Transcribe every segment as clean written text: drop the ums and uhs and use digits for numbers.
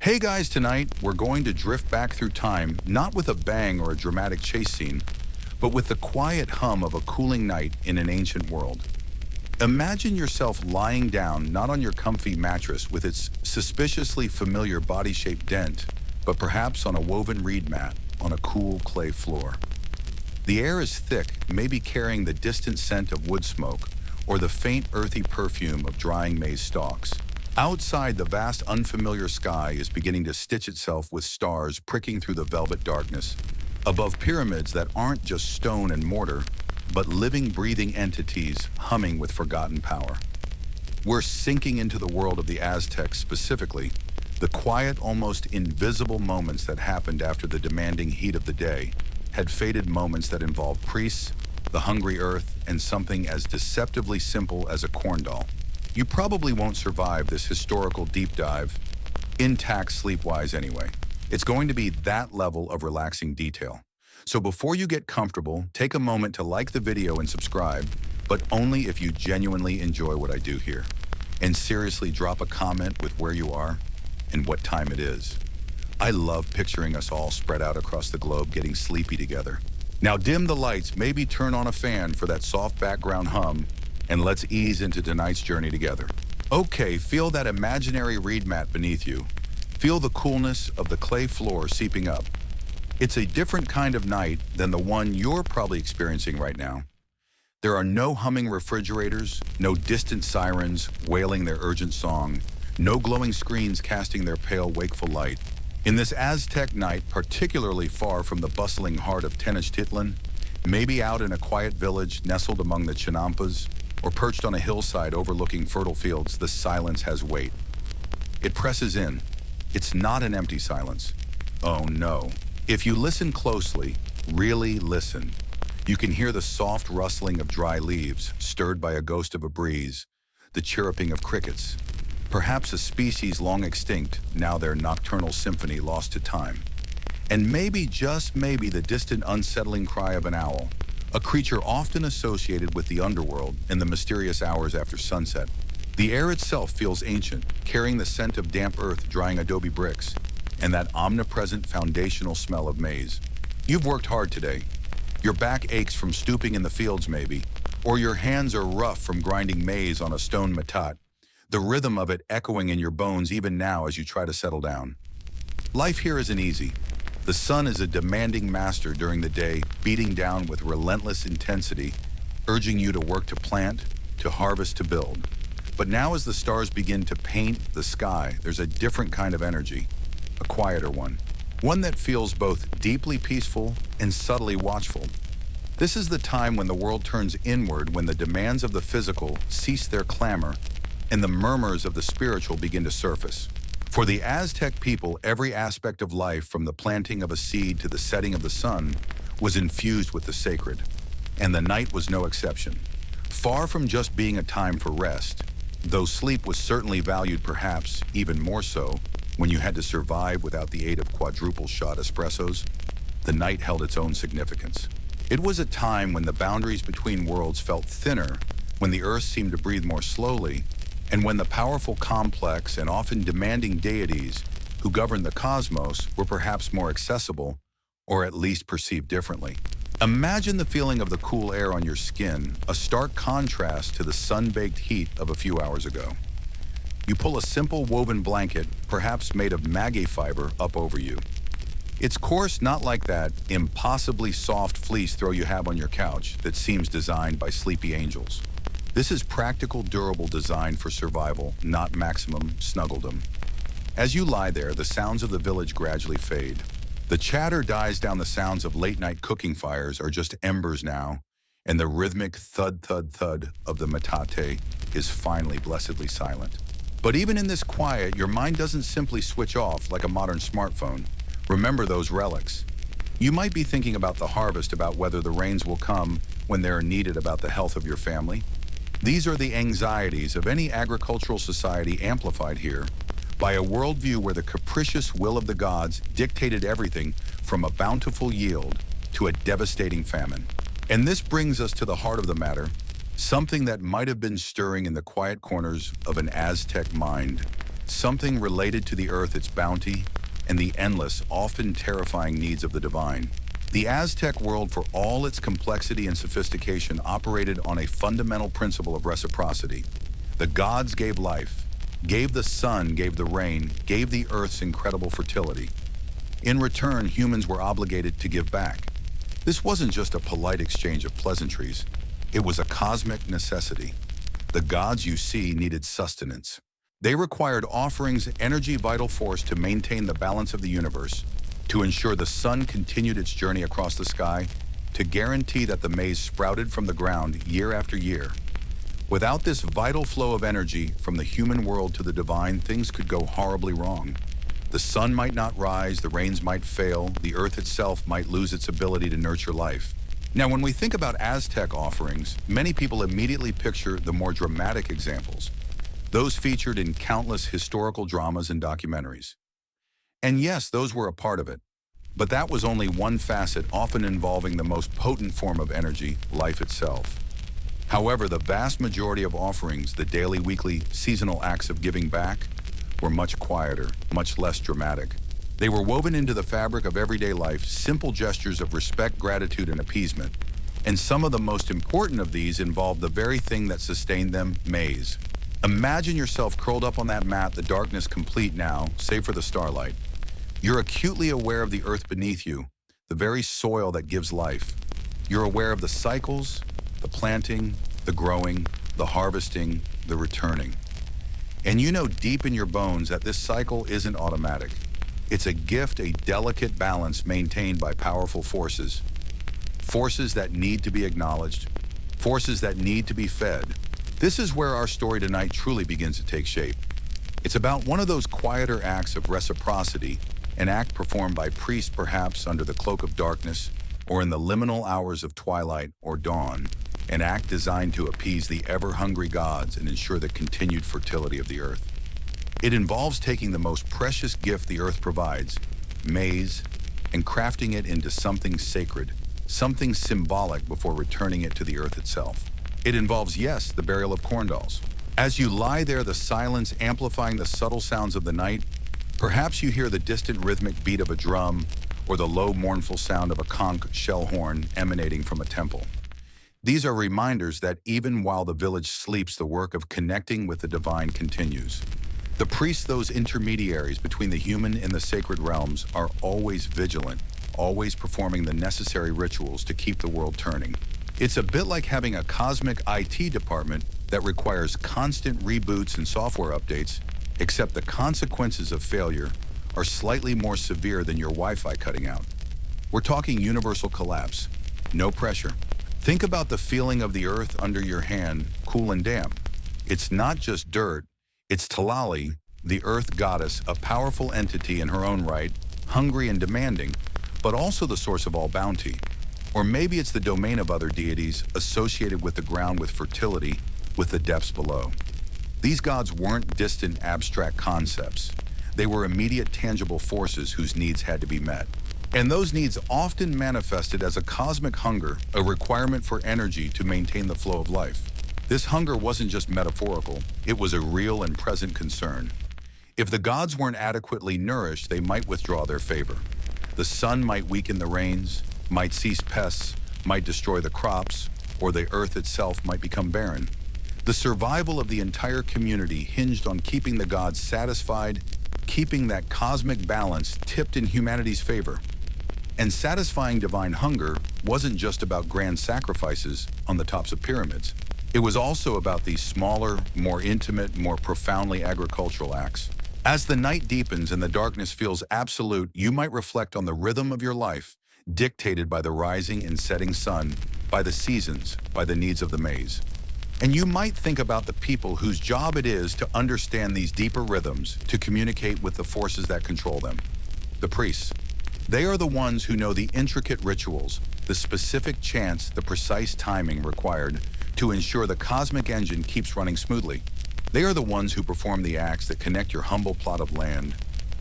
Hey guys, tonight we're going to drift back through time, not with a bang or a dramatic chase scene, but with the quiet hum of a cooling night in an ancient world. Imagine yourself lying down, not on your comfy mattress with its suspiciously familiar body-shaped dent, but perhaps on a woven reed mat on a cool clay floor. The air is thick, maybe carrying the distant scent of wood smoke or the faint earthy perfume of drying maize stalks. Outside, the vast unfamiliar sky is beginning to stitch itself with stars pricking through the velvet darkness, above pyramids that aren't just stone and mortar, but living, breathing entities humming with forgotten power. We're sinking into the world of the Aztecs, specifically the quiet, almost invisible moments that happened after the demanding heat of the day had faded, moments that involved priests, the hungry earth, and something as deceptively simple as a corn doll. You probably won't survive this historical deep dive, intact sleep-wise anyway. It's going to be that level of relaxing detail. So before you get comfortable, take a moment to like the video and subscribe, but only if you genuinely enjoy what I do here. And seriously, drop a comment with where you are and what time it is. I love picturing us all spread out across the globe getting sleepy together. Now dim the lights, maybe turn on a fan for that soft background hum, and let's ease into tonight's journey together. Okay, feel that imaginary reed mat beneath you. Feel the coolness of the clay floor seeping up. It's a different kind of night than the one you're probably experiencing right now. There are no humming refrigerators, no distant sirens wailing their urgent song, no glowing screens casting their pale, wakeful light. In this Aztec night, particularly far from the bustling heart of Tenochtitlan, maybe out in a quiet village nestled among the Chinampas, or perched on a hillside overlooking fertile fields, the silence has weight. It presses in. It's not an empty silence. Oh no. If you listen closely, really listen, you can hear the soft rustling of dry leaves, stirred by a ghost of a breeze, the chirruping of crickets, perhaps a species long extinct, now their nocturnal symphony lost to time. And maybe, just maybe, the distant unsettling cry of an owl, a creature often associated with the underworld in the mysterious hours after sunset. The air itself feels ancient, carrying the scent of damp earth drying adobe bricks, and that omnipresent foundational smell of maize. You've worked hard today. Your back aches from stooping in the fields maybe, or your hands are rough from grinding maize on a stone matat, the rhythm of it echoing in your bones even now as you try to settle down. Life here isn't easy. The sun is a demanding master during the day, beating down with relentless intensity, urging you to work, to plant, to harvest, to build. But now as the stars begin to paint the sky, there's a different kind of energy, a quieter one that feels both deeply peaceful and subtly watchful. This is the time when the world turns inward, when the demands of the physical cease their clamor and the murmurs of the spiritual begin to surface. For the Aztec people, every aspect of life, from the planting of a seed to the setting of the sun, was infused with the sacred, and the night was no exception. Far from just being a time for rest, though sleep was certainly valued, perhaps even more so when you had to survive without the aid of quadruple-shot espressos, the night held its own significance. It was a time when the boundaries between worlds felt thinner, when the earth seemed to breathe more slowly, and when the powerful, complex, and often demanding deities who governed the cosmos were perhaps more accessible, or at least perceived differently. Imagine the feeling of the cool air on your skin, a stark contrast to the sun-baked heat of a few hours ago. You pull a simple woven blanket, perhaps made of maguey fiber, up over you. It's coarse, not like that impossibly soft fleece throw you have on your couch that seems designed by sleepy angels. This is practical, durable design for survival, not maximum snuggledom. As you lie there, the sounds of the village gradually fade. The chatter dies down, the sounds of late-night cooking fires are just embers now, and the rhythmic thud-thud-thud of the metate is finally blessedly silent. But even in this quiet, your mind doesn't simply switch off like a modern smartphone. Remember those relics. You might be thinking about the harvest, about whether the rains will come when they are needed, about the health of your family. These are the anxieties of any agricultural society, amplified here by a worldview where the capricious will of the gods dictated everything from a bountiful yield to a devastating famine. And this brings us to the heart of the matter, something that might have been stirring in the quiet corners of an Aztec mind something related to the earth, its bounty, and the endless, often terrifying needs of the divine. The Aztec world, for all its complexity and sophistication, operated on a fundamental principle of reciprocity. The gods gave life, gave the sun, gave the rain, gave the earth's incredible fertility. In return, humans were obligated to give back. This wasn't just a polite exchange of pleasantries. It was a cosmic necessity. The gods you see needed sustenance. They required offerings, energy, vital force to maintain the balance of the universe, to ensure the sun continued its journey across the sky, to guarantee that the maize sprouted from the ground year after year. Without this vital flow of energy from the human world to the divine, things could go horribly wrong. The sun might not rise, the rains might fail, the earth itself might lose its ability to nurture life. Now, when we think about Aztec offerings, many people immediately picture the more dramatic examples, those featured in countless historical dramas and documentaries. And yes, those were a part of it. But that was only one facet, often involving the most potent form of energy, life itself. However, the vast majority of offerings, the daily, weekly, seasonal acts of giving back, were much quieter, much less dramatic. They were woven into the fabric of everyday life, simple gestures of respect, gratitude, and appeasement. And some of the most important of these involved the very thing that sustained them, maize. Imagine yourself curled up on that mat, the darkness complete now, save for the starlight. You're acutely aware of the earth beneath you, the very soil that gives life. You're aware of the cycles, the planting, the growing, the harvesting, the returning. And you know deep in your bones that this cycle isn't automatic. It's a gift, a delicate balance maintained by powerful forces. Forces that need to be acknowledged, forces that need to be fed. This is where our story tonight truly begins to take shape. It's about one of those quieter acts of reciprocity, an act performed by priests perhaps under the cloak of darkness or in the liminal hours of twilight or dawn, an act designed to appease the ever-hungry gods and ensure the continued fertility of the earth. It involves taking the most precious gift the earth provides, maize, and crafting it into something sacred, something symbolic before returning it to the earth itself. It involves, yes, the burial of corn dolls. As you lie there, the silence amplifying the subtle sounds of the night, perhaps you hear the distant rhythmic beat of a drum or the low mournful sound of a conch shell horn emanating from a temple. These are reminders that even while the village sleeps, the work of connecting with the divine continues. The priests, those intermediaries between the human and the sacred realms, are always vigilant, always performing the necessary rituals to keep the world turning. It's a bit like having a cosmic IT department that requires constant reboots and software updates, except the consequences of failure are slightly more severe than your Wi-Fi cutting out. We're talking universal collapse, no pressure. Think about the feeling of the earth under your hand, cool and damp. It's not just dirt, it's Talali, the earth goddess, a powerful entity in her own right, hungry and demanding, but also the source of all bounty. Or maybe it's the domain of other deities associated with the ground, with fertility, with the depths below. These gods weren't distant abstract concepts. They were immediate tangible forces whose needs had to be met. And those needs often manifested as a cosmic hunger, a requirement for energy to maintain the flow of life. This hunger wasn't just metaphorical, it was a real and present concern. If the gods weren't adequately nourished, they might withdraw their favor. The sun might weaken the rains, might cease pests, might destroy the crops, or the earth itself might become barren. The survival of the entire community hinged on keeping the gods satisfied, keeping that cosmic balance tipped in humanity's favor. And satisfying divine hunger wasn't just about grand sacrifices on the tops of pyramids. It was also about these smaller, more intimate, more profoundly agricultural acts. As the night deepens and the darkness feels absolute, you might reflect on the rhythm of your life, dictated by the rising and setting sun, by the seasons, by the needs of the maize. And you might think about the people whose job it is to understand these deeper rhythms, to communicate with the forces that control them. The priests. They are the ones who know the intricate rituals, the specific chants, the precise timing required to ensure the cosmic engine keeps running smoothly. They are the ones who perform the acts that connect your humble plot of land,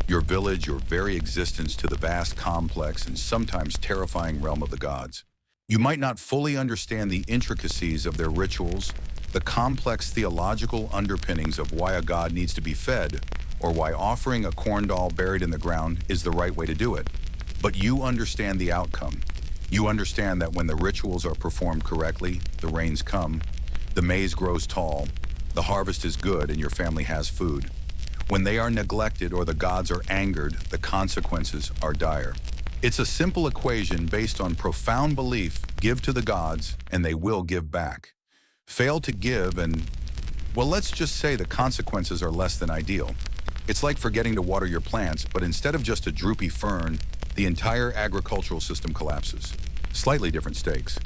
your village, your very existence to the vast, complex, and sometimes terrifying realm of the gods. You might not fully understand the intricacies of their rituals, the complex theological underpinnings of why a god needs to be fed, or why offering a corn doll buried in the ground is the right way to do it. But you understand the outcome. You understand that when the rituals are performed correctly, the rains come, the maize grows tall, the harvest is good, and your family has food. When they are neglected or the gods are angered, the consequences are dire. It's a simple equation based on profound belief: give to the gods, and they will give back. Fail to give, and, well, let's just say the consequences are less than ideal. It's like forgetting to water your plants, but instead of just a droopy fern, the entire agricultural system collapses. Slightly different stakes.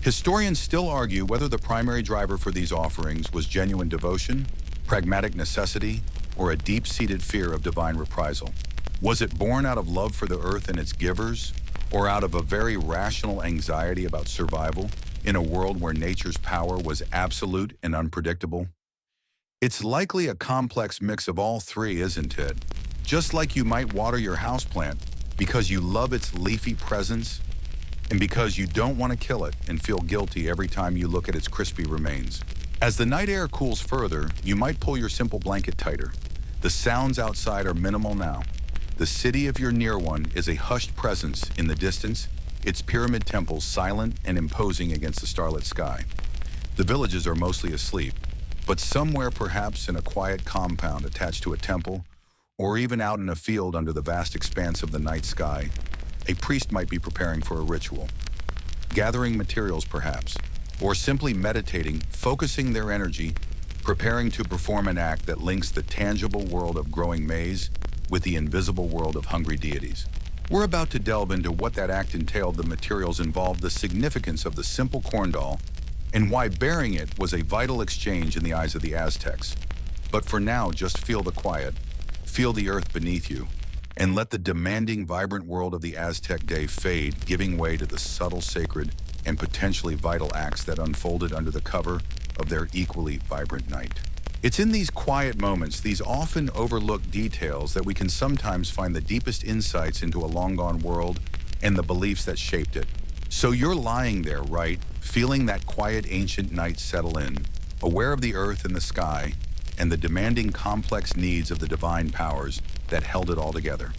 Historians still argue whether the primary driver for these offerings was genuine devotion, pragmatic necessity, or a deep-seated fear of divine reprisal. Was it born out of love for the earth and its givers, or out of a very rational anxiety about survival in a world where nature's power was absolute and unpredictable? It's likely a complex mix of all three, isn't it? Just like you might water your houseplant because you love its leafy presence, and because you don't want to kill it and feel guilty every time you look at its crispy remains. As the night air cools further, you might pull your simple blanket tighter. The sounds outside are minimal now. The city of your near one is a hushed presence in the distance, its pyramid temples silent and imposing against the starlit sky. The villages are mostly asleep, but somewhere perhaps in a quiet compound attached to a temple, or even out in a field under the vast expanse of the night sky, a priest might be preparing for a ritual, gathering materials perhaps, or simply meditating, focusing their energy, preparing to perform an act that links the tangible world of growing maize with the invisible world of hungry deities. We're about to delve into what that act entailed, the materials involved, the significance of the simple corn doll, and why bearing it was a vital exchange in the eyes of the Aztecs. But for now, just feel the quiet, feel the earth beneath you, and let the demanding, vibrant world of the Aztec day fade, giving way to the subtle, sacred, and potentially vital acts that unfolded under the cover of their equally vibrant night. It's in these quiet moments, these often overlooked details, that we can sometimes find the deepest insights into a long-gone world and the beliefs that shaped it. So you're lying there, right? Feeling that quiet, ancient night settle in, aware of the earth and the sky, and the demanding, complex needs of the divine powers that held it all together.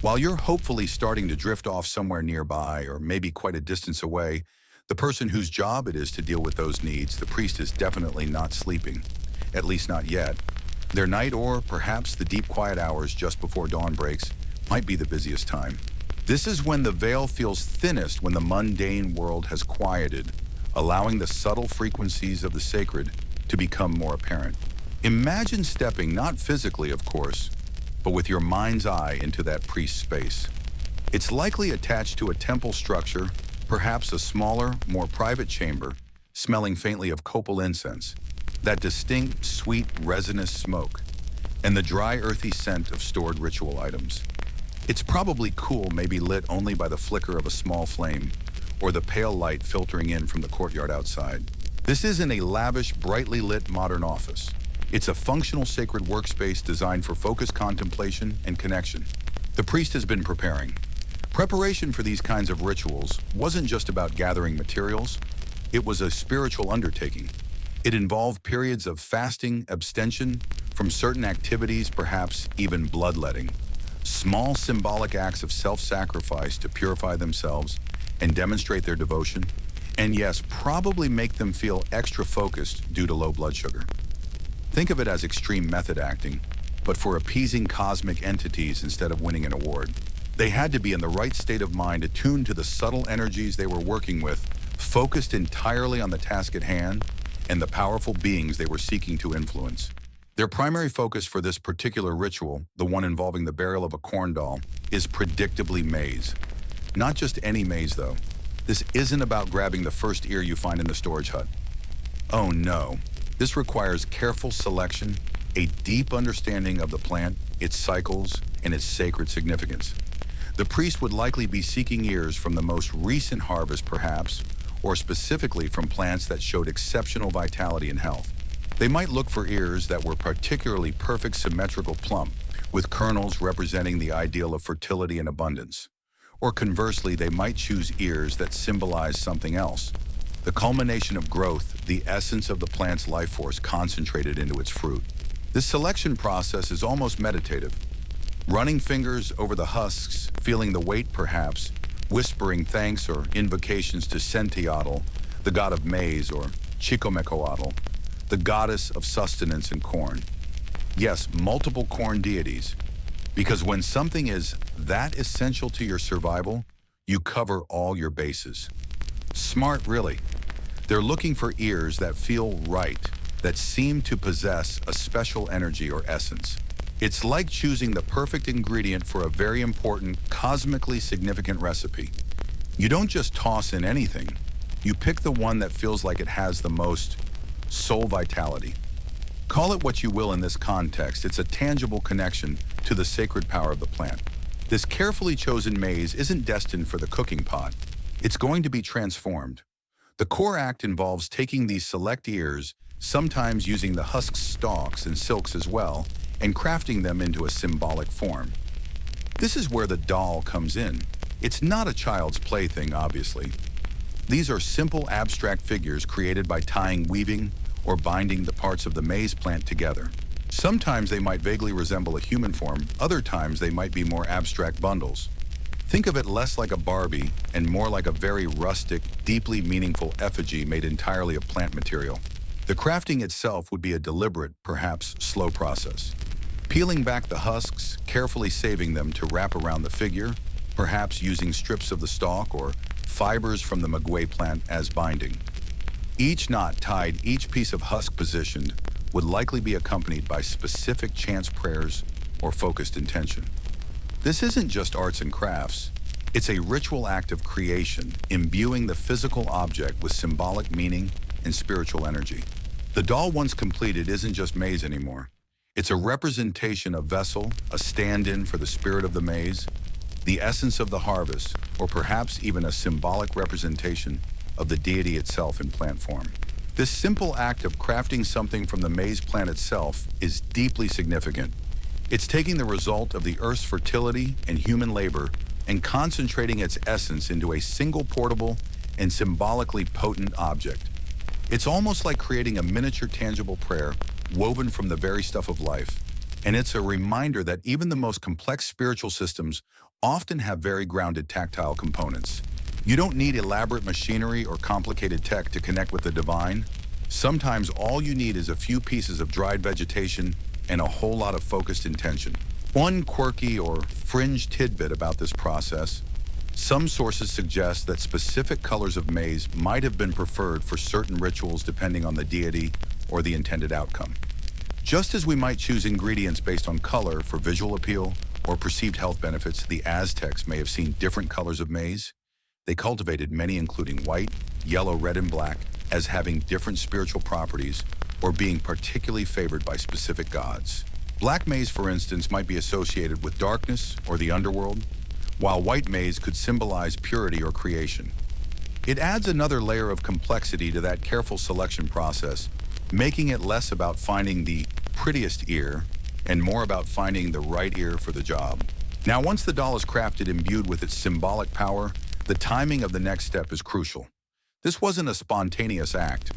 While you're hopefully starting to drift off somewhere nearby, or maybe quite a distance away, the person whose job it is to deal with those needs, the priest, is definitely not sleeping. At least not yet. Their night, or perhaps the deep quiet hours just before dawn breaks, might be the busiest time. This is when the veil feels thinnest, when the mundane world has quieted, allowing the subtle frequencies of the sacred to become more apparent. Imagine stepping, not physically of course, but with your mind's eye into that priest's space. It's likely attached to a temple structure, perhaps a smaller, more private chamber, smelling faintly of copal incense, that distinct, sweet, resinous smoke, and the dry, earthy scent of stored ritual items. It's probably cool, maybe lit only by the flicker of a small flame, or the pale light filtering in from the courtyard outside. This isn't a lavish, brightly lit modern office. It's a functional sacred workspace designed for focused contemplation and connection. The priest has been preparing. Preparation for these kinds of rituals wasn't just about gathering materials. It was a spiritual undertaking. It involved periods of fasting, abstention from certain activities, perhaps even bloodletting. Small symbolic acts of self-sacrifice to purify themselves and demonstrate their devotion, and yes, probably make them feel extra focused due to low blood sugar. Think of it as extreme method acting, but for appeasing cosmic entities instead of winning an award. They had to be in the right state of mind, attuned to the subtle energies they were working with, focused entirely on the task at hand and the powerful beings they were seeking to influence. Their primary focus for this particular ritual, the one involving the burial of a corn doll, is predictably maize. Not just any maize, though. This isn't about grabbing the first ear you find in the storage hut. Oh no. This requires careful selection, a deep understanding of the plant, its cycles, and its sacred significance. The priest would likely be seeking ears from the most recent harvest, perhaps, or specifically from plants that showed exceptional vitality and health. They might look for ears that were particularly perfect, symmetrical, plump, with kernels representing the ideal of fertility and abundance. Or conversely, they might choose ears that symbolize something else, the culmination of growth, the essence of the plant's life force concentrated into its fruit. This selection process is almost meditative. Running fingers over the husks, feeling the weight perhaps, whispering thanks or invocations to Sentiatl, the god of maize, or Chicomecoatl, the goddess of sustenance and corn. Yes, multiple corn deities, because when something is that essential to your survival, you cover all your bases. Smart, really. They're looking for ears that feel right, that seem to possess a special energy or essence. It's like choosing the perfect ingredient for a very important, cosmically significant recipe. You don't just toss in anything. You pick the one that feels like it has the most soul vitality. Call it what you will in this context, it's a tangible connection to the sacred power of the plant. This carefully chosen maize isn't destined for the cooking pot. It's going to be transformed. The core act involves taking these select ears, sometimes using the husk stalks and silks as well, and crafting them into a symbolic form. This is where the doll comes in. It's not a child's plaything, obviously. These are simple abstract figures created by tying, weaving, or binding the parts of the maize plant together. Sometimes they might vaguely resemble a human form, other times they might be more abstract bundles. Think of it less like a Barbie and more like a very rustic, deeply meaningful effigy made entirely of plant material. The crafting itself would be a deliberate, perhaps slow process. Peeling back the husks, carefully saving them to wrap around the figure, perhaps using strips of the stalk or fibers from the maguey plant as binding. Each knot tied, each piece of husk positioned, would likely be accompanied by specific chants prayers or focused intention. This isn't just arts and crafts. It's a ritual act of creation, imbuing the physical object with symbolic meaning and spiritual energy. The doll once completed isn't just maize anymore. It's a representation of vessel, a stand-in for the spirit of the maize, the essence of the harvest, or perhaps even a symbolic representation of the deity itself in plant form. This simple act of crafting something from the maize plant itself is deeply significant. It's taking the result of the earth's fertility and human labor and concentrating its essence into a single portable and symbolically potent object. It's almost like creating a miniature tangible prayer woven from the very stuff of life. And it's a reminder that even the most complex spiritual systems often have very grounded tactile components. You don't need elaborate machinery or complicated tech to connect with the divine. Sometimes all you need is a few pieces of dried vegetation and a whole lot of focused intention. One quirky or fringe tidbit about this process: some sources suggest that specific colors of maize might have been preferred for certain rituals depending on the deity or the intended outcome. Just as we might choose ingredients based on color for visual appeal or perceived health benefits, the Aztecs may have seen different colors of maize. They cultivated many, including white, yellow, red, and black, as having different spiritual properties or being particularly favored by specific gods. Black maize, for instance, might be associated with darkness or the underworld, while white maize could symbolize purity or creation. It adds another layer of complexity to that careful selection process, making it less about finding the prettiest ear and more about finding the right ear for the job. Now, once the doll is crafted imbued with its symbolic power, the timing of the next step is crucial. This wasn't a spontaneous act.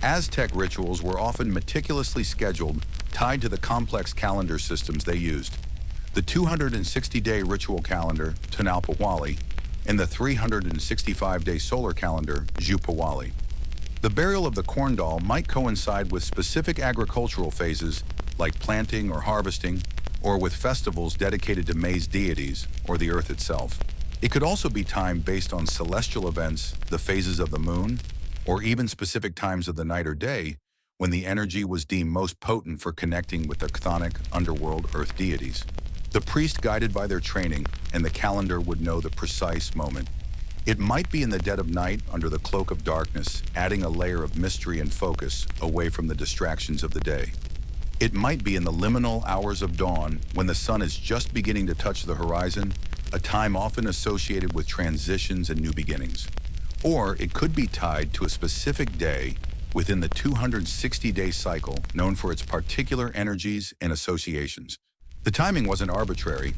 Aztec rituals were often meticulously scheduled, tied to the complex calendar systems they used. The 260-day ritual calendar, Tonalpawali, and the 365-day solar calendar, Zhupawali. The burial of the corn doll might coincide with specific agricultural phases like planting or harvesting, or with festivals dedicated to maize deities or the earth itself. It could also be timed based on celestial events, the phases of the moon, or even specific times of the night or day when the energy was deemed most potent for connecting with the chthonic underworld earth deities. The priest, guided by their training, and the calendar would know the precise moment. It might be in the dead of night under the cloak of darkness, adding a layer of mystery and focus away from the distractions of the day. It might be in the liminal hours of dawn when the sun is just beginning to touch the horizon, a time often associated with transitions and new beginnings. Or it could be tied to a specific day within the 260-day cycle known for its particular energies and associations. The timing wasn't arbitrary.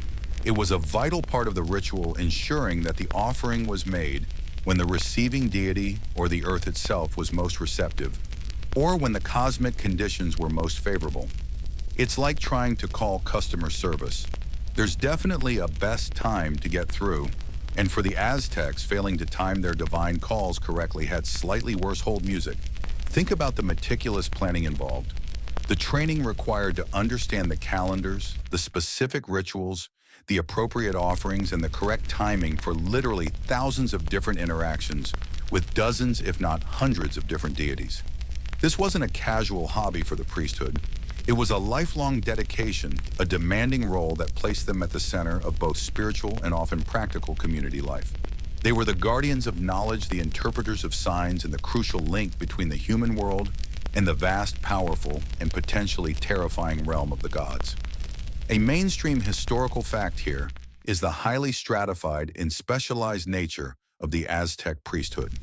It was a vital part of the ritual, ensuring that the offering was made when the receiving deity or the earth itself was most receptive, or when the cosmic conditions were most favorable. It's like trying to call customer service. There's definitely a best time to get through, and for the Aztecs, failing to time their divine calls correctly had slightly worse hold music. Think about the meticulous planning involved. The training required to understand the calendars, the specific rituals, the appropriate offerings, and the correct timing for literally thousands of different interactions with dozens, if not hundreds, of different deities. This wasn't a casual hobby for the priesthood. It was a lifelong dedication, a demanding role that placed them at the center of both spiritual and often practical community life. They were the guardians of knowledge, the interpreters of signs, and the crucial link between the human world and the vast, powerful, and potentially terrifying realm of the gods. A mainstream historical fact here is the highly stratified and specialized nature of the Aztec priesthood.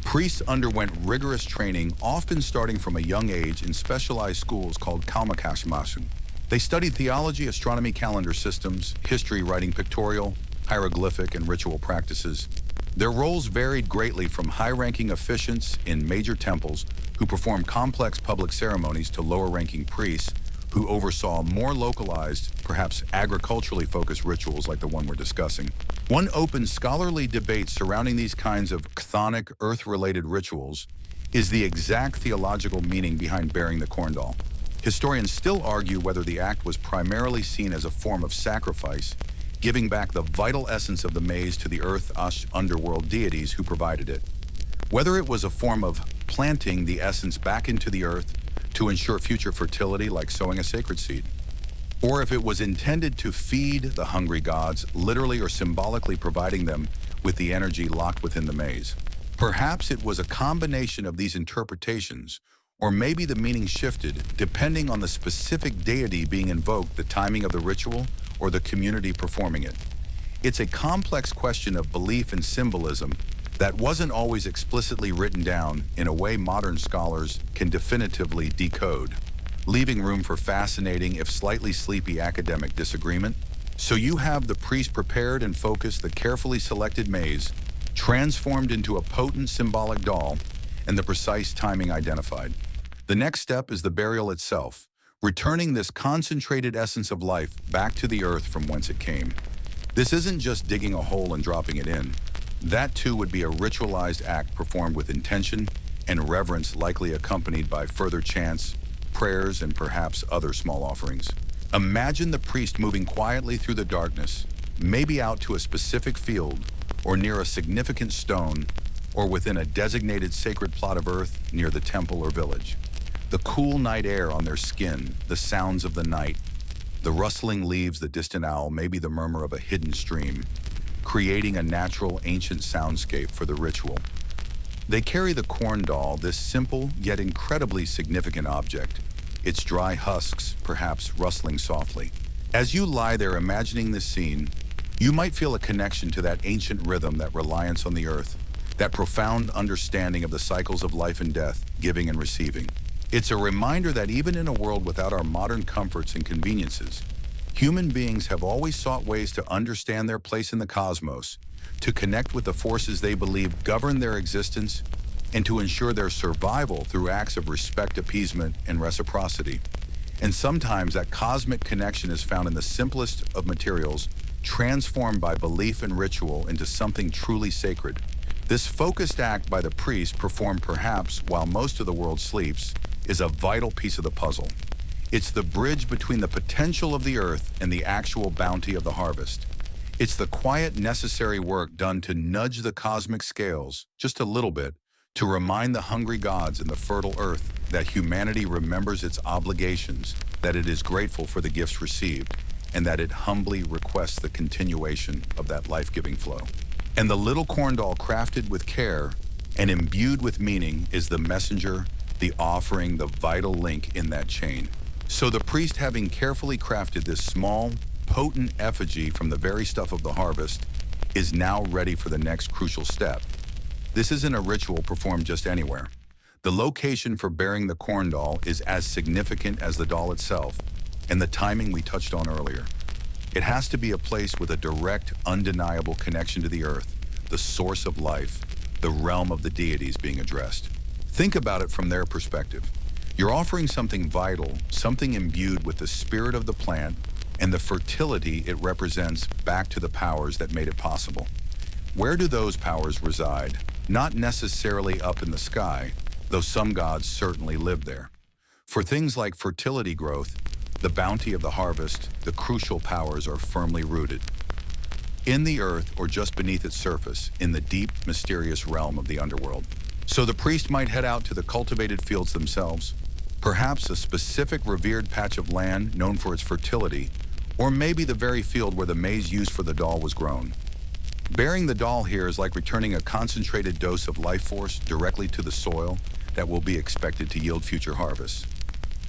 Priests underwent rigorous training, often starting from a young age in specialized schools called kalmakashmasun. They studied theology, astronomy, calendar systems, history, writing pictorial, hieroglyphic, and ritual practices. Their roles varied greatly from high-ranking officiants in major temples who performed complex public ceremonies to lower-ranking priests who oversaw more localized, perhaps agriculturally focused rituals like the one we're discussing. One open scholarly debate surrounding these kinds of chthonic, earth-related rituals is the exact theological meaning behind bearing the corn doll. Historians still argue whether the act was primarily seen as a form of sacrifice, giving back the vital essence of the maize to the earth underworld deities who provided it. Whether it was a form of planting the essence back into the earth to ensure future fertility like sowing a sacred seed, or if it was intended to feed the hungry gods, literally or symbolically providing them with the energy locked within the maize. Perhaps it was a combination of these interpretations, or maybe the meaning shifted depending on the specific deity being invoked, the timing of the ritual, or the community performing it. It's a complex question of belief and symbolism that wasn't always explicitly written down in a way modern scholars can definitively decode, leaving room for fascinating, if slightly sleepy, academic disagreement. So you have the priest prepared and focused, the carefully selected maize, transformed into a potent symbolic doll, and the precise timing identified. The next step is the burial itself, returning this concentrated essence of life back to the earth from whence it came. This isn't just digging a hole and dropping it in. That too would be a ritualized act performed with intention and reverence, likely accompanied by further chants, prayers, and perhaps other small offerings. Imagine the priest moving quietly through the darkness, maybe out to a specific field, or near a significant stone, or within a designated sacred plot of earth near the temple or village. The cool night air on their skin, the sounds of the night, the rustling leaves, the distant owl, maybe the murmur of a hidden stream, creating a natural, ancient soundscape for the ritual. They carry the corn doll, this simple yet incredibly significant object, its dry husks perhaps rustling softly. As you lie there imagining this scene, you might feel a connection to that ancient rhythm, that reliance on the earth, that profound understanding of the cycles of life and death, giving and receiving. It's a reminder that even in a world without our modern comforts and conveniences, human beings have always sought ways to understand their place in the cosmos, to connect with the forces they believe govern their existence, and to ensure their survival through acts of respect, appeasement, and reciprocity. And sometimes that cosmic connection is found in the simplest of materials, transformed by belief and ritual into something truly sacred. This focused act by the priest, performed perhaps while most of the world sleeps, is a vital piece of the puzzle. It's the bridge between the potential of the earth and the actual bounty of the harvest. It's the quiet, necessary work done to nudge the cosmic scales just a little bit, to remind the hungry gods and the fertile earth that humanity remembers its obligations, that it is grateful for the gifts received, and that it humbly requests the continuation of that life-giving flow. And the little corn doll, crafted with care and imbued with meaning, is the messenger, the offering, the vital link in that chain. So the priest, having carefully crafted this small, potent effigy from the very stuff of the harvest, is now ready for the next crucial step. This isn't a ritual performed just anywhere. The location for bearing the corn doll is as significant as the doll itself, and the timing we touched on earlier. It has to be a place with a direct, undeniable connection to the earth, the source of life, the realm of the deities being addressed. Think about it from their perspective. You're offering something vital, something imbued with the spirit of the plant and the fertility it represents back to the powers that made it possible. Where do those powers reside? Not necessarily up in the sky, though some gods certainly live there. For things like fertility growth, the bounty of the harvest, the crucial powers are firmly rooted in the earth or just beneath its surface, in the deep, mysterious realm of the underworld. So the priest might head out to the cultivated fields themselves, perhaps a specific revered patch of land known for its fertility, or maybe the very field where the maize used for the doll was grown. Bearing the doll here is like returning a concentrated dose of life force directly to the soil that will be expected to yield future harvests.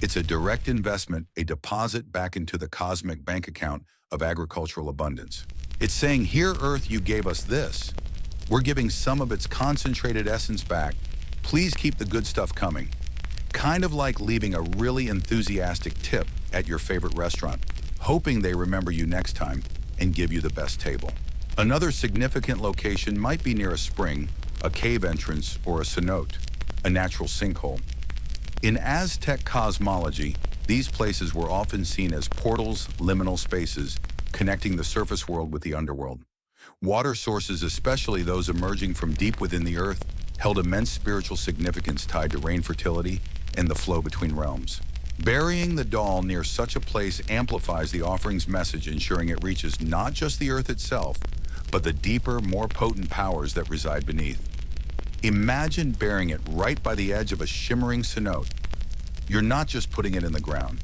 It's a direct investment, a deposit back into the cosmic bank account of agricultural abundance. It's saying, here, Earth, you gave us this. We're giving some of its concentrated essence back. Please keep the good stuff coming. Kind of like leaving a really enthusiastic tip at your favorite restaurant, hoping they remember you next time and give you the best table. Another significant location might be near a spring, a cave entrance, or a cenote, a natural sinkhole. In Aztec cosmology, these places were often seen as portals, liminal spaces, connecting the surface world with the underworld. Water sources, especially those emerging from deep within the earth, held immense spiritual significance tied to rain fertility and the flow between realms. Burying the doll near such a place amplifies the offering's message, ensuring it reaches not just the earth itself, but the deeper, more potent powers that reside beneath. Imagine burying it right by the edge of a shimmering cenote. You're not just putting it in the ground.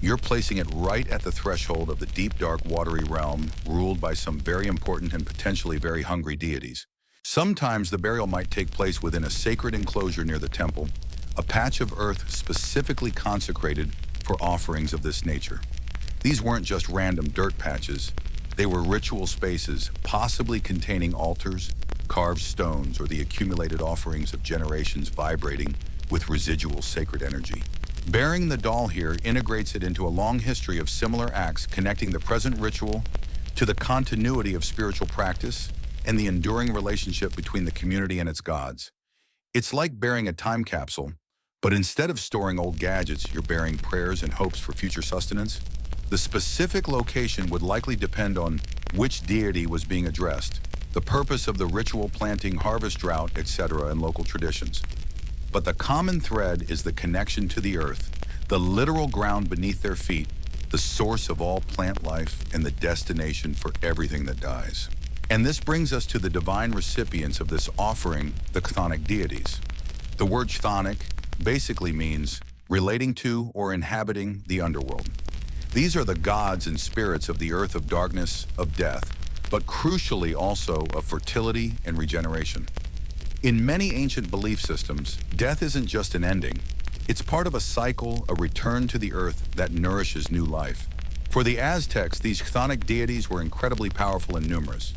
You're placing it right at the threshold of the deep, dark, watery realm ruled by some very important and potentially very hungry deities. Sometimes the burial might take place within a sacred enclosure near the temple, a patch of earth specifically consecrated for offerings of this nature. These weren't just random dirt patches. They were ritual spaces, possibly containing altars, carved stones, or the accumulated offerings of generations vibrating with residual sacred energy. Burying the doll here integrates it into a long history of similar acts connecting the present ritual to the continuity of spiritual practice and the enduring relationship between the community and its gods. It's like burying a time capsule, but instead of storing old gadgets, you're burying prayers and hopes for future sustenance. The specific location would likely depend on which deity was being addressed, the purpose of the ritual, planting, harvest, drought, etc., and local traditions. But the common thread is the connection to the earth, the literal ground beneath their feet, the source of all plant life and the destination for everything that dies. And this brings us to the divine recipients of this offering, the chthonic deities. The word chthonic basically means relating to or inhabiting the underworld. These are the gods and spirits of the earth, of darkness, of death, but crucially also of fertility and regeneration. In many ancient belief systems, death isn't just an ending. It's part of a cycle, a return to the earth that nourishes new life. For the Aztecs, these chthonic deities were incredibly powerful and numerous.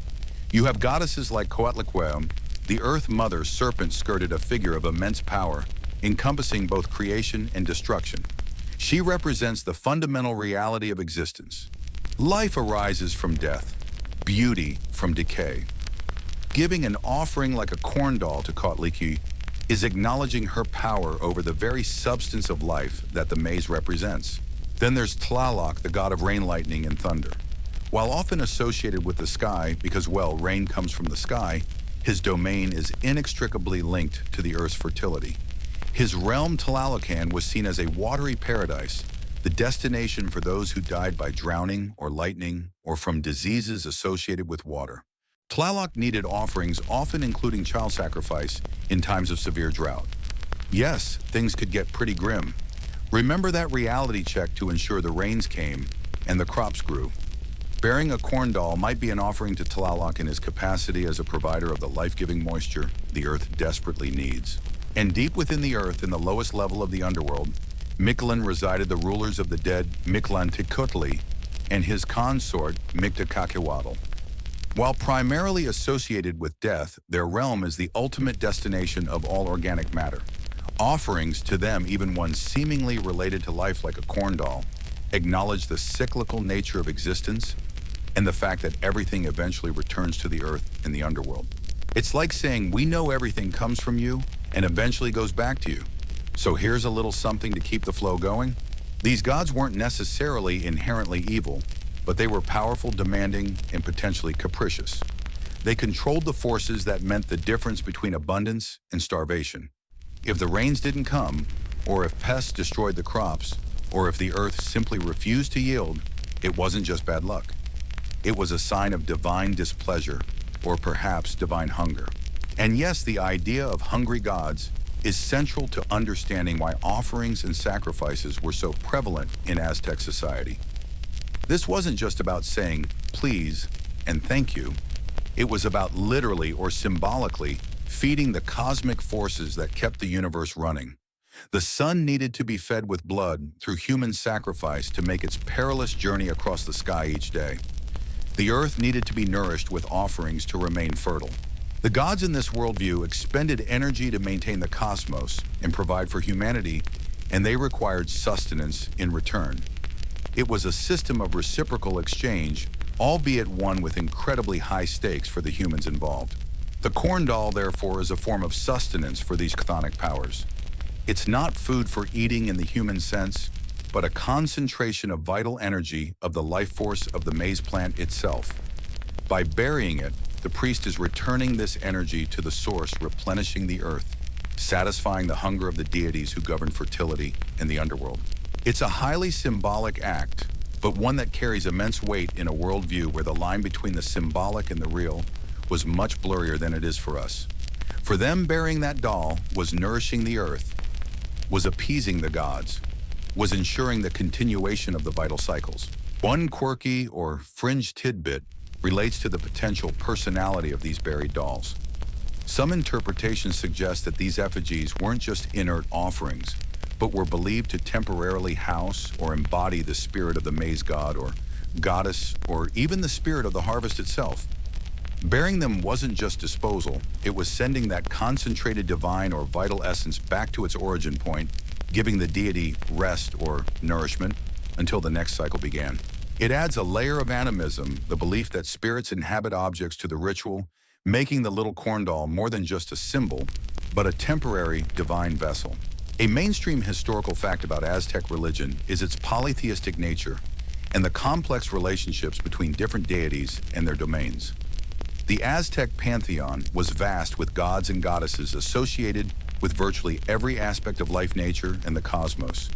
You have goddesses like Coatlicue, the earth mother serpent skirted a figure of immense power, encompassing both creation and destruction. She represents the fundamental reality of existence. Life arises from death, beauty from decay. Giving an offering like a corn doll to Coatlicue is acknowledging her power over the very substance of life that the maize represents. Then there's Tlaloc, the god of rain, lightning, and thunder. While often associated with the sky because, well, rain comes from the sky, his domain is inextricably linked to the earth's fertility. His realm, Tlalocan, was seen as a watery paradise, the destination for those who died by drowning or lightning or from diseases associated with water. Tlaloc needed offerings, often including child sacrifice, in times of severe drought. Yes, things could get pretty grim. Remember that reality check to ensure the rains came and the crops grew. Bearing a corn doll might be an offering to Tlaloc in his capacity as a provider of the life-giving moisture the earth desperately needs. And deep within the earth, in the lowest level of the underworld, Mictlan resided the rulers of the dead Mictlantecuhtli and his consort Mictlantecuhtli. While primarily associated with death, their realm is the ultimate destination of all organic matter. Offerings to them, even ones seemingly related to life like a corn doll, acknowledge the cyclical nature of existence and the fact that everything eventually returns to the earth in the underworld. It's like saying, we know everything comes from you and eventually goes back to you. So here's a little something to keep the flow going. These gods weren't necessarily inherently evil, but they were powerful, demanding, and potentially capricious. They controlled the forces that meant the difference between abundance and starvation. If the rains didn't come, or if pests destroyed the crops, or if the earth simply refused to yield, it wasn't just bad luck. It was a sign of divine displeasure, or perhaps divine hunger. And yes, the idea of hungry gods is central to understanding why offerings and sacrifices were so prevalent in Aztec society. This wasn't just about saying please and thank you. It was about literally or symbolically feeding the cosmic forces that kept the universe running. The sun needed to be fed with blood through human sacrifice to make its perilous journey across the sky each day. The earth needed to be nourished with offerings to remain fertile. The gods in this worldview expended energy to maintain the cosmos and provide for humanity, and they required sustenance in return. It was a system of reciprocal exchange, albeit one with incredibly high stakes for the humans involved. The corn doll, therefore, is a form of sustenance for these chthonic powers. It's not food for eating in the human sense, but a concentration of vital energy of the life force of the maize plant itself. By burying it, the priest is returning this energy to the source, replenishing the earth, satisfying the hunger of the deities who govern fertility in the underworld. It's a highly symbolic act, but one that carries immense weight in a worldview where the line between the symbolic and the real was much blurrier than it is for us. For them, burying that doll was nourishing the earth, was appeasing the gods, was ensuring the continuation of the vital cycles. One quirky or fringe tidbit relates to the potential personality of these buried dolls. Some interpretations suggest that these effigies weren't just inert offerings, but were believed to temporarily house or embody the spirit of the maize god or goddess, or even the spirit of the harvest itself. Burying them wasn't just disposal, it was sending that concentrated divine or vital essence back to its origin point, giving the deity rest or nourishment until the next cycle began. It adds a layer of animism, the belief that spirits inhabit objects to the ritual, making the little corn doll more than just a symbol, but a temporary divine vessel. A mainstream historical fact about Aztec religion is its polytheistic nature and the complex relationships between different deities and their domains. The Aztec pantheon was vast, with gods and goddesses associated with virtually every aspect of life, nature, and the cosmos.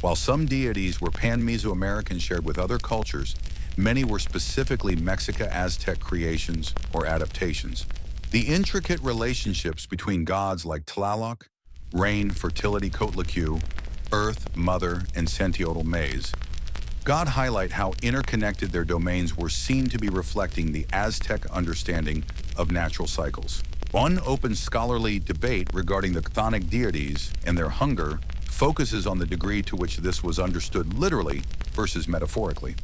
While some deities were pan-Mesoamerican shared with other cultures, many were specifically Mexica-Aztec creations or adaptations. The intricate relationships between gods like Tlaloc, rain, fertility, Coatlicue, earth, mother, and Sentiodal maize, God highlight how interconnected their domains were, seen to be reflecting the Aztec understanding of natural cycles. One open scholarly debate regarding the chthonic deities and their hunger focuses on the degree to which this was understood literally versus metaphorically.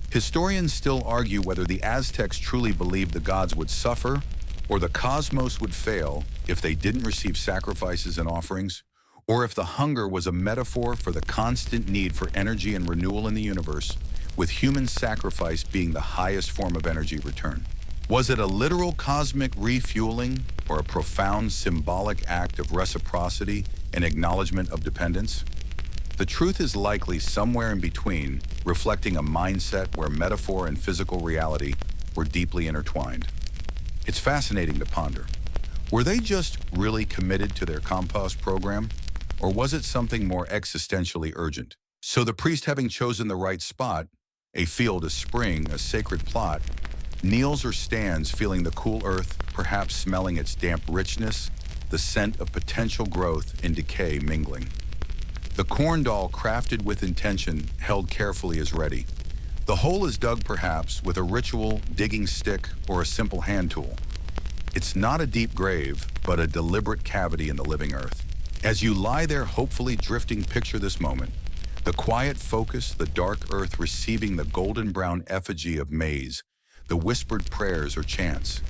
Historians still argue whether the Aztecs truly believed the gods would suffer or the cosmos would fail if they didn't receive sacrifices and offerings, or if the hunger was a metaphor for the constant need for energy and renewal in the universe, with human sacrifice being the highest form of energy return. Was it a literal cosmic refueling or a profound symbolic act of reciprocity and acknowledgement of dependence? The truth is likely somewhere in between, reflecting a mindset where metaphor and physical reality were deeply intertwined. It's fascinating to ponder. Were they just really committed to their compost program? Or was it something more existentially urgent? So the priest, having chosen the right spot, a field, a spring, a sacred plot, kneels or stands feeling the cool earth, perhaps smelling its damp richness, the scent of potential growth and decay mingling. The corn doll, crafted with intention, held carefully, is ready. The hole is dug perhaps with a ritual digging stick or a simple hand tool. It's not a deep grave, but a deliberate cavity in the living earth. As you lie there hopefully drifting, picture this moment. The quiet focus, the dark earth receiving the golden brown effigy of maize, the whispered prayers or chants.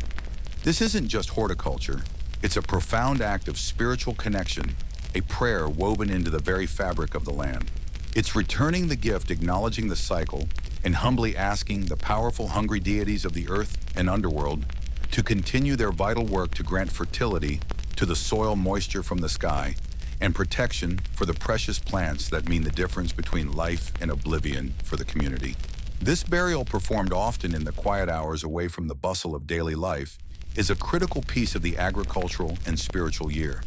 This isn't just horticulture, it's a profound act of spiritual connection, a prayer woven into the very fabric of the land. It's returning the gift, acknowledging the cycle, and humbly asking the powerful, hungry deities of the earth and underworld to continue their vital work to grant fertility to the soil, moisture from the sky, and protection for the precious plants that mean the difference between life and oblivion for the community. This burial, performed often in the quiet hours away from the bustle of daily life, is a critical piece of the agricultural and spiritual year.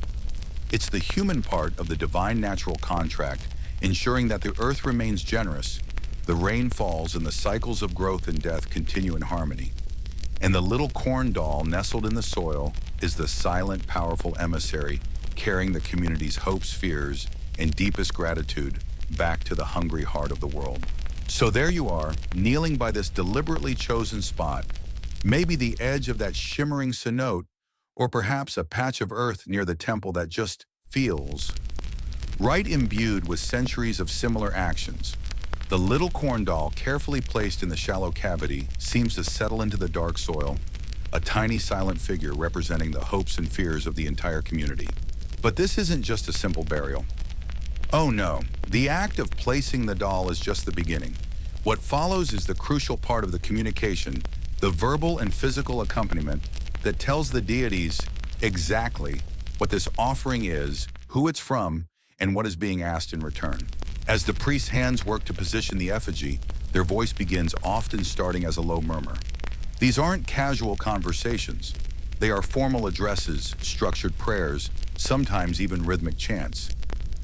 It's the human part of the divine natural contract, ensuring that the earth remains generous, the rain falls, and the cycles of growth and death continue in harmony. And the little corn doll nestled in the soil is the silent, powerful emissary carrying the community's hopes, fears, and deepest gratitude back to the hungry heart of the world. So there you are, kneeling by this deliberately chosen spot, maybe the edge of that shimmering cenote, or perhaps a patch of earth near the temple that just feels right, imbued with centuries of similar actions. The little corn doll, carefully placed in the shallow cavity, seems to settle into the dark soil, a tiny silent figure representing the hopes and fears of the entire community. But this isn't just a simple burial. Oh no, the act of placing the doll is just the beginning. What follows is the crucial part of the communication, the verbal and physical accompaniment that tells the deities exactly what this offering is, who it's from, and what is being asked in return. As the priest's hands work to position the effigy, their voice begins, often starting as a low murmur. These aren't casual conversations. They are formal addresses, structured prayers, sometimes even rhythmic chants.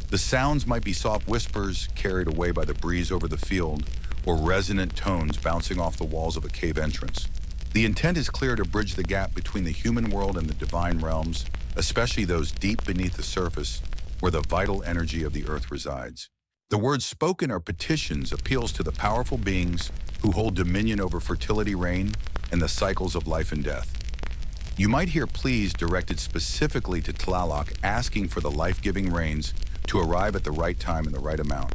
The sounds might be soft whispers carried away by the breeze over the field, or resonant tones bouncing off the walls of a cave entrance. The intent is clear: to bridge the gap between the human world and the divine realms, especially those deep beneath the surface, where the vital energy of the earth resides. The words spoken are petitions, appeals to the powerful beings who hold dominion over fertility, rain, and the cycles of life and death. You might hear pleas directed specifically to Tlaloc, asking for the life-giving rains to arrive at the right time and the right amount.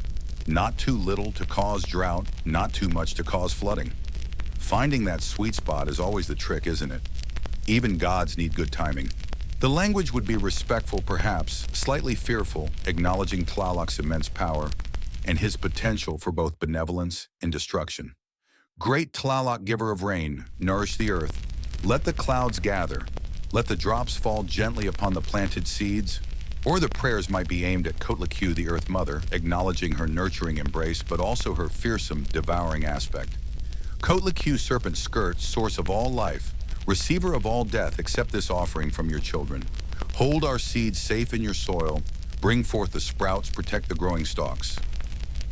Not too little to cause drought, not too much to cause flooding. Finding that sweet spot is always the trick, isn't it? Even gods need good timing. The language would be respectful, perhaps, slightly fearful, acknowledging Tlaloc's immense power and his potential for both benevolence and destruction. Great Tlaloc, giver of rain, nourish the earth. Let the clouds gather. Let the drops fall gently upon the planted seeds. Or the prayers might be aimed at Kotlaku, the Earth Mother, acknowledging her nurturing embrace, but also her fearsome, devouring aspect. Kotlaku, serpent skirt, source of all life, receiver of all death, accept this offering from your children. Hold our seeds safe in your soil. Bring forth the sprouts, protect the growing stalks.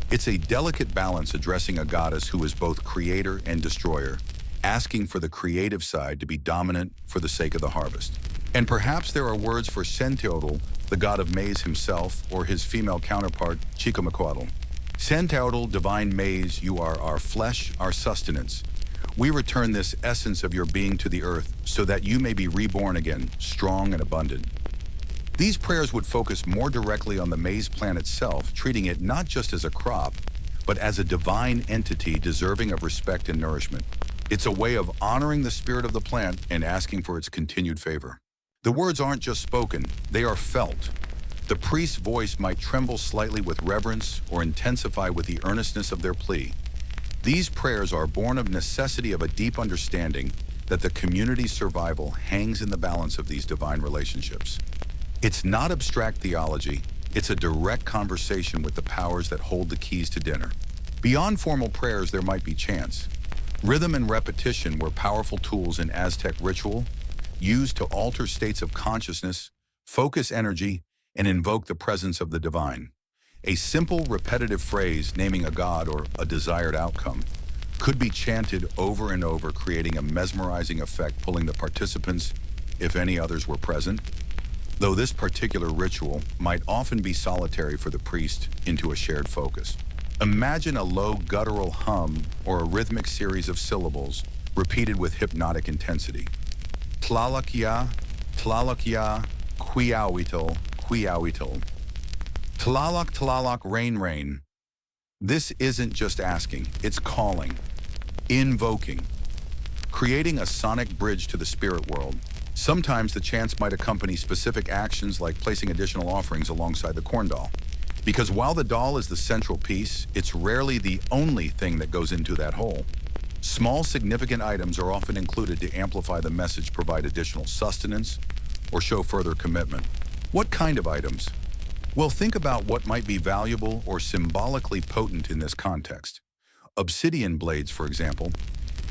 It's a delicate balance, addressing a goddess who is both creator and destroyer, asking for the creative side to be dominant for the sake of the harvest. And perhaps there are words for Senteotl, the god of maize himself, or his female counterpart, Chicomacoatl. Senteotl, divine maize, you are our flesh, our sustenance. We return this essence of your being to the earth so that you may be reborn again, strong and abundant. These prayers would focus more directly on the maize plant itself, treating it not just as a crop, but as a divine entity deserving of respect and nourishment. It's a way of honoring the spirit of the plant and asking for its continued favor. The words aren't just spoken, they are felt. The priest's voice might tremble slightly with reverence or intensify with the earnestness of their plea. These prayers are born of necessity, of a deep understanding that the community's survival hangs in the balance of these divine relationships. It's not abstract theology, it's a direct conversation with the powers that hold the keys to dinner. Beyond formal prayers, there might be chants. Rhythm and repetition were powerful tools in Aztec ritual, used to alter states of consciousness, focus energy, and invoke the presence of the divine. A simple, repetitive phrase naming a god or a desired outcome could be chanted over and over, creating a mesmerizing effect, pulling the participants, if any others were present, though this particular ritual might often be solitary for the priest, into a shared focus. Imagine a low guttural hum or a rhythmic series of syllables repeated with hypnotic intensity. Tlaloc-ya, Tlaloc-ya, Quiahuitl, Quiahuitl. Tlaloc, Tlaloc, rain, rain. This isn't just asking, it's calling, invoking, creating a sonic bridge to the spirit world. Sometimes the chants might accompany specific actions like placing additional offerings alongside the corn doll. Because while the doll is the central piece, it's rarely the only thing that goes into that hole. Small, significant items are often included to amplify the message, provide additional sustenance, or show further commitment. What kind of items? Well, think about what might be valuable or symbolically potent in this context. Obsidian blades, for example.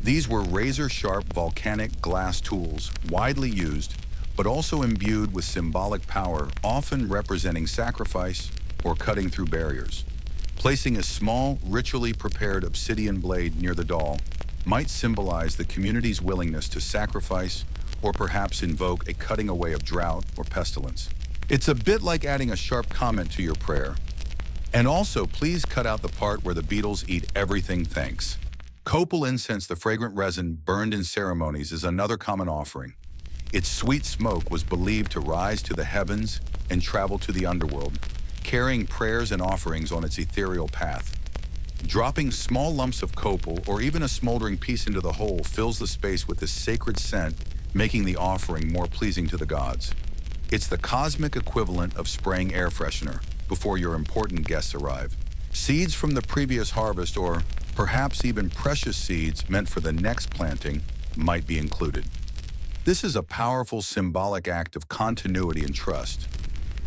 These were razor-sharp volcanic glass tools, widely used, but also imbued with symbolic power, often representing sacrifice or cutting through barriers. Placing a small, ritually prepared obsidian blade near the doll might symbolize the community's willingness to sacrifice or perhaps invoke a cutting away of drought or pestilence. It's a bit like adding a sharp comment to your prayer. And also, please cut out the part where the Beatles eat everything, thanks. Copal incense, the fragrant resin burned in ceremonies, is another common offering. Its sweet smoke was believed to rise to the heavens and travel to the underworld, carrying prayers and offerings on its ethereal path. Dropping small lumps of copal or even a smoldering piece into the hole fills the space with this sacred scent, making the offering more pleasing to the gods. It's the cosmic equivalent of spraying air freshener before your important guests arrive. Seeds from the previous harvest, or perhaps even precious seeds meant for the next planting, might be included. This is a powerful symbolic act of continuity and trust.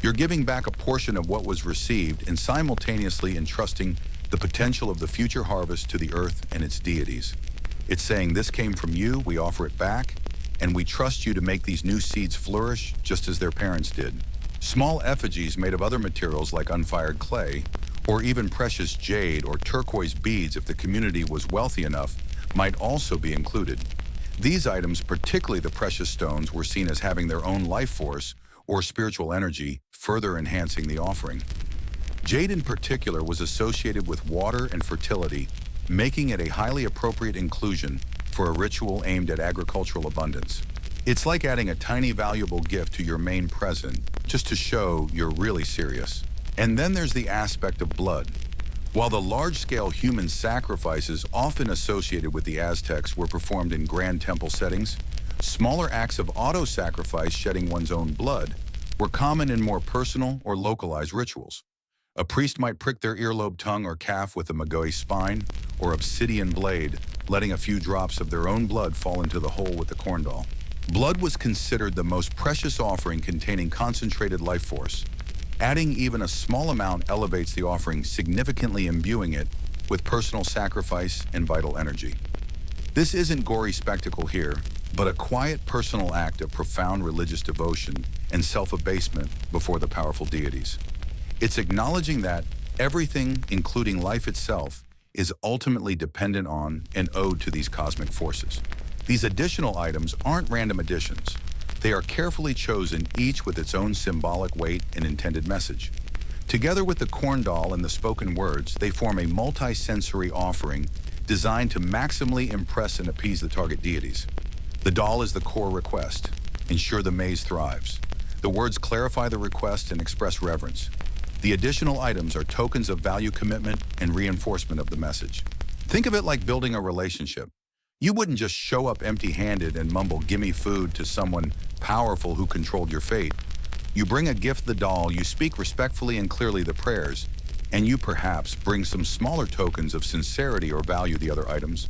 You're giving back a portion of what was received and simultaneously entrusting the potential of the future harvest to the earth and its deities. It's saying, this came from you, we offer it back, and we trust you to make these new seeds flourish just as their parents did. Small effigies made of other materials like unfired clay, or even precious jade or turquoise beads, if the community was wealthy enough, might also be included. These items, particularly the precious stones, were seen as having their own life force or spiritual energy, further enhancing the offering. Jade in particular was associated with water and fertility, making it a highly appropriate inclusion for a ritual aimed at agricultural abundance. It's like adding a tiny valuable gift to your main present, just to show you're really serious. And then there's the aspect of blood. While the large-scale human sacrifices often associated with the Aztecs were performed in grand temple settings, smaller acts of auto-sacrifice, shedding one's own blood, were common in more personal or localized rituals. A priest might prick their earlobe, tongue, or calf with a magoy spine or obsidian blade, letting a few drops of their own blood fall into the hole with the corn doll. Blood was considered the most precious offering, containing concentrated life force. Adding even a small amount elevates the offering, significantly imbuing it with personal sacrifice and vital energy. This isn't gory spectacle here, but a quiet personal act of profound religious devotion and self-abasement before the powerful deities. It's acknowledging that everything, including life itself, is ultimately dependent on and owed to these cosmic forces. These additional items aren't random additions. They are carefully chosen, each with its own symbolic weight and intended message. Together with the corn doll and the spoken words, they form a multi-sensory offering designed to maximally impress and appease the target deities. The doll is the core request: ensure the maze thrives. The words clarify the request and express reverence. The additional items are tokens of value, commitment, and reinforcement of the message. Think of it like building a relationship. You wouldn't just show up empty-handed and mumble "gimme food" to someone powerful who controlled your fate. You bring a gift, the doll, you speak respectfully and clearly the prayers, and you perhaps bring some smaller tokens of sincerity or value, the other items.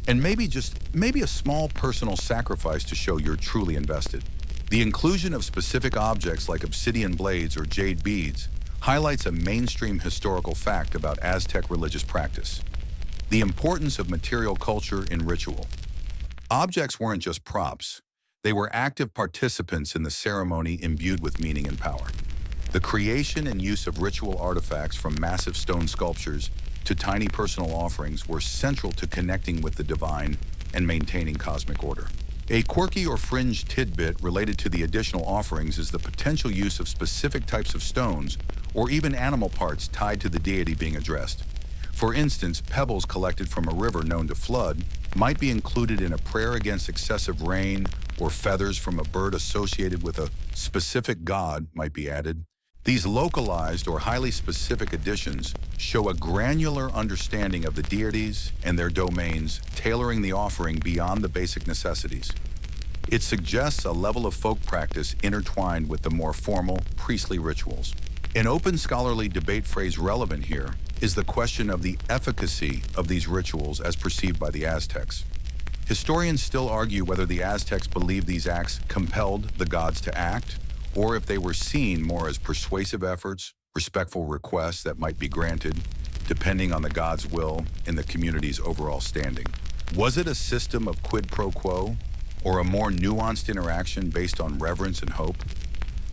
And maybe a small personal sacrifice to show you're truly invested. The inclusion of specific objects like obsidian blades or jade beads highlights a mainstream historical fact about Aztec religious practice: the importance of material culture in ritual. Objects weren't just props. They were active participants in the ceremony, imbued with meaning and power. The creation and use of ritual artifacts, from massive stone sculptures to tiny personal offerings, were central to connecting with the divine and maintaining cosmic order. A quirky or fringe tidbit related to the additional offerings is the potential use of specific types of stones or even animal parts tied to the deity being addressed. For instance, pebbles collected from a river known to flood might be included in a prayer against excessive rain, or feathers from a bird associated with a specific god might be added. These localized or highly specific additions show a granular understanding of the deities and their domains, tailoring the offering beyond the basic necessities. It suggests a level of folk practice intertwined with the more formal priestly rituals. An open scholarly debate phrase relevant here is the question of the efficacy of these rituals as perceived by the Aztecs. Historians still argue whether the Aztecs believed these acts compelled the gods to act, or if they were seen more as persuasive efforts respectful requests that might be granted, depending on the god's will and the community's overall standing? Was it a system of quid pro quo, or a more nuanced interaction based on reverence and hope?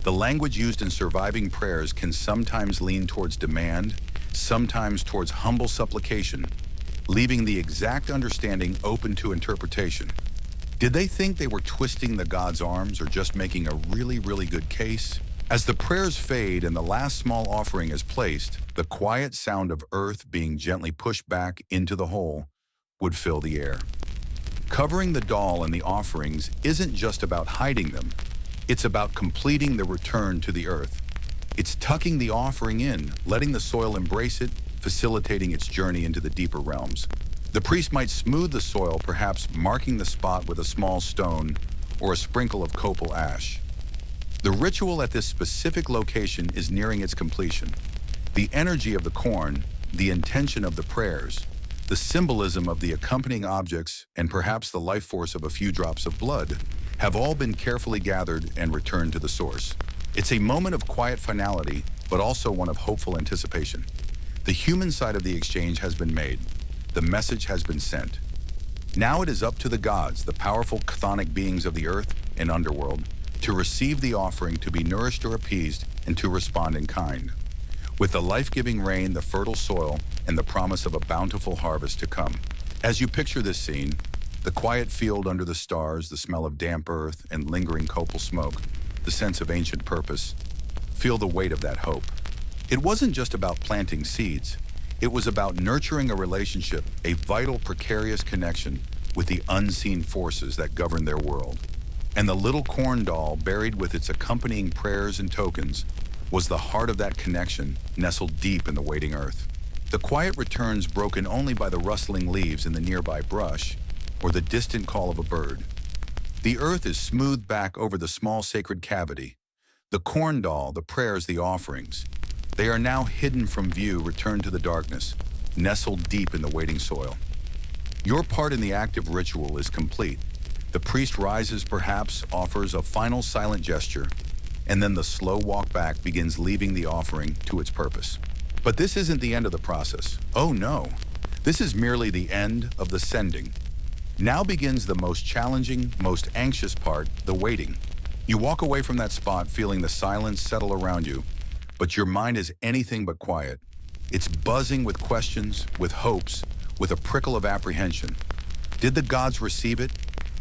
The language used in surviving prayers can sometimes lean towards demand, sometimes towards humble supplication, leaving the exact understanding open to interpretation. Did they think they were twisting the god's arms or just making a really, really good case? As the prayers fade and the last small offering is placed, the quiet sound of earth being gently pushed back into the hole would fill the air. Covering the doll and the offerings isn't just about hiding them. It's about completing the return to the earth. It's tucking the offering in, letting the soil embrace it, facilitating its journey into the deeper realms. The priest might smooth the soil, perhaps marking the spot with a small stone or a sprinkle of copal ash. The ritual at this specific location is nearing its completion. The energy of the corn, the intention of the prayers, the symbolism of the accompanying objects, and perhaps the life force of a few drops of blood, have all been carefully gathered and returned to the source. It's a moment of quiet finality, but also one of hopeful anticipation. The human side of the exchange has been made. The message has been sent. Now it is up to the gods, the powerful chthonic beings of the earth and underworld, to receive the offering, to be nourished or appeased, and to respond in kind. With the life-giving rain, the fertile soil, and the promise of a bountiful harvest to come. As you picture this scene, the quiet field under the stars, the smell of damp earth and lingering copal smoke, the sense of ancient purpose, feel the weight of that hope. It wasn't just about planting seeds. It was about nurturing a relationship, a vital, precarious connection with the unseen forces that govern their world. And the little corn doll, buried with its accompanying prayers and tokens, was the heart of that connection, nestled deep in the waiting earth. The quiet returns broken only by the rustling leaves in the nearby brush or the distant call of a bird. The earth is smoothed back over the small sacred cavity. The corn doll, the prayers, the offerings. They are now hidden from view, returned to the darkness, nestled deep in the waiting soil. Your part in the active ritual is complete. The priest rises, perhaps offers a final silent gesture, and then the slow walk back begins, leaving the offering to its purpose. But this isn't the end of the process. Oh no, this is merely the end of the sending. Now begins the most challenging, most anxious part, the waiting. You walk away from that spot feeling the silence settle around you, but your mind is anything but quiet. It's buzzing with questions, with hopes, with a prickle of apprehension. Did the gods receive it?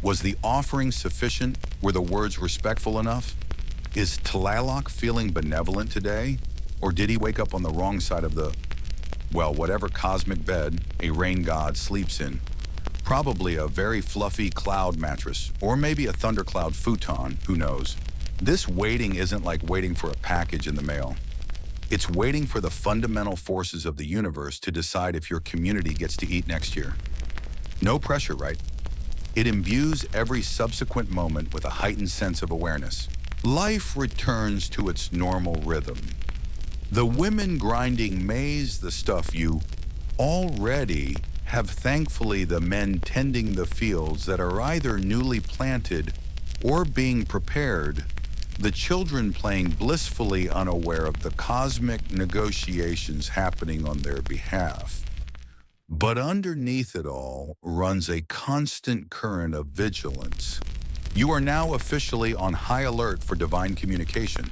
Was the offering sufficient? Were the words respectful enough? Is Tlaloc feeling benevolent today? Or did he wake up on the wrong side of the, well, whatever cosmic bed a rain god sleeps in? Probably a very fluffy cloud mattress, or maybe a thundercloud futon, who knows? This waiting isn't like waiting for a package in the mail. It's waiting for the fundamental forces of the universe to decide if your community gets to eat next year. No pressure, right? It imbues every subsequent moment with a heightened sense of awareness. Life returns to its normal rhythm. The women grinding maize, the stuff you already have, thankfully the men tending the fields that are either newly planted or being prepared, the children playing blissfully unaware of the cosmic negotiations happening on their behalf. But underneath it all runs a constant current of vigilance. You are now officially on high alert for divine communication.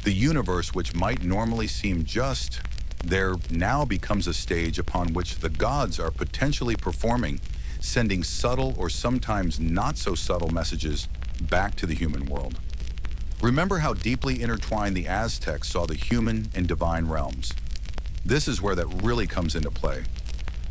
The universe, which might normally seem just, there now becomes a stage upon which the gods are potentially performing, sending subtle or sometimes not so subtle messages back to the human world. Remember how deeply intertwined the Aztecs saw the human and divine realms. This is where that really comes into play.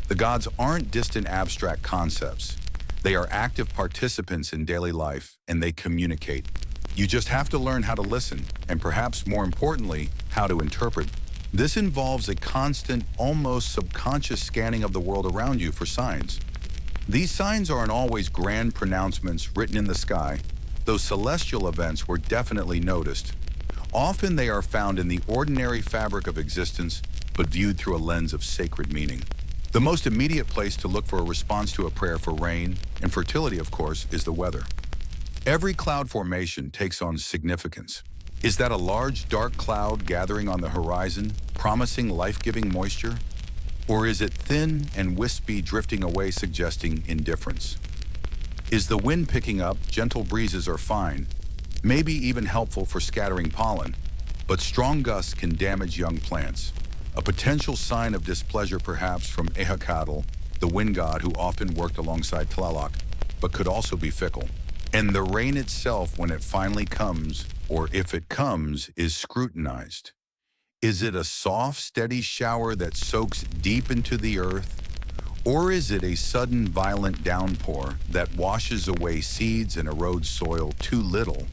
The gods aren't distant abstract concepts. They are active participants in daily life, and they communicate. You just have to learn how to listen, and perhaps more importantly, how to interpret. This involves a constant, almost subconscious scanning of the world around you for signs. These signs aren't always grand pronouncements written in the sky. Those celestial events were definitely noticed. Often they are found in the ordinary fabric of existence, but viewed through a lens of sacred meaning. The most immediate place to look for a response to a prayer for rain and fertility, of course, is the weather. Every cloud formation takes on significance. Is that a large dark cloud gathering on the horizon, promising life-giving moisture? Or is it thin and wispy, drifting away, suggesting indifference? Is the wind picking up? Gentle breezes are fine, maybe even helpful for scattering pollen, but strong gusts can damage young plants. A potential sign of displeasure perhaps from Ehecatl, the wind god who often worked alongside Tlaloc, but could also be fickle. And the rain itself, when it finally comes, or if it comes, is scrutinized. Is it a soft, steady shower that soaks deep into the earth? Or is it a sudden, violent downpour that washes away seeds and erodes soil too little?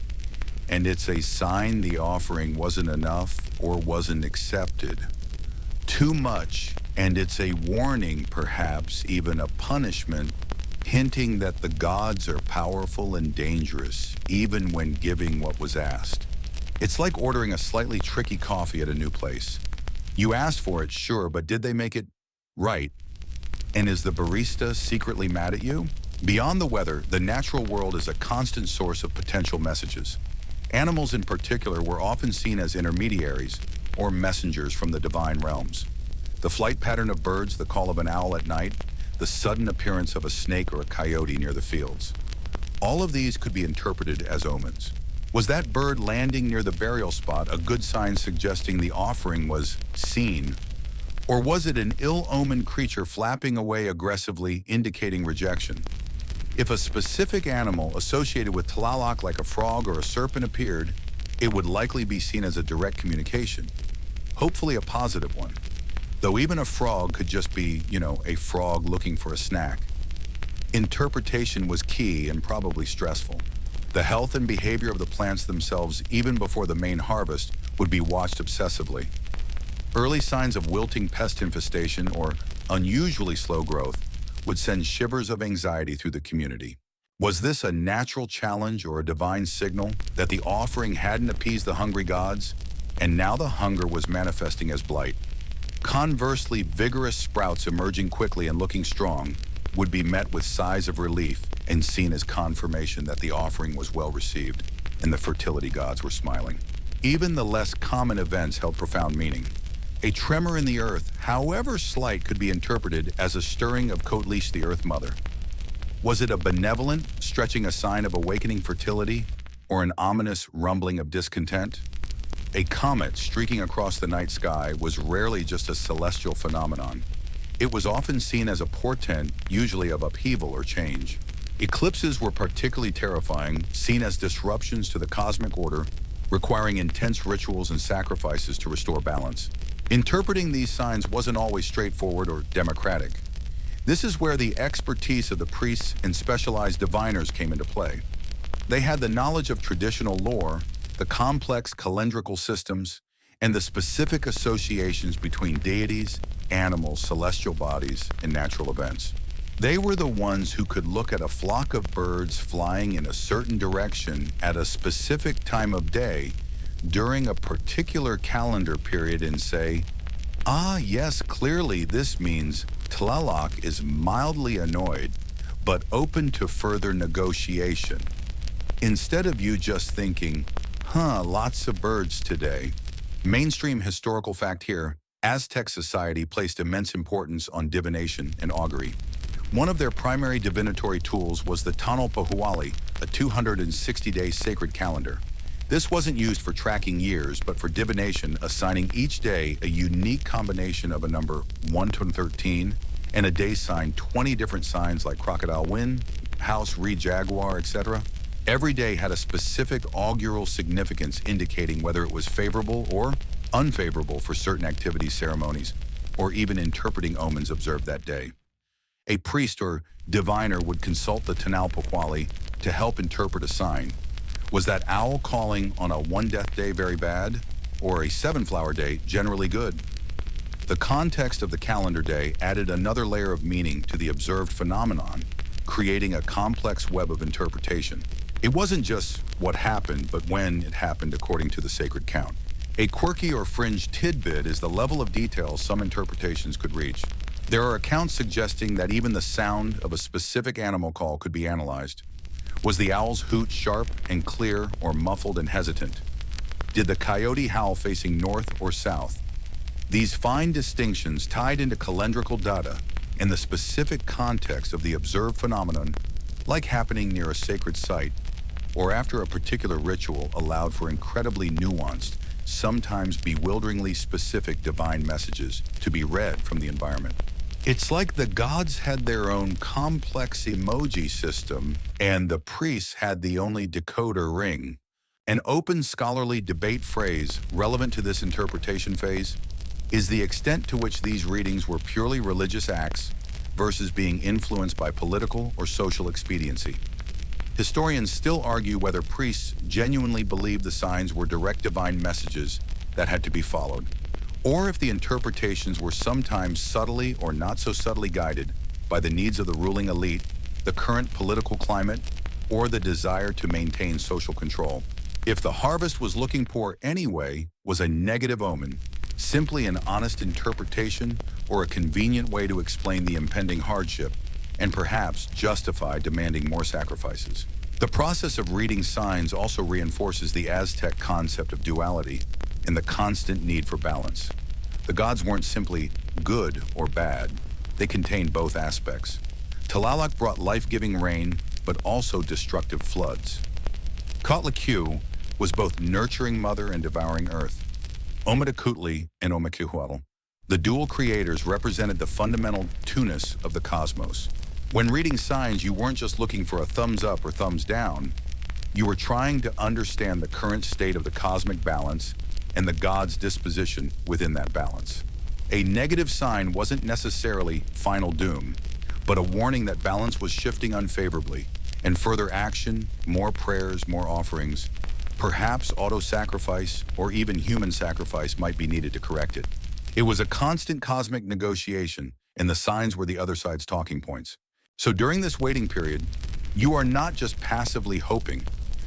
And it's a sign the offering wasn't enough or wasn't accepted. Too much, and it's a warning, perhaps even a punishment, hinting that the gods are powerful and dangerous, even when giving what was asked. It's like ordering a slightly tricky coffee at a new place. You asked for it, sure, but did they make it right? And is the barista secretly mad at you? Beyond the weather, the natural world is a constant source of potential messages. Animals in particular were often seen as intermediaries or messengers from the divine realms. The flight pattern of birds, the call of an owl at night, the sudden appearance of a snake or a coyote near the fields. All of these could be interpreted as omens. Was that bird landing near the burial spot a good sign suggesting the offering was seen? Or was it an ill-omened creature flapping away aggressively, indicating rejection? If a specific animal associated with Tlaloc like a frog or a serpent appeared, it would likely be seen as a direct communication, hopefully a positive one. Though even a frog could just be, a frog looking for a snack. Interpretation was key and probably stressful. The health and behavior of the plants themselves, even before the main harvest, would be watched obsessively. Early signs of wilting pest infestation or unusually slow growth would send shivers of anxiety through the community. Was this a natural challenge or a divine signal that the offering hadn't appeased the hungry gods, and now the hunger was manifesting as blight? Conversely, vigorous sprouts emerging quickly and looking strong would be met with sighs of relief and seen as confirmation that the offering was well received and the fertility gods were smiling. Even the less common events held profound meaning. A tremor in the earth, however slight, could be interpreted as a stirring of Kotlish, the Earth Mother. Was it a benevolent, stretching a sign of awakening fertility, or an ominous rumbling of discontent? A comet streaking across the night sky was rarely just a celestial phenomenon. It was often seen as a portent, usually of upheaval or change. Eclipses were particularly terrifying, seen as disruptions to the cosmic order, requiring intense rituals and sacrifices to restore balance. Interpreting these signs wasn't always straightforward or democratic. This is where the expertise of the priests and specialized diviners came into play. They had the knowledge of traditional lore, the complex calendrical systems, and the specific associations between deities, animals, celestial bodies, and natural events. They were the ones who could look at a flock of birds flying in a certain direction at a specific time of day during a particular calendar period and say, "Ah, yes, clearly this means Tlaloc is mildly annoyed, but open to further negotiation." Instead of you just thinking, lots of birds today. Mainstream historical fact here, Aztec society placed immense importance on divination and augury. One of their primary divinatory tools was the Tonalpohualli, a 260-day sacred calendar. This wasn't used for tracking years, but for divination, assigning each day a unique combination of a number 1 to 13 and a day sign 20 different signs like crocodile wind, house, reed, jaguar, etc. Every day had a specific augural significance indicating whether it was favorable or unfavorable for certain activities, ceremonies, or even interpreting omens observed that day. A priest or diviner would consult the Tonalpohualli to help interpret a sign. Was that owl calling on a 1-death day very bad, or a 7-flower day generally good? The context of the calendar day added another layer of meaning to the observed phenomenon, creating a complex web of interpretation. It wasn't just what happened, but when it happened according to the sacred count. A quirky or fringe tidbit is the level of detail some interpretations could reach. There are accounts suggesting that even the sound of a specific animal call could be analyzed. Was the owl's hoot sharp and clear or muffled and hesitant? Did the coyote howl facing north or south? These fine distinctions tied into calendrical data and the specific context of the observed phenomenon, like happening near a sacred site or after a particular ritual, allowed for incredibly nuanced, sometimes bewilderingly specific divine messages to be read from the environment. It's like the gods had their own complex emoji system and the priests had the only decoder ring. An open scholarly debate phrase relevant to this interpretation phase is the extent to which these readings were purely religious acts versus being influenced by political or social expediency. Historians still argue whether priests genuinely believed the signs were direct divine messages that had to be followed, or if the interpretations were sometimes subtly or not so subtly guided by the needs of the ruling elite, the current political climate, or the desire to maintain social control. If the harvest was looking poor anyway was a negative omen, simply an honest interpretation or a convenient way to explain the impending hardship, and perhaps justify demanding more sacrifices. The process of reading signs also reinforces the Aztec concept of duality and the constant need for balance. The gods weren't simply good or bad. They contained both aspects. Tlaloc brought life-giving rain, but also destructive floods. Coatlicue was both nurturing mother and devouring earth. Ometacutli and Omequihuatl, the dual creators, represented the fundamental two-ness of the cosmos. When reading signs, you weren't just looking for a thumbs up or thumbs down. You were trying to understand the current state of the cosmic balance and the god's disposition within that balance. A negative sign wasn't necessarily final doom, but a warning that balance was shifting unfavorably, and further action, more prayers, more offerings, perhaps auto-sacrifice or even human sacrifice might be needed to correct it. It was a constant cosmic negotiation, and the signs were the other side's talking points. So during this waiting period, you are not just passively hoping.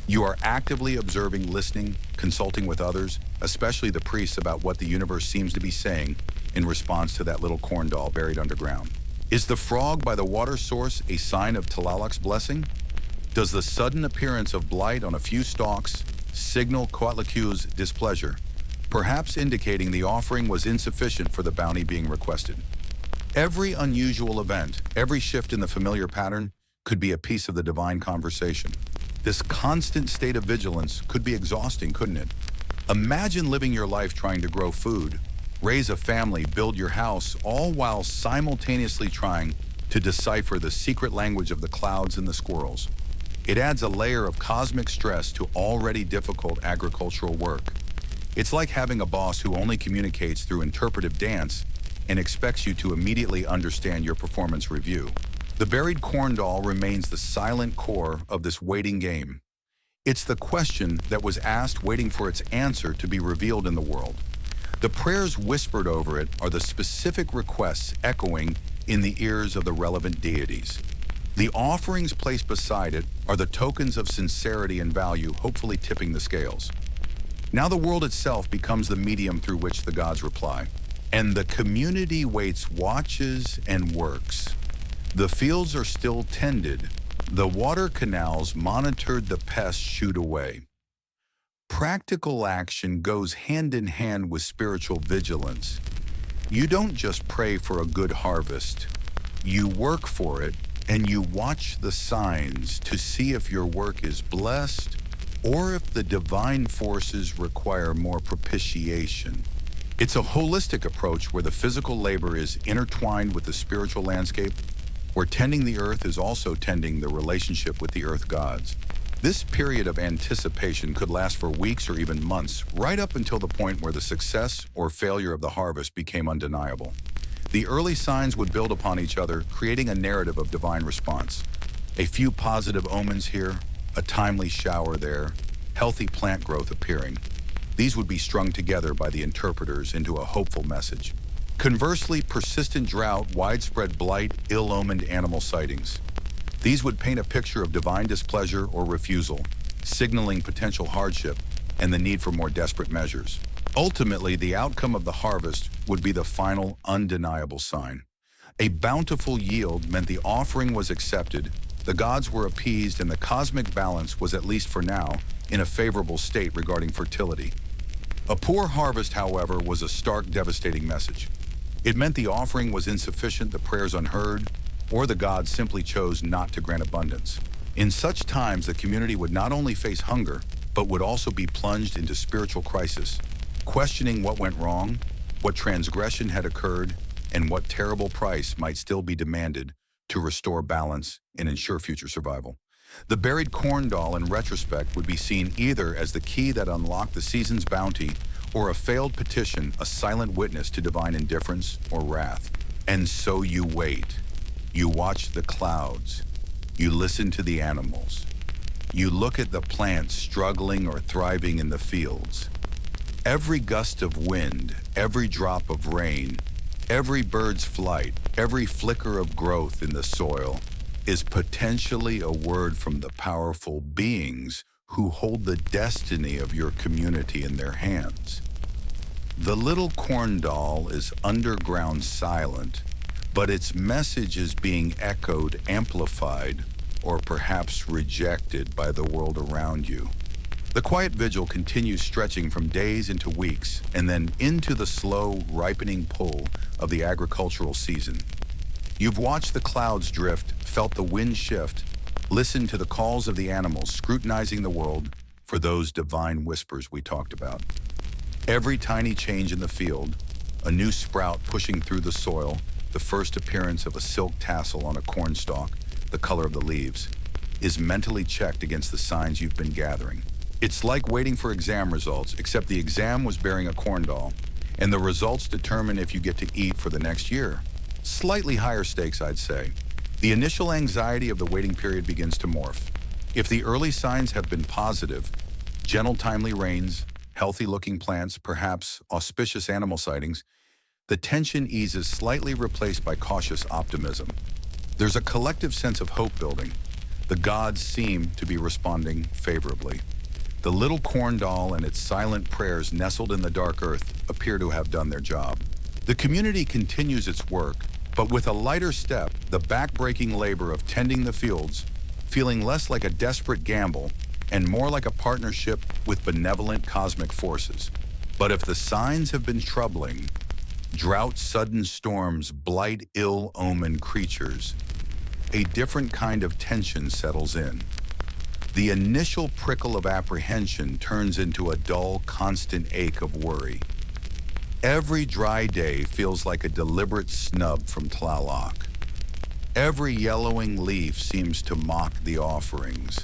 You are actively observing, listening, consulting with others, especially the priests, about what the universe seems to be saying in response to that little corn doll buried underground. Is the frog by the water source a sign of Tlaloc's blessing? Does the sudden appearance of blight on a few stalks signal Coatlicue's displeasure, perhaps indicating the offering was insufficient for the bounty being requested? Every unusual event, every shift in the familiar pattern could be a piece of the divine conversation. This constant state of vigilance could be exhausting, couldn't it? Imagine living your life trying to grow food, raise a family, build your house, all while simultaneously trying to decipher the secret language of the clouds and the squirrels. It adds a layer of cosmic stress to already difficult agricultural work. It's like having a boss who only communicates through interpretive dance and expects you to immediately understand your performance review. The buried corn doll remains the silent core of this waiting game. It's the question that was asked, waiting for its answer to be revealed in the world. The prayers whispered over it are the specific requests echoing in the ears of the relevant deities. The offerings placed beside it are the tokens of sincerity and value, hopefully tipping the scales. Now the world itself becomes the medium through which the gods reply. And the community waits, watches, and works. The fields are still tended. The water canals monitored, the pests shooed away. Practical action goes hand in hand with spiritual vigilance. You don't just pray for a good harvest. You work for it, and you watch the signs to see if your work is blessed or if the divine forces require more propitiation. It's a holistic approach where the physical labor is intertwined with the spiritual landscape, where tending the earth is also tending the relationship with the earth gods. This period of anticipation could last for weeks or even months, right up until the point where the success or failure of the harvest became undeniable. The early signs would build upon each other, creating a narrative of divine response. A few positive omens here, a timely shower there, healthy plant growth appearing. These would be strung together by the interpreters into a hopeful message. Conversely, persistent drought, widespread blight, ill-omened animal sightings. These would paint a picture of divine displeasure or refusal, signaling potential hardship and the need for more desperate measures. Ultimately, the outcome of the harvest would be the final, undeniable sign. A bountiful yield meant the offering was accepted, the gods were appeased, and the cosmic balance was, at least for now, in a favorable state regarding fertility. A poor harvest, however, was a stark, devastating message. It meant the offering was insufficient, the prayers unheard, or the gods simply chose not to grant abundance. In such times, the community would not only face hunger, but would also be plunged into spiritual crisis, questioning what went wrong, what transgression had occurred, and what terrible price might still be demanded to restore balance and ensure future survival. The buried corn doll, in retrospect, would be seen either as the key that unlocked the season's bounty or a failed petition, a silent witness to divine indifference or wrath. And so you wait. You watch the clouds. You listen to the animals. You look at the plants struggling or thriving in the fields. Every gust of wind, every drop of rain, every bird's flight, every flicker of growth in the soil is potentially a word from the powerful beings who hold the destiny of your community in their hands. The little corn doll is underground silent, but its message is being echoed, amplified, or perhaps rejected by the world around you. The quiet vigil continues, stretching from days into weeks and then into the slow, ripening pull of the agricultural season. You've watched the clouds drift, felt the wind shift, listened to the calls of the animals, scrutinizing the world for those divine whispers we talked about. Every tiny change in the field, a new sprout pushing through the soil, the first appearance of a silk tassel on a corn stalk, the color of the leaves, is mentally checked against the signs you've been gathering. It's like waiting for exam results, except the exam was bearing a corn doll, and the results determine if you get to eat for the next year. Slightly higher stakes, I'd say. The initial anxiety of the waiting period begins to morph. If the early signs have been positive, gentle, timely rains, healthy-looking plants, perhaps auspicious animal sightings, the tension eases, slightly replaced by cautious optimism. There's a collective sense of hope building. The gods seem to be responding favorably. The little corn doll and its silent prayers nestled in the dark earth appear to have done their job. The community continues its work, but with a lighter step, the back-breaking labor of tending the fields, feeling less like a desperate gamble and more like a partnership with benevolent cosmic forces. But if the signs have been troubling, drought, sudden storms, blight ill-omened creatures, a different kind of tension settles in. The initial prickle of apprehension turns into a dull, constant ache of worry. Every dry day feels like a deliberate snub from Tlaloc. Every yellowing leaf seems to mock the offerings.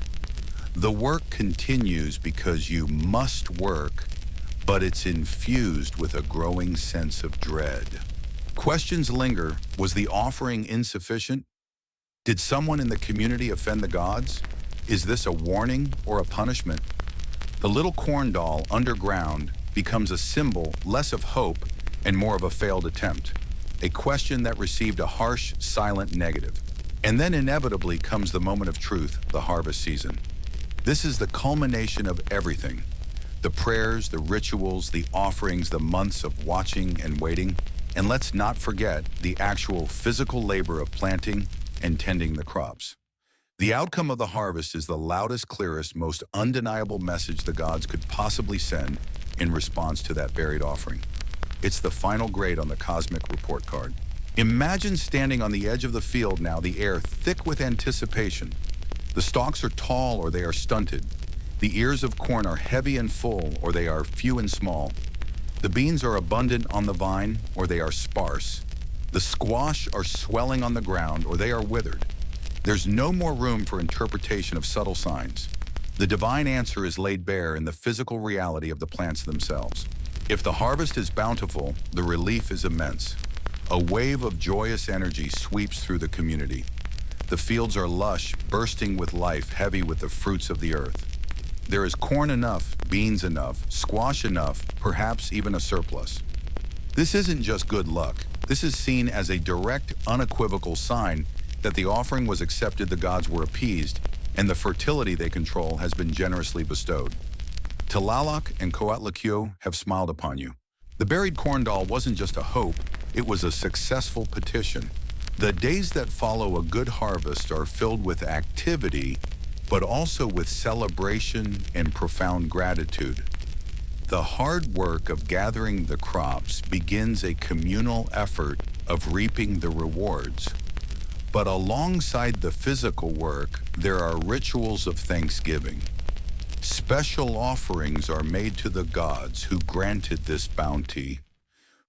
The work continues because you must work, but it's infused with a growing sense of dread. Questions linger. Was the offering insufficient? Did someone in the community offend the gods? Is this a warning or a punishment? The little corn doll underground becomes a symbol less of hope and more of a failed attempt, a question that received a harsh, silent negative. And then inevitably comes the moment of truth, the harvest season. This is the culmination of everything. The prayers, the rituals, the offerings, the months of watching and waiting, and let's not forget the actual physical labor of planting and tending the crops. The outcome of the harvest is the loudest, clearest, most undeniable message the gods could possibly send in response to that buried offering. It's the final grade on the cosmic report card. Imagine standing on the edge of the field now, the air thick with anticipation. The stalks are tall or they are stunted. The ears of corn are heavy and full or they are few and small. The beans are abundant on the vine or they are sparse. The squash are swelling on the ground or they are withered. There's no more room for interpretation of subtle signs. The divine answer is laid bare in the physical reality of the plants themselves. If the harvest is bountiful, the relief is immense. A wave of joyous energy sweeps through the community. The fields are lush, bursting with life, heavy with the fruits of the earth. There is corn enough, beans enough, squash enough, perhaps even a surplus. This isn't just good luck. This is seen as a direct, unequivocal sign that the offering was accepted, the gods were appeased, and the fertility they control has been generously bestowed. Tlaloc and Coatlicue have smiled upon you. The buried corn doll wasn't just a hope, it was a successful petition. The days that follow a good harvest are filled with activity, but also with celebration and profound gratitude. The hard work of gathering the crops begins a communal effort of reaping the rewards. But alongside the physical work, there are rituals of thanksgiving. Special offerings are made to the gods who granted this bounty.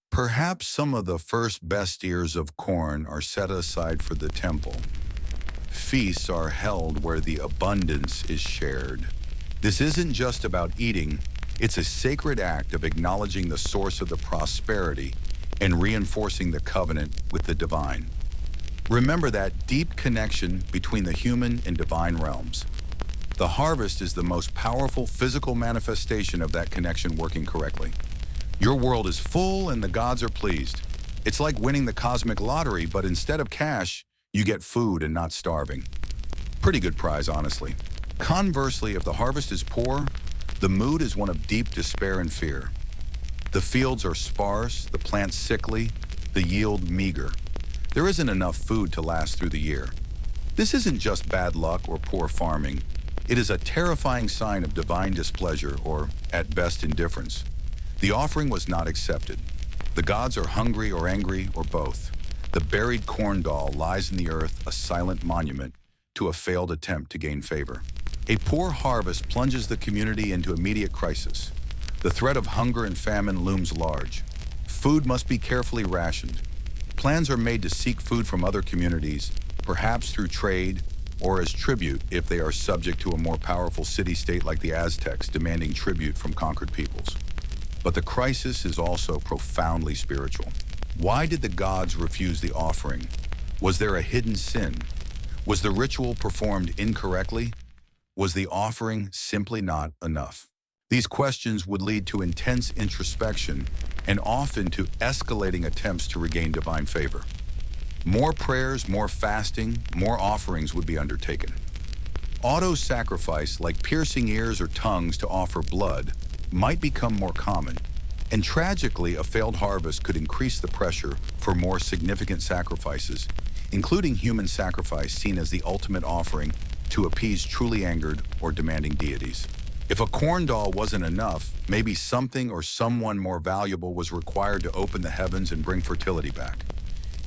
Perhaps some of the first best ears of corn are set aside for the temple. Feasts are held where the abundance is shared. This isn't just about eating, it's a sacred act of acknowledging the source of the prosperity and reinforcing the covenant with the divine. Remember that deep connection between the human and divine realms. The harvest is the most powerful physical manifestation of that connection working correctly. Your world is full and the gods are pleased. It's like winning the cosmic lottery, but instead of cash, you get food and not starving. Pretty good prize, honestly. Conversely, if the harvest is poor, the mood is one of deep despair and fear. The fields are sparse, the plants sickly, the yield meager. There isn't enough food to last through the year. This isn't just bad luck or poor farming. It is a terrifying sign of divine displeasure or, at best, indifference. The offering was not accepted. The gods are hungry or angry or both. The buried corn doll lies in the earth, a silent monument to a failed attempt to gain favor. A poor harvest plunges the community into immediate crisis. The threat of hunger and famine looms large. Food must be carefully rationed. Plans are made to seek food from other communities, perhaps through trade or as tribute if they are subject to a more powerful city-state like the Aztecs demanding tribute from conquered peoples. But the crisis is also profoundly spiritual. Why did the gods refuse the offering? Was there a hidden sin? Was the ritual performed incorrectly? Was the offering simply not enough? These questions would lead to intense introspection and often to escalating attempts to regain divine favor. More prayers, more fasting, more offerings would be undertaken. Auto-sacrifice, like piercing ears or tongues to offer blood, might become more common, and tragically, a failed harvest could increase the pressure for more significant sacrifices, including human sacrifice seen as the ultimate offering to appease truly angered or demanding deities. If a corn doll wasn't enough, maybe something or someone more valuable was required to open the heavens and bring fertility back.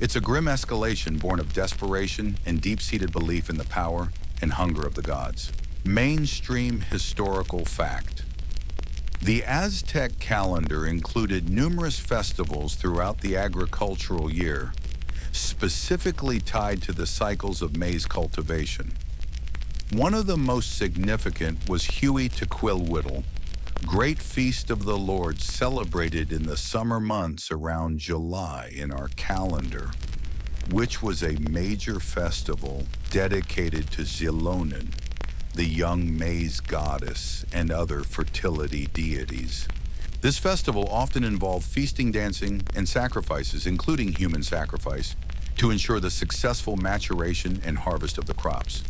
It's a grim escalation born of desperation and deep-seated belief in the power and hunger of the gods. Mainstream historical fact. The Aztec calendar included numerous festivals throughout the agricultural year, specifically tied to the cycles of maize cultivation. One of the most significant was Huitzilopochtli, Great Feast of the Lord, celebrated in the summer months around July in our calendar, which was a major festival dedicated to Xilonen, the young maize goddess, and other fertility deities. This festival often involved feasting, dancing, and sacrifices, including human sacrifice, to ensure the successful maturation and harvest of the crops.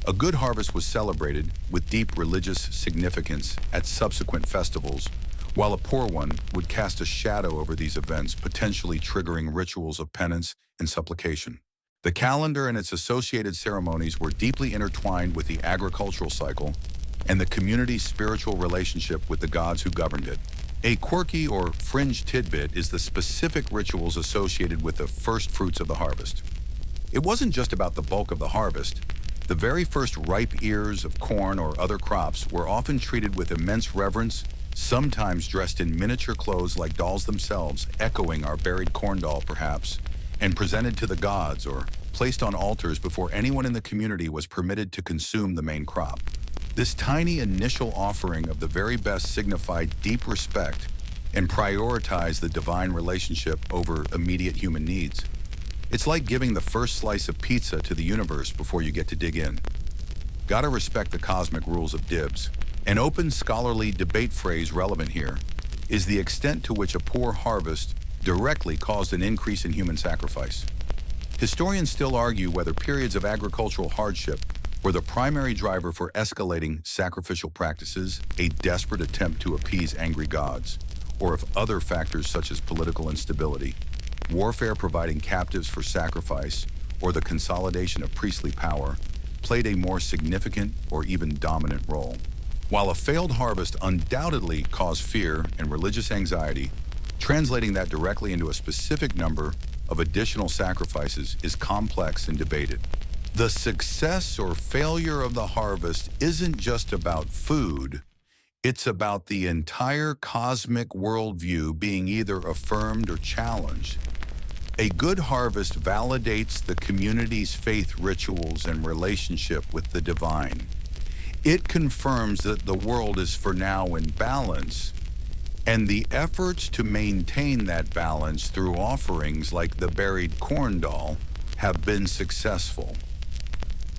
A good harvest was celebrated with deep religious significance at subsequent festivals, while a poor one would cast a shadow over these events, potentially triggering rituals of penance and supplication. The calendar and its associated ceremonies were deeply intertwined with the agricultural cycle and the community's spiritual relationship with the gods who governed it. A quirky or fringe tidbit is the specific rituals associated with the first fruits of the harvest. It wasn't just about the bulk of the harvest. The very first ripe ears of corn or other crops were often treated with immense reverence, sometimes dressed in miniature clothes like dolls themselves, echoing our buried corn doll perhaps, and presented to the gods or placed on altars before anyone in the community was permitted to consume the main crop. This tiny initial offering of the very best signified deep respect and prioritized the divine relationship over immediate human needs. It's like giving the first slice of pizza to the universe before you get to dig in. Gotta respect the cosmic rules of dibs. An open scholarly debate phrase relevant here is the extent to which a poor harvest directly caused an increase in human sacrifice. Historians still argue whether periods of agricultural hardship were the primary driver for escalating sacrificial practices, a desperate attempt to appease angry gods, or if other factors such as political instability, warfare providing captives for sacrifice, or the consolidation of priestly power played a more significant or even dominant role. While a failed harvest undoubtedly caused fear and religious anxiety, translating that directly into a specific number of additional sacrifices is complex and debated. The success or failure of the harvest isn't just about food, it's about the entire cosmic worldview being either affirmed or challenged. A good harvest validates the community's faith rituals and relationship with the divine. It confirms that the world is for now in balance, and the efforts to maintain that balance through offerings like the buried corn doll have been successful.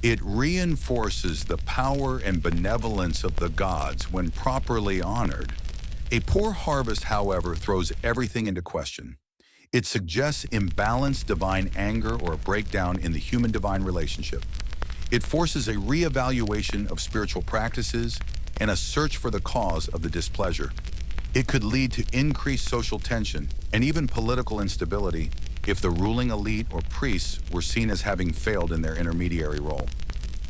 It reinforces the power and benevolence of the gods when properly honored. A poor harvest, however, throws everything into question. It suggests imbalanced divine anger or a breakdown in the human-divine relationship. It forces a reevaluation of spiritual practices and a search for the cause of the displeasure. It could lead to increased social tension and even political instability if the ruling elite or priests were seen as having failed in their intermediary role.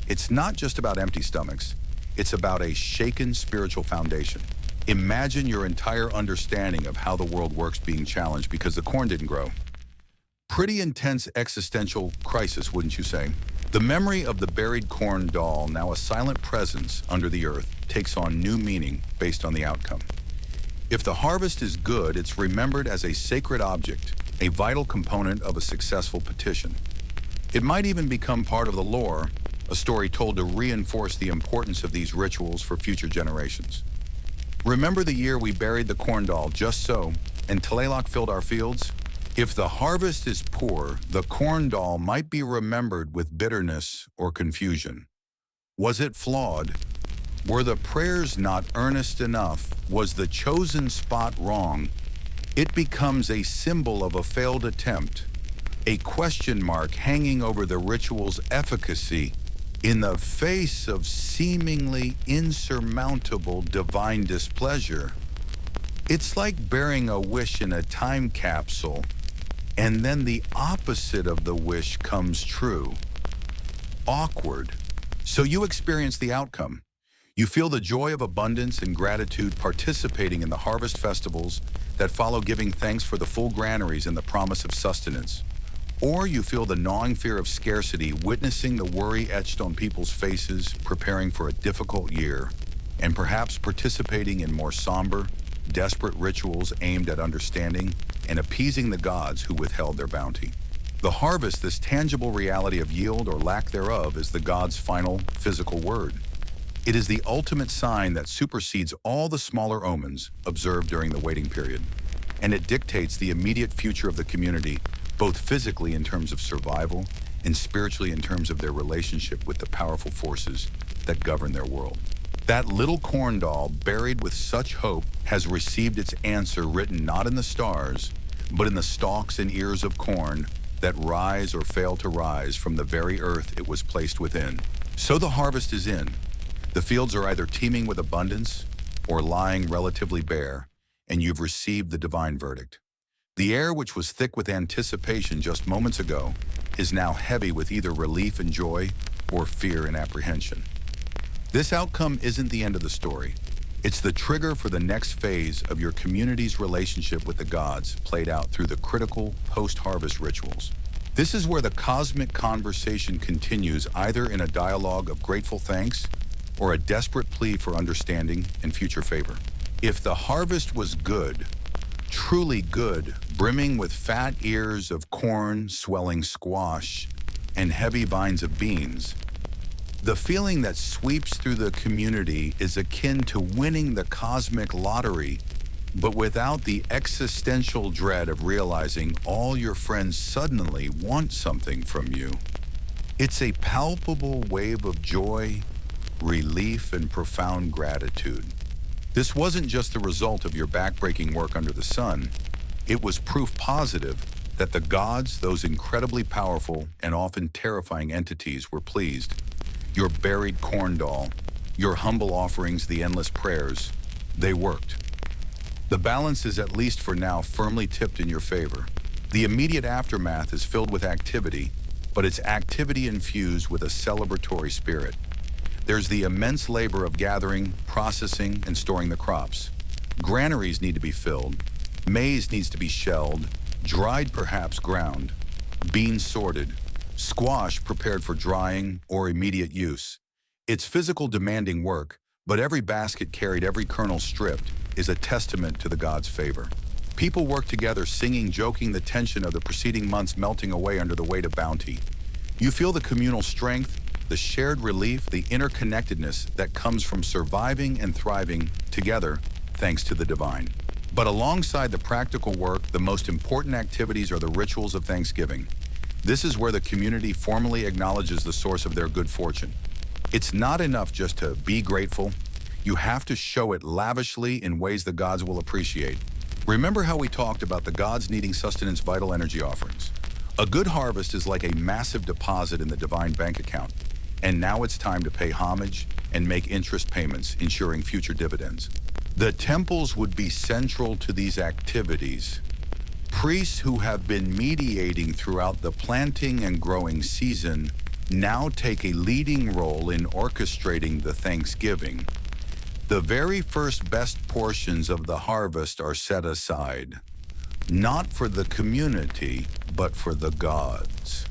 It's not just about empty stomachs, it's about a shaken spiritual foundation. Imagine your entire understanding of how the world works being challenged because the corn didn't grow. Pretty intense existential crisis, wouldn't you say? The memory of the buried corn doll, now a silent presence under the earth, takes on new meaning based on the outcome. If the harvest is good, it's remembered as a sacred object, a vital component of a successful petition. It might even become part of the lore, a story told to reinforce the importance of these rituals for future generations. Remember the year we buried the corn doll just so, and Tlaloc filled our fields? If the harvest is poor, the corn doll might be remembered with bitterness or confusion. Was it flawed? Were the prayers not earnest enough? Was the chosen spot wrong? It becomes a symbol of a failed attempt, a question mark hanging over the ritual's efficacy in the face of seemingly insurmountable divine displeasure. It's like burying a wish in a time capsule, and then the opposite of the wish comes true. Awkward. So you experience the outcome. You feel the joy of abundance and gratitude participating in the harvest festivals that follow, giving thanks for the full granaries and the promise of sustenance. Or you feel the gnawing fear of scarcity, witnessing the worry etched on people's faces, preparing for a difficult year, and perhaps participating in more somber, desperate rituals aimed at understanding and appeasing the gods who withheld their bounty. The harvest, this tangible reality of yield or lack thereof, is the god's final physical word. It is the ultimate sign that supersedes all the smaller omens observed during the waiting period, and it dictates the immediate future of the community, both physically in terms of survival and spiritually in terms of their relationship with the powerful forces that govern their world. That little corn doll, buried with such hope, has received its answer written not in the stars, but in the stalks and ears of corn that rise or fail to rise from the very earth it was placed within. So the harvest is in. The fields are either teeming with abundance or lying relatively bare, and you've received the divine verdict. The air, which was thick with anticipation just moments ago, is now heavy with either relief and joy or fear and apprehension. This outcome isn't the end of the story. It's the trigger for the next phase of your community's relationship with the gods, played out through the critical post-harvest rituals. This is where the cosmic conversation continues, either in a dialogue of grateful thanks or a desperate plea for understanding and future favor. If the harvest was good, truly good, brimming with fat ears of corn, swelling squash, and heavy vines of beans, the feeling that sweeps through the community is akin to winning the cosmic lottery, but without the existential dread of realizing all your friends suddenly want something from you. It's a palpable wave of joy, relief, and profound gratitude. This wasn't just the result of your backbreaking work under the sun. It was proof positive that the gods, those incredibly powerful and often terrifying entities, were pleased. Your buried corn doll, your humble offerings, the endless prayers, they worked. The balance is, at least for now, firmly tipped in your favor. The immediate aftermath is filled with activity, but it's activity infused with a celebratory spirit. There's the immense labor of gathering, processing, and storing the crops. Granaries need to be filled, maize needs to be shelled, dried perhaps ground, beans sorted, squash prepared for drying or immediate use. It's physical demanding work, but every basket carried, every kernel stripped, is a testament to the God's favor. People work together singing, joking, the tension of the preceding months melting away under the weight of bounty. You feel the communal strength, the shared relief, the interconnectedness that comes from surviving and thriving together thanks to the divine. But alongside the practical work, the most important activities are the rituals of Thanksgiving. This is where the community formally acknowledges the source of their good fortune. It's not enough just to be grateful. You have to show it lavishly in ways the gods will appreciate. Remember how we talked about the gods needing sustenance, vital energy offerings? A good harvest is like a massive deposit in the divine bank account. And now it's time to pay homage and make interest payments, ensuring future dividends. The temples would be central to these activities. Priests who have been mediating throughout the planting and growing season now take a leading role in orchestrating the Thanksgiving. The very first best portions of the harvest are set aside, not for the community, but for the gods.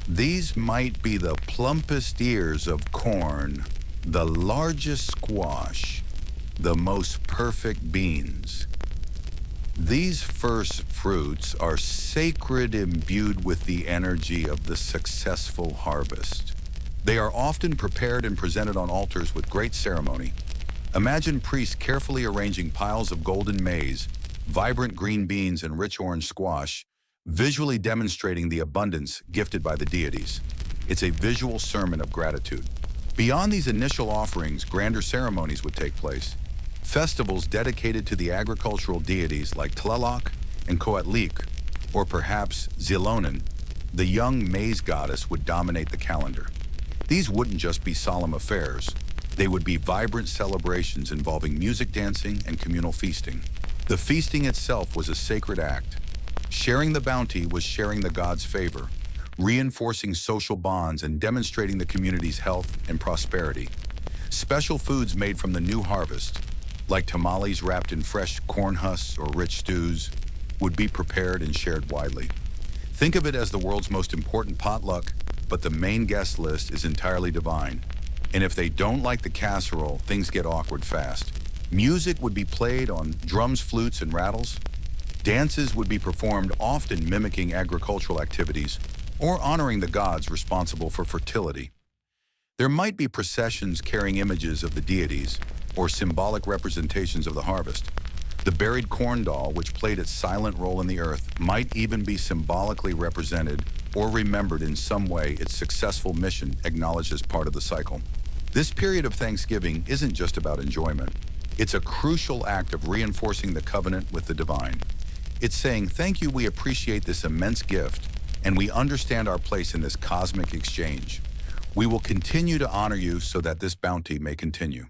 These might be the plumpest ears of corn, the largest squash, the most perfect beans. These first fruits are sacred, imbued with the energy of the successful harvest. They are often prepared and presented on altars with great ceremony. Imagine priests carefully arranging piles of golden maize, vibrant green beans, and rich orange squash, visually demonstrating the abundance gifted by the deities. It's a visual sermon of gratitude. Beyond these initial offerings, grander ceremonies would take place. Festivals dedicated to the agricultural deities like Tlaloc and Coatlik, or perhaps Zilonen, the young maize goddess, would dominate the calendar. These wouldn't just be solemn affairs. They would be vibrant celebrations involving music, dancing, and communal feasting. The feasting itself was a sacred act. Sharing the bounty was sharing the gods' favor, reinforcing social bonds and demonstrating the community's health and prosperity. Special foods made from the new harvest, like tamales wrapped in fresh corn husks or rich stews, would be prepared and shared widely. Think of it as the world's most important potluck, but the main guest list is entirely divine. And if they don't like the casserole, things get awkward fast. Music would be played on drums, flutes, and rattles. Dances would be performed, often mimicking agricultural activities or honoring the gods responsible for fertility. There might be processions carrying images of the deities or symbolic representations of the harvest. The buried corn doll, which played its silent role in the earth, might even be symbolically represented or remembered in some way, its successful mission acknowledged as part of the cycle. This period of Thanksgiving isn't just about enjoyment. It's a crucial act of reinforcing the covenant with the divine. It's saying, thank you, we appreciate this immense gift, and we understand our place in this cosmic exchange. We will continue to honor you so that this bounty may continue.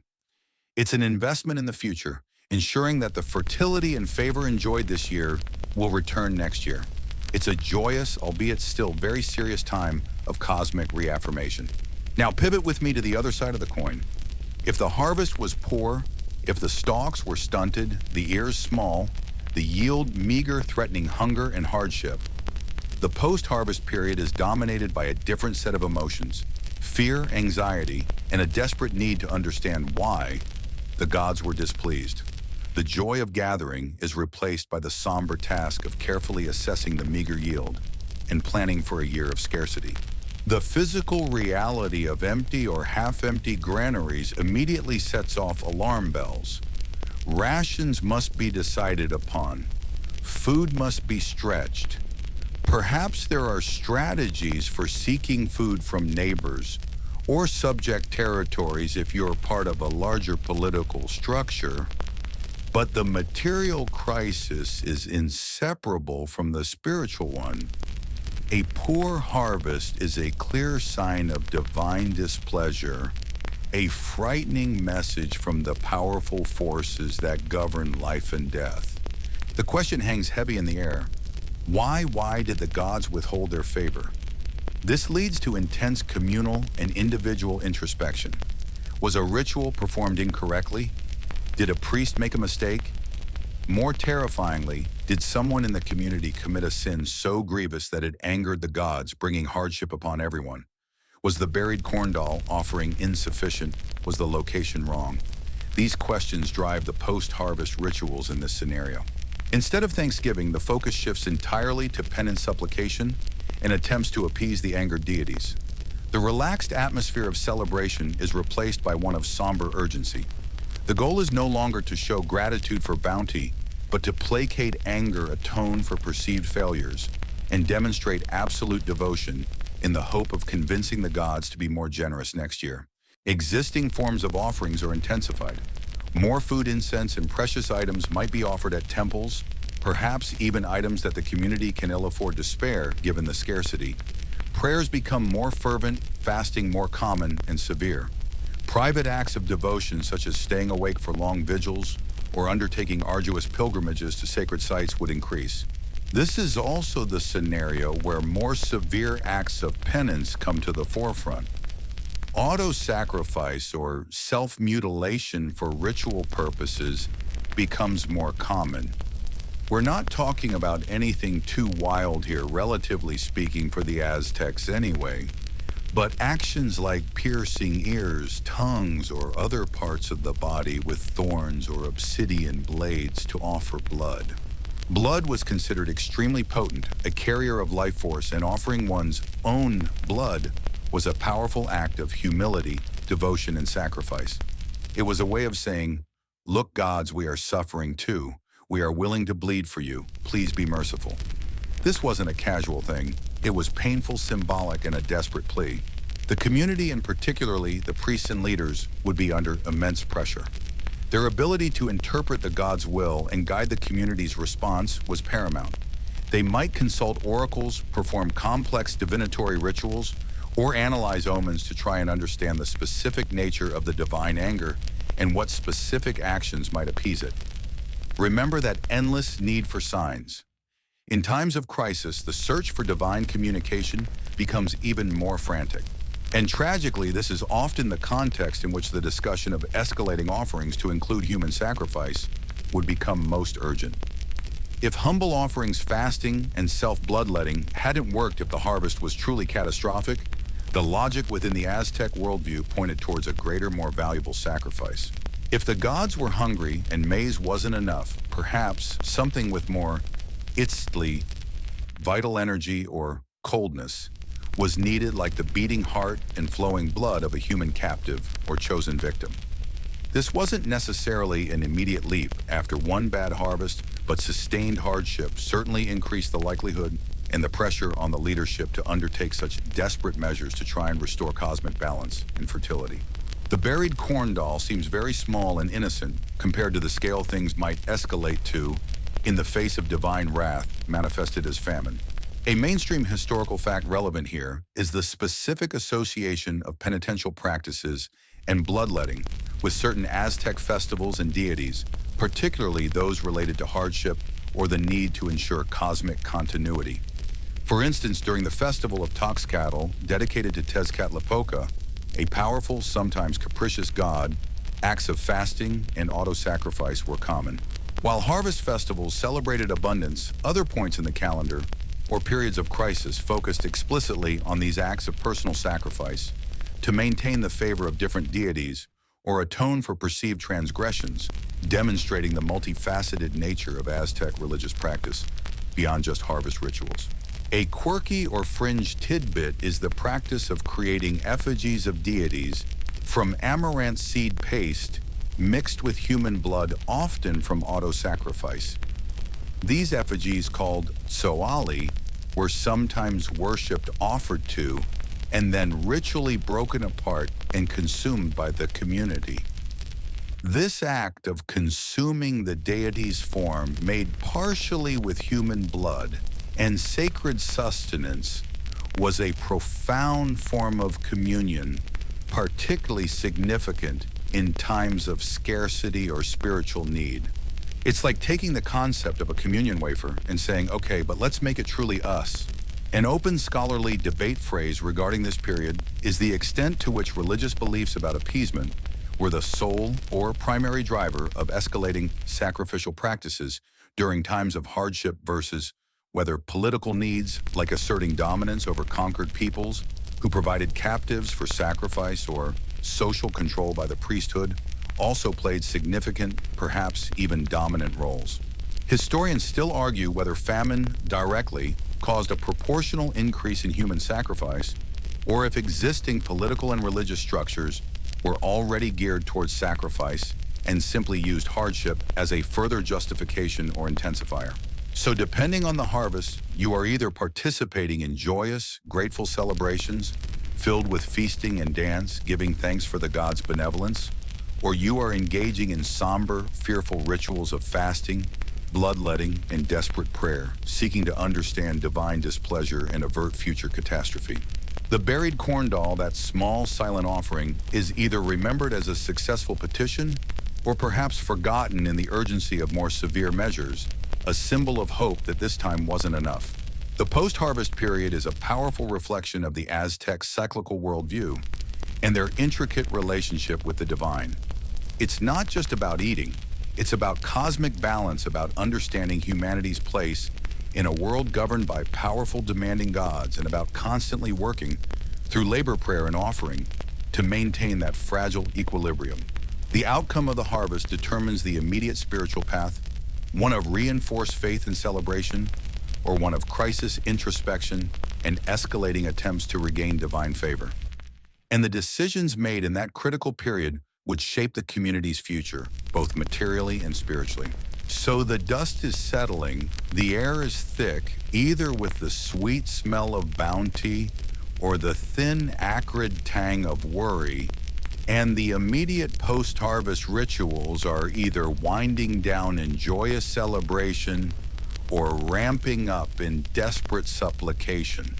It's an investment in the future, ensuring that the fertility and favor enjoyed this year will return next year. It's a joyous, albeit still very serious time of cosmic reaffirmation. Now pivot with me to the other side of the coin. If the harvest was poor, if the stalks were stunted, the ears small, the yield meager, threatening hunger and hardship, the post-harvest period is dominated by a different set of emotions: fear, anxiety, and a desperate need to understand why the gods were displeased. The joy of gathering is replaced by the somber task of carefully assessing the meager yield and planning for a year of scarcity. The physical reality of empty or half-empty granaries immediately sets off alarm bells. Rations must be decided upon. Food must be stretched. Perhaps there are strategies for seeking food from neighbors or subject territories if you're part of a larger political structure. But the material crisis is inseparable from the spiritual one. A poor harvest is a clear sign of divine displeasure, a frightening message from the powerful forces that govern life and death. The question hangs heavy in the air. Why did the gods withhold their favor? This leads to intense communal and individual introspection. Was a ritual performed incorrectly? Did a priest make a mistake? More terrifyingly, did someone in the community commit a sin so grievous that it angered the gods, bringing hardship upon everyone? Was the buried corn doll offering insufficient? Was the location wrong? These questions drive the post-harvest rituals in this scenario. Instead of thanksgiving, the focus shifts entirely to penance supplication and attempts to appease the angered deities. The relaxed atmosphere of celebration is replaced by one of somber urgency. The goal is no longer to show gratitude for bounty, but to placate anger, atone for perceived failures, and demonstrate absolute devotion in the hope of convincing the gods to be more generous next year. Existing forms of offerings are intensified. More food, incense, and precious items might be offered at temples, perhaps even items that the community can ill afford to spare given the scarcity. Prayers become more fervent, fasting more common and severe. Private acts of devotion such as staying awake for long vigils or undertaking arduous pilgrimages to sacred sites would increase. This is also the scenario where more severe acts of penance come to the forefront. Auto-sacrifice or self-mutilation for ritual purposes becomes more common. We're not talking about anything too wild here, relatively speaking, for the Aztecs anyway. But actions like piercing ears, tongues, or other parts of the body with thorns or obsidian blades to offer blood. Blood was considered extremely potent, a carrier of life force, and offering one's own blood was a powerful act of humility, devotion, and sacrifice. It was a way of saying, "Look, gods, we are suffering too. We are willing to bleed for you. Please be merciful." This wasn't a casual thing. It was painful, symbolic, and a desperate plea. The community, and particularly the priests and leaders, would be under immense pressure. Their ability to interpret the god's will and guide the community's response was paramount. They might consult oracles, perform complex divinatory rituals, or analyze omens to try and understand the specific nature of the divine anger and what specific actions might appease it. Remember that endless need for signs. In times of crisis, the search for divine communication becomes even more frantic. And tragically, this is often the context in which the discussion of escalating offerings to include human sacrifice would become most urgent. If humble offerings, fasting, and self-bloodletting hadn't worked if the harvest was truly catastrophic, the logic within the Aztec worldview pointed towards a greater, more valuable sacrifice. If the gods were hungry and maize wasn't enough, perhaps something with more Itztli, vital energy or coldness, was needed, like the beating heart and flowing blood of a human captive or chosen victim. This wasn't necessarily an immediate leap after one bad harvest, but sustained hardship certainly increased the likelihood and the pressure on the leadership to undertake such desperate measures to try and restore cosmic balance and fertility. The buried corn doll seems very small and innocent compared to the scale things might escalate to in the face of divine wrath manifested as famine. A mainstream historical fact relevant here is the specific association of penitential practices and bloodletting with certain Aztec festivals and deities, particularly those related to hardship or the need to ensure cosmic continuity. For instance, during the festival of Toxcatl, dedicated to Tezcatlipoca, a powerful, sometimes capricious god, acts of fasting and auto-sacrifice were common. While harvest festivals celebrated abundance, other points in the calendar, or periods of crisis, focused explicitly on these acts of personal sacrifice to maintain the favor of different deities or atone for perceived transgressions, demonstrating the multifaceted nature of Aztec religious practice beyond just harvest rituals. A quirky or fringe tidbit is the practice of creating effigies of deities from amaranth seed paste mixed with human blood, often from auto-sacrifice. These effigies, called tsoali, were sometimes worshipped, offered to, and then ritually broken apart and consumed by the community. This act of consuming the deity's form, made partially with human blood and sacred sustenance, was a profound form of communion, particularly significant in times of scarcity or spiritual need. It's like taking the concept of a communion wafer and saying, okay, but let's make it truly us. An open scholarly debate phrase regarding this period is the extent to which religious beliefs about appeasement were the sole or primary driver of escalating sacrificial practices during times of hardship versus whether political needs, like asserting dominance over conquered peoples, who provided captives for sacrifice, or social control by the priesthood, also played significant, perhaps even dominant roles. Historians still argue whether famine directly caused a proportional increase in human sacrifice, or if existing political and religious structures were already geared towards sacrifice and simply used hardship as a further justification or intensifier. So depending on the harvest, you are either participating in joyous, grateful celebrations filled with feasting and dance, giving thanks for the God's benevolence, or you are engaging in somber, fearful rituals of fasting, bloodletting, and desperate prayer, seeking to understand divine displeasure and avert future catastrophe. The buried corn doll, that small, silent offering, is either remembered as a successful petition or perhaps forgotten in the urgency of more severe measures, a symbol of hope that this time wasn't enough. The post-harvest period is a powerful reflection of the Aztec cyclical worldview and their intricate relationship with the divine. It's not just about eating, it's about cosmic balance, about understanding humanity's place in a world governed by powerful, demanding gods, and about constantly working through labor, prayer, and offering to maintain that fragile equilibrium. The outcome of the harvest determines the immediate spiritual path, one of reinforced faith and celebration, or one of crisis introspection and escalating attempts to regain divine favor. And the decisions made in that critical period would shape the community's future, both materially and spiritually. So the dust is settling, the air is thick, either with the sweet smell of bounty or the thin, acrid tang of worry, and the immediate post-harvest rituals are either winding down in joyous celebration or ramping up in desperate supplication.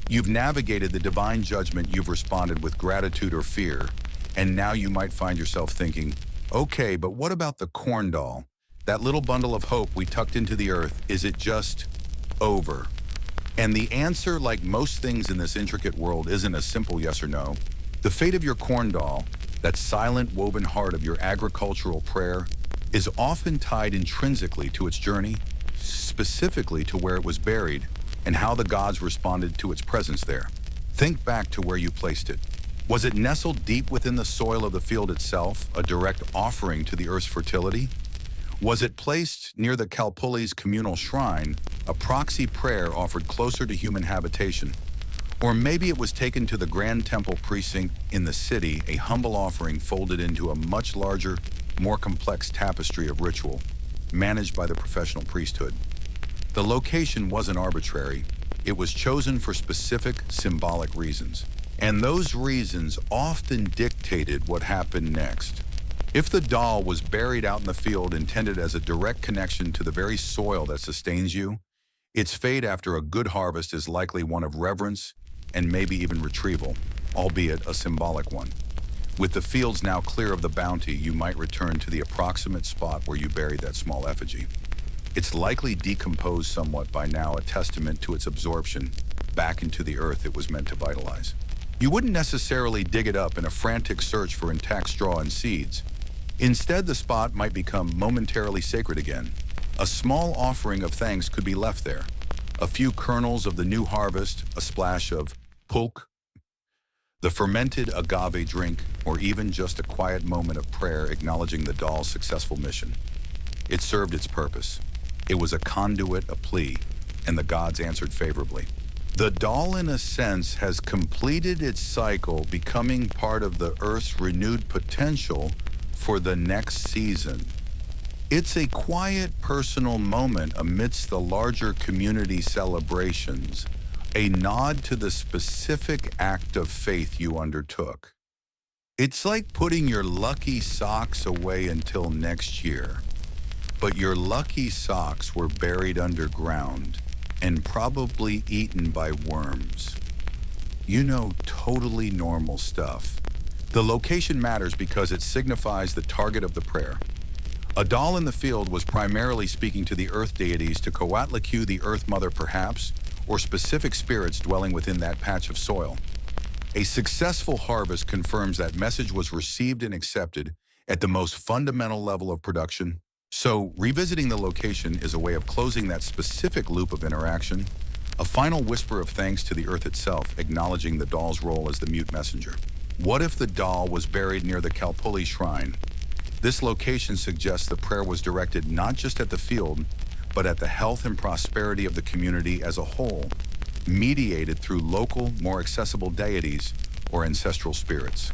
You've navigated the divine judgment, you've responded with gratitude or fear, and now you might find yourself thinking, okay, but what about the corn doll? That little bundle of hope we tucked into the earth, is it just over? And the answer, like most things in this intricate world, isn't a simple yes or no. The fate of your corn doll, that silent woven heart of your agricultural prayer, is often tied intrinsically to its journey, specifically to where it was buried and how the gods responded to its presence there. Think back to where you placed it. Was it nestled deep within the soil of the field itself, a direct offering to the earth's fertility? Was it placed near the Kalpulli's communal shrine, a proxy prayer offered closer to human habitation? Or maybe it was taken to the grand temple precinct in the city, a humble offering folded into a much larger, more complex tapestry of ritual, managed by the professional priesthood. The location wasn't arbitrary. It was chosen for specific, symbolic reasons. And those reasons often dictated what happened next. If the doll was buried out in the field intended as a direct connection to the very soil that sustains you, its fate after a good harvest is likely one of reverence and maybe even retrieval, albeit a symbolic one. With the fields now clear of the bounty, you might return to the approximate spot where you buried that small effigy. It's likely decomposed somewhat by now, a testament to its absorption back into the earth it was meant to vitalize. You wouldn't necessarily dig it up in a frantic search for intact straw and seeds. Instead, the spot might become momentarily sacred again. A small offering of thanks could be left there. A few kernels of the new harvest, a splash of pulque, the fermented agave drink, or even just a quiet moment of prayer acknowledging the doll's successful mission. It served its purpose. It was a conduit, a plea, and the gods answered favorably. The doll, in a sense, has completed its cycle, becoming part of the Earth's renewed potential for the next season. It's a quiet, personal moment amidst the larger community celebrations, a nod to the specific act of faith you undertook. It's like putting your lucky socks away until next year, but your lucky socks were buried underground and probably eaten by worms. You know, totally normal stuff. The location matters because it signifies the target of the prayer. A doll in the field was primarily speaking to the earth deities, to Coatlicue, the Earth Mother perhaps, or specific spirits dwelling within that patch of soil. A successful harvest confirms that message was received and accepted at the most fundamental level of production. So, revisiting the location is a way of closing that specific loop of interaction, a final whisper of thanks to the earth itself, acknowledging the doll's role as the mute messenger. What if the doll was buried near the Kalpuli shrine? This location suggests the prayer was directed not just at the field, but at the health and prosperity of the community as a whole, mediated through local, more accessible deities or ancestral spirits.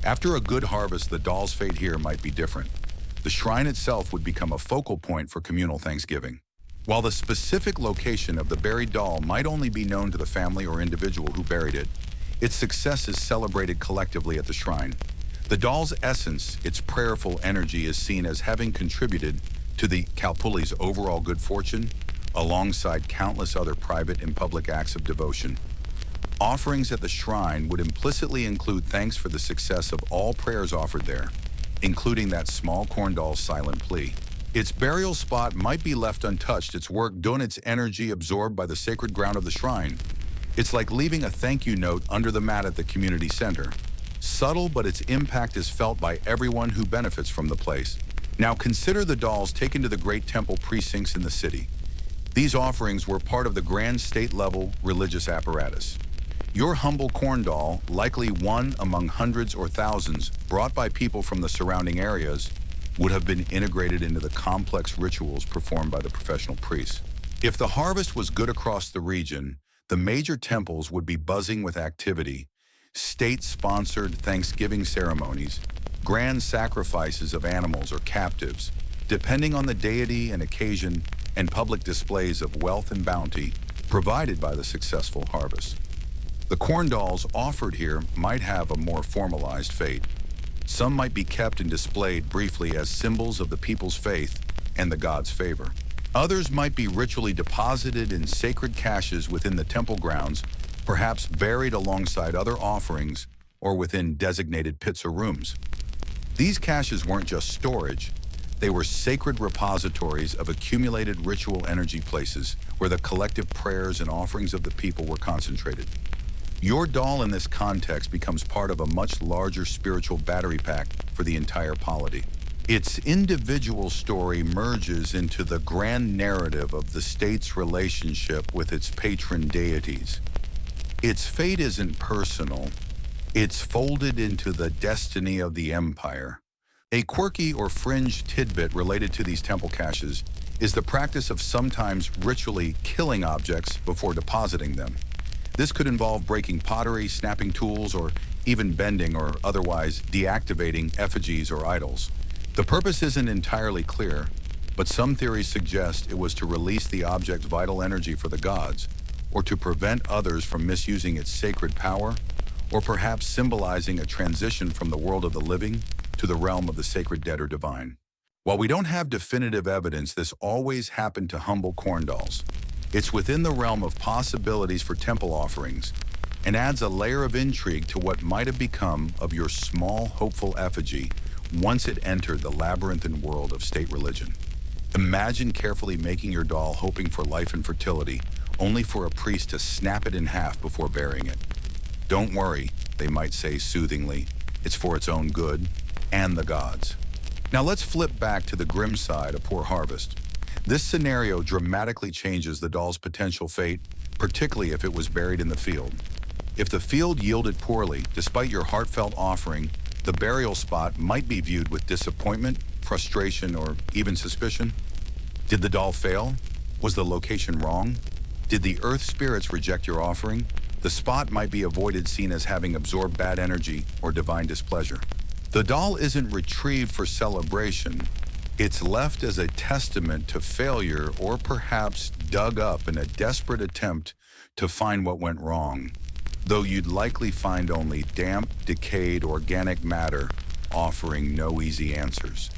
After a good harvest, the doll's fate here might be different. The shrine itself would become a focal point for communal thanksgiving. While the specific location of the buried doll might only be known to the family or individual who buried it, its success is celebrated collectively at the shrine. The doll's essence, its prayerful energy, is seen as having contributed to the Kalpuli's overall good fortune, alongside countless other private and public acts of devotion. Offerings at the shrine would implicitly include thanks for the success of all prayers offered there, including that small corn doll's silent plea. Its burial spot might be left untouched, its work done, its energy absorbed by the sacred ground of the shrine. It's like leaving a thank you note under the mat at the community center. Subtle, but its impact is felt by everyone who benefits from the place. Now consider the dolls taken to the great temple precincts in the city. These offerings were part of the grand state-level religious apparatus. Your humble corn doll, likely one among hundreds or thousands brought by people from the surrounding areas, would have been integrated into the complex rituals performed by the professional priests. If the harvest was good across the region, the major temples would be buzzing with activity, state-sponsored Thanksgiving ceremonies, grand sacrifices of animals or captives, depending on the deity and occasion, and public displays of wealth and bounty provided by the successful harvest. The corn dolls offered here might have a more formalized fate. Some might be kept and displayed briefly as symbols of the people's faith and the god's favor. Others might be ritually deposited in sacred caches within the temple grounds, perhaps buried alongside other offerings or within designated pits or rooms. These caches weren't just storage, they were sacred repositories of accumulated ritual energy, places where the collective prayers and offerings of the people were concentrated. Your doll in this context becomes part of a much larger spiritual battery pack for the entire polity. Its individual story merges into the grand narrative of the state's relationship with its patron deities. Its fate isn't personal, it's folded into the destiny of the empire. A quirky or fringe tidbit related to these temple caches is the practice of sometimes ritually killing objects before depositing them. This could involve breaking pottery, snapping tools, or even bending or otherwise deactivating effigies or idols. The purpose isn't entirely clear, but some theories suggest it was to release the object's vital energy for the gods, or to prevent others from misusing its sacred power, or perhaps symbolizing a transition from the world of the living to the realm of the sacred dead or divine. While we don't have definitive evidence this always happened to humble corn dolls, it's within the realm of possibilities for temple offerings and adds a layer of intrigue to what might have become of your small, hopeful effigy once it entered the labyrinthine world of state religion. Imagine carefully making your doll hoping for life and fertility, only for a priest to snap it in half before burying it. Don't worry, they might say soothingly, it's for its own good and the gods. Now let's flip back to the grim side of poor harvest. This scenario dramatically changes the doll's potential fate, particularly if it was buried in the field. If the field yielded poorly, despite your heartfelt offering, the burial spot might be viewed with disappointment, frustration, or even suspicion. Did the doll fail? Was the location wrong? Did the earth spirits reject your offering? The spot might be avoided, seen as having absorbed bad energy or divine displeasure. The doll isn't retrieved for celebration. It's left as a testament to failure, or perhaps dug up in a desperate attempt to find what went wrong, though you'd likely find only damp, decayed organic matter offering no easy answers.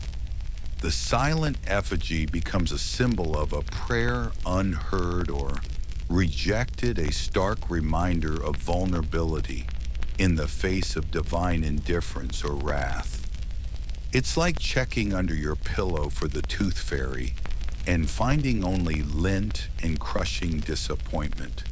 The silent effigy becomes a symbol of a prayer unheard or rejected, a stark reminder of vulnerability in the face of divine indifference or wrath. It's like checking under your pillow for the tooth fairy and finding only lint and crushing disappointment.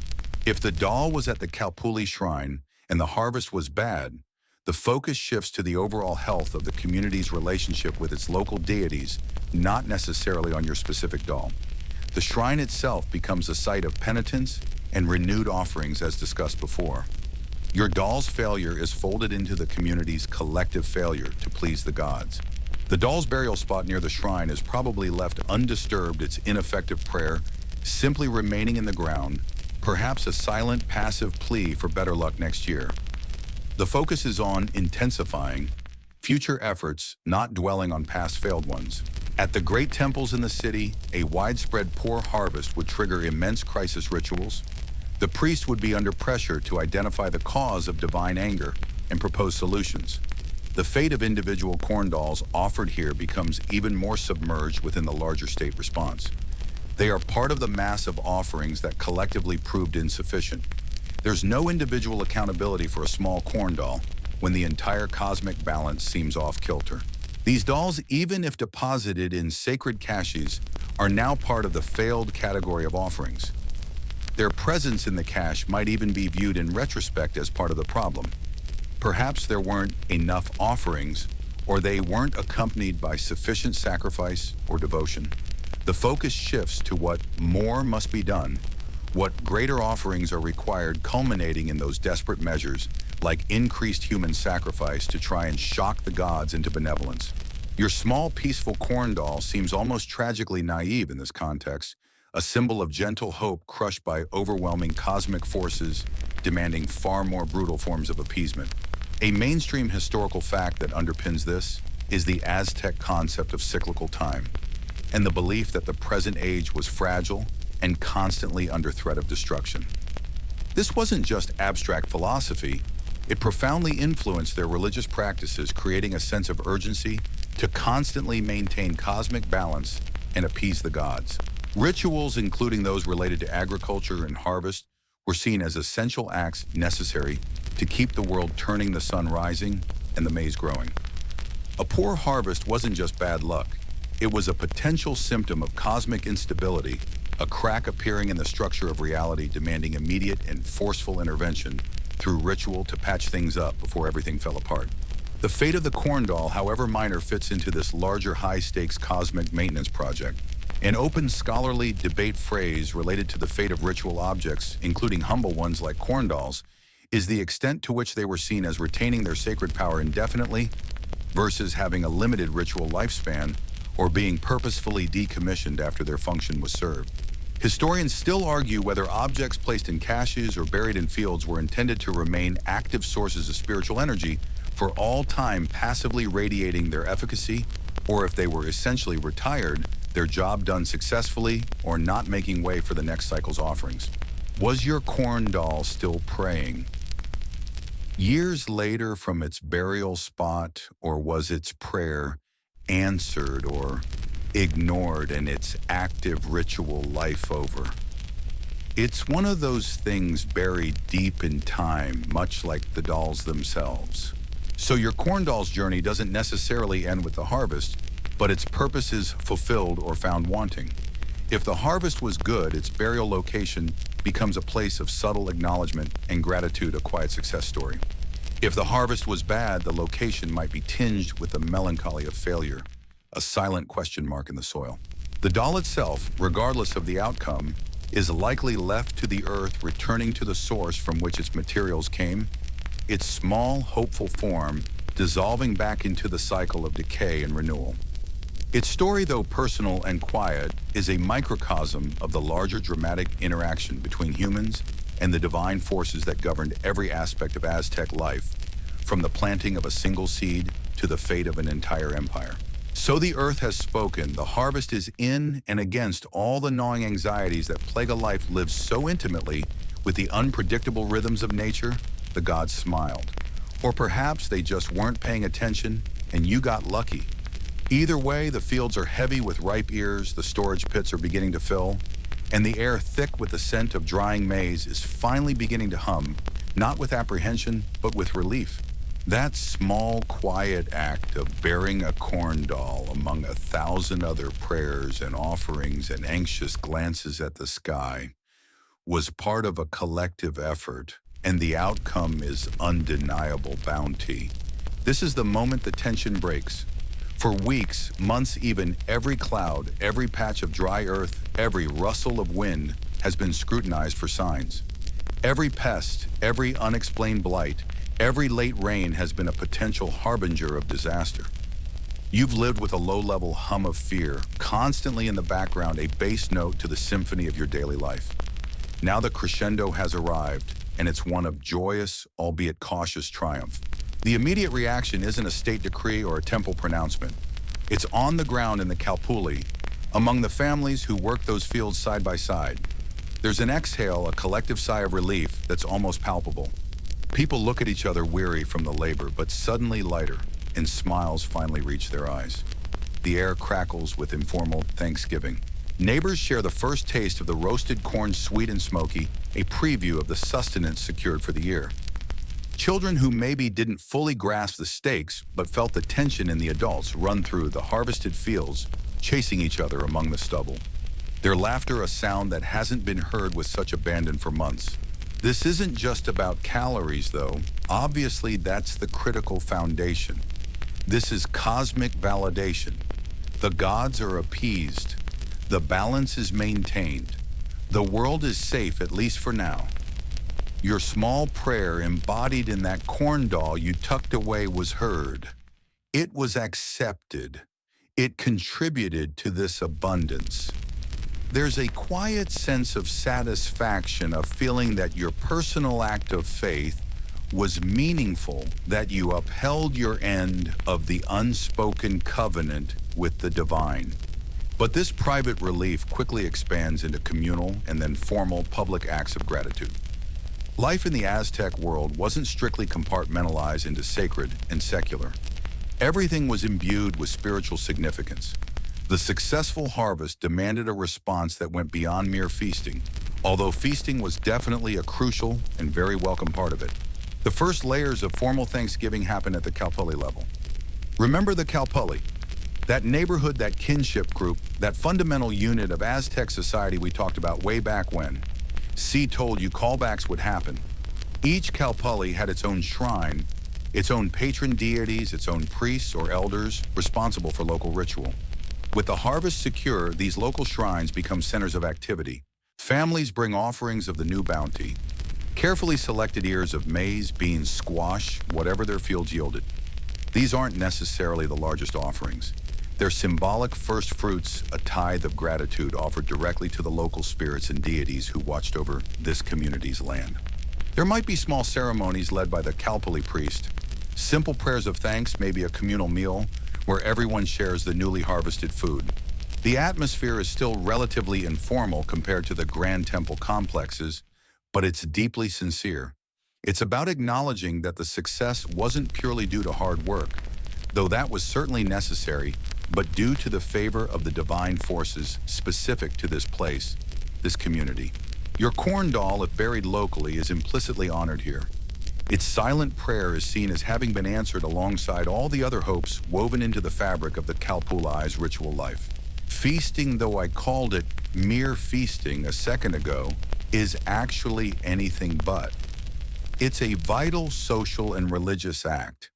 If the doll was at the Kalpuli shrine and the harvest was bad, the focus shifts to the overall health of the community's relationship with its local deities, not necessarily on your specific doll. The shrine itself becomes a site of penitence and renewed offerings as discussed before. Your doll's failure is folded into the community's collective failure to please the gods. The doll's burial spot near the shrine is probably left undisturbed, its ineffective prayer simply remaining in the ground, perhaps a silent, passive plea for better luck next year. The focus is on intensifying future efforts, not dwelling on past failed ones. At the great temples in the city, a widespread poor harvest would trigger immense crisis rituals. The priest would be under pressure to identify the cause of divine anger and propose solutions. The fate of individual corn dolls offered here becomes even more submerged within the larger state response. They are part of the mass of offerings that collectively proved insufficient. There's no individual accountability for a small corn doll when the entire cosmic balance seems off-kilter. These dolls, even if deposited in sacred caches, are now part of the failed category of offerings. Their presence in the cache might even be viewed in retrospect as part of the problem. Perhaps there weren't enough offerings, or they weren't accompanied by sufficient sacrifice or devotion. The focus shifts to what more must be done, what greater offerings are required, culminating in those desperate measures like increased human sacrifice to try and shock the gods into benevolence. Your small, peaceful corn doll seems almost tragically naive in this context, a symbol of gentle hope crushed by overwhelming cosmic forces demanding far more brutal forms of appeasement. A mainstream historical fact that underpins this is the Aztec concept of cyclical time, and the belief that the present age was fragile and constantly under threat of destruction. This wasn't just abstract philosophy, it profoundly influenced their religious practices, creating a sense of urgency to constantly maintain cosmic balance and appease the gods. Rituals, including those related to agriculture and harvest, were seen as essential acts necessary to keep the world turning, the sun rising, and the maize growing. A poor harvest wasn't just bad luck. It was a potential symptom of cosmic instability, a crack appearing in the structure of reality demanding immediate and forceful intervention through ritual to patch things up before everything fell apart. The fate of the corn doll, however minor, fits into this larger high-stakes cosmic maintenance project. An open scholarly debate phrase related to the fate of ritual objects, including humble ones like corn dolls, is the extent to which they were seen as retaining their sacred power indefinitely versus having a limited ritual lifespan or being purposefully decommissioned after their function was served. Historians still argue whether objects placed in caches or buried in fields were intended to remain active sources of spiritual energy for all time, passively radiating their efficacy, or if they were essentially retired, their job done successfully, or not making way for the next cycle's offerings. Was your corn doll still praying years later from its burial spot, or was its prayer answered or ignored and its active ritual life over? It's one of those things buried deep in time, much like the dolls themselves. So your corn doll's journey doesn't necessarily end with the harvest, but its purpose is fulfilled or found wanting. If the harvest was good, its burial location becomes a place of subtle acknowledgement and gratitude, a quiet success story. If the harvest was bad, the location might be tinged with the melancholy of failure, a silent question mark in the soil. The doll itself, regardless of the outcome, is likely left to the earth, returning to the source from which its materials came, its small, hopeful form dissolving back into the cycle of decay and renewal. Its story, though personal and quiet, is a microcosm of the larger dramatic interaction between humans and the divine forces that governed every aspect of Aztec life, from the planting of a single seed to the fate of an entire empire. So the earth has spoken. The harvest is in and against all the gnawing anxieties that plague a life lived so intimately with the unpredictable rhythms of nature. The gods smiled. Or perhaps they just weren't paying attention and you got lucky. Either way, the fields are heavy with ripe ears, the storage pits are beginning to fill, and the air, thick with the scent of drying maize, is finally beginning to hum, not with apprehension, but with relief. That small, quiet act of bearing a corn doll among 1,000 other prayers and offerings and anxious glances at the sky was part of a collective effort, and the outcome is undeniable bounty. This is the moment the tension breaks. For weeks, months even, every cloud, every patch of dry earth, every rustle of wind has been scrutinized for signs. Every pest, every unexplained blight, every late rain has been a potential harbinger of disaster. You've lived with a low-level hum of fear, constantly in the background, a bass note to the symphony of your daily life. Now the crescendo has arrived, and it's one of joyous, albeit cautious triumph. The immediate reaction isn't a state decree or a temple pronouncement. It's on the ground in the Kalpuli, among the families who work those fields side by side. There's an exhale, a collective sigh of relief that's almost palpable. People look at each other weary from the labor, but suddenly lighter, and smiles finally reach their eyes. The air crackles with informal thanksgiving. Neighbors share the first taste of the roasted corn, sweet and smoky, a preview of the sustenance secured for the year. Children who maybe didn't fully grasp the stakes, but felt the tension in the adults run through the harvested fields, chasing each other among the stubble. Their laughter a sound that hasn't been heard with such abandon for months. This isn't just about calories, though. Obviously, that's the critical foundation. This is cosmic validation. The gods are appeased. The balance is maintained. The world is safe, at least for now. Your small prayer embodied in that corn doll you tucked away was heard. It was accepted. It contributed to this abundance. There's a quiet sense of satisfaction, a feeling that your personal act of faith was meaningful, that you upheld your end of the unspoken covenant with the divine. But this private relief quickly expands into communal and then formal public acts of gratitude. Life in the Aztec world wasn't strictly compartmentalized into sacred and secular. Everything was imbued with spiritual significance. The successful harvest demanded a response that went beyond mere feasting, although feasting was definitely a crucial and very welcome part of it. The first layers of formal Thanksgiving happened at the Kalpuli level. Remember the Kalpuli, that neighborhood, that kinship group, that fundamental unit of Aztec society we talked about way back when. C told you callbacks would happen. Each Kalpuli had its own shrine, its own patron deities, its own priests or elders responsible for local ritual. With the harvest secure, these local shrines become centers of activity. Families bring offerings of the new bounty, carefully selected ears of maize, beans, squash, whatever their fields yielded. These aren't necessarily the largest offerings. They're symbolic first fruits, a tithe of gratitude offered directly to the local spirits and deities who watched over this community's land. There might be small ceremonies led by the Kalpuli priest, simple prayers of thanks, maybe a communal meal where everyone shares the newly harvested food. The atmosphere is still relatively informal compared to the grand temple complexes, but it's deeply sincere. It's about acknowledging that the success wasn't purely due to hard work, though that was certainly necessary, but due to the favor of the divine forces specific to this place, this community. Your corn doll, if buried locally, is implicitly honored here. Its silent prayer is seen as having been answered alongside all the other hopes woven into the fabric of the Kalpuli's ritual life. Feasting, though I called it mere feasting a second ago, is actually anything but. It's a vital social and religious act.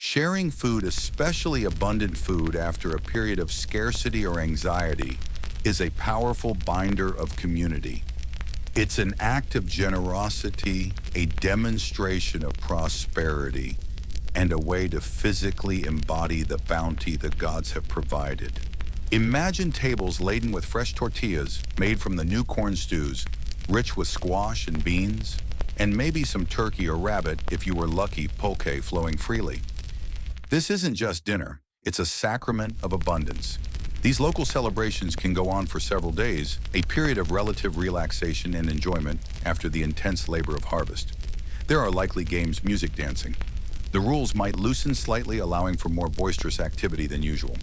Sharing food, especially abundant food after a period of scarcity or anxiety, is a powerful binder of community. It's an act of generosity, a demonstration of prosperity, and a way to physically embody the bounty the gods have provided. Imagine tables laden with fresh tortillas made from the new corn stews, rich with squash and beans, and maybe some turkey or rabbit if you were lucky, pulque flowing freely. This isn't just dinner, it's a sacrament of abundance. These local celebrations can go on for several days, a period of relative relaxation and enjoyment after the intense labor of harvest. There are likely games, music, dancing. The rules might loosen slightly, allowing for more boisterous activity than usual.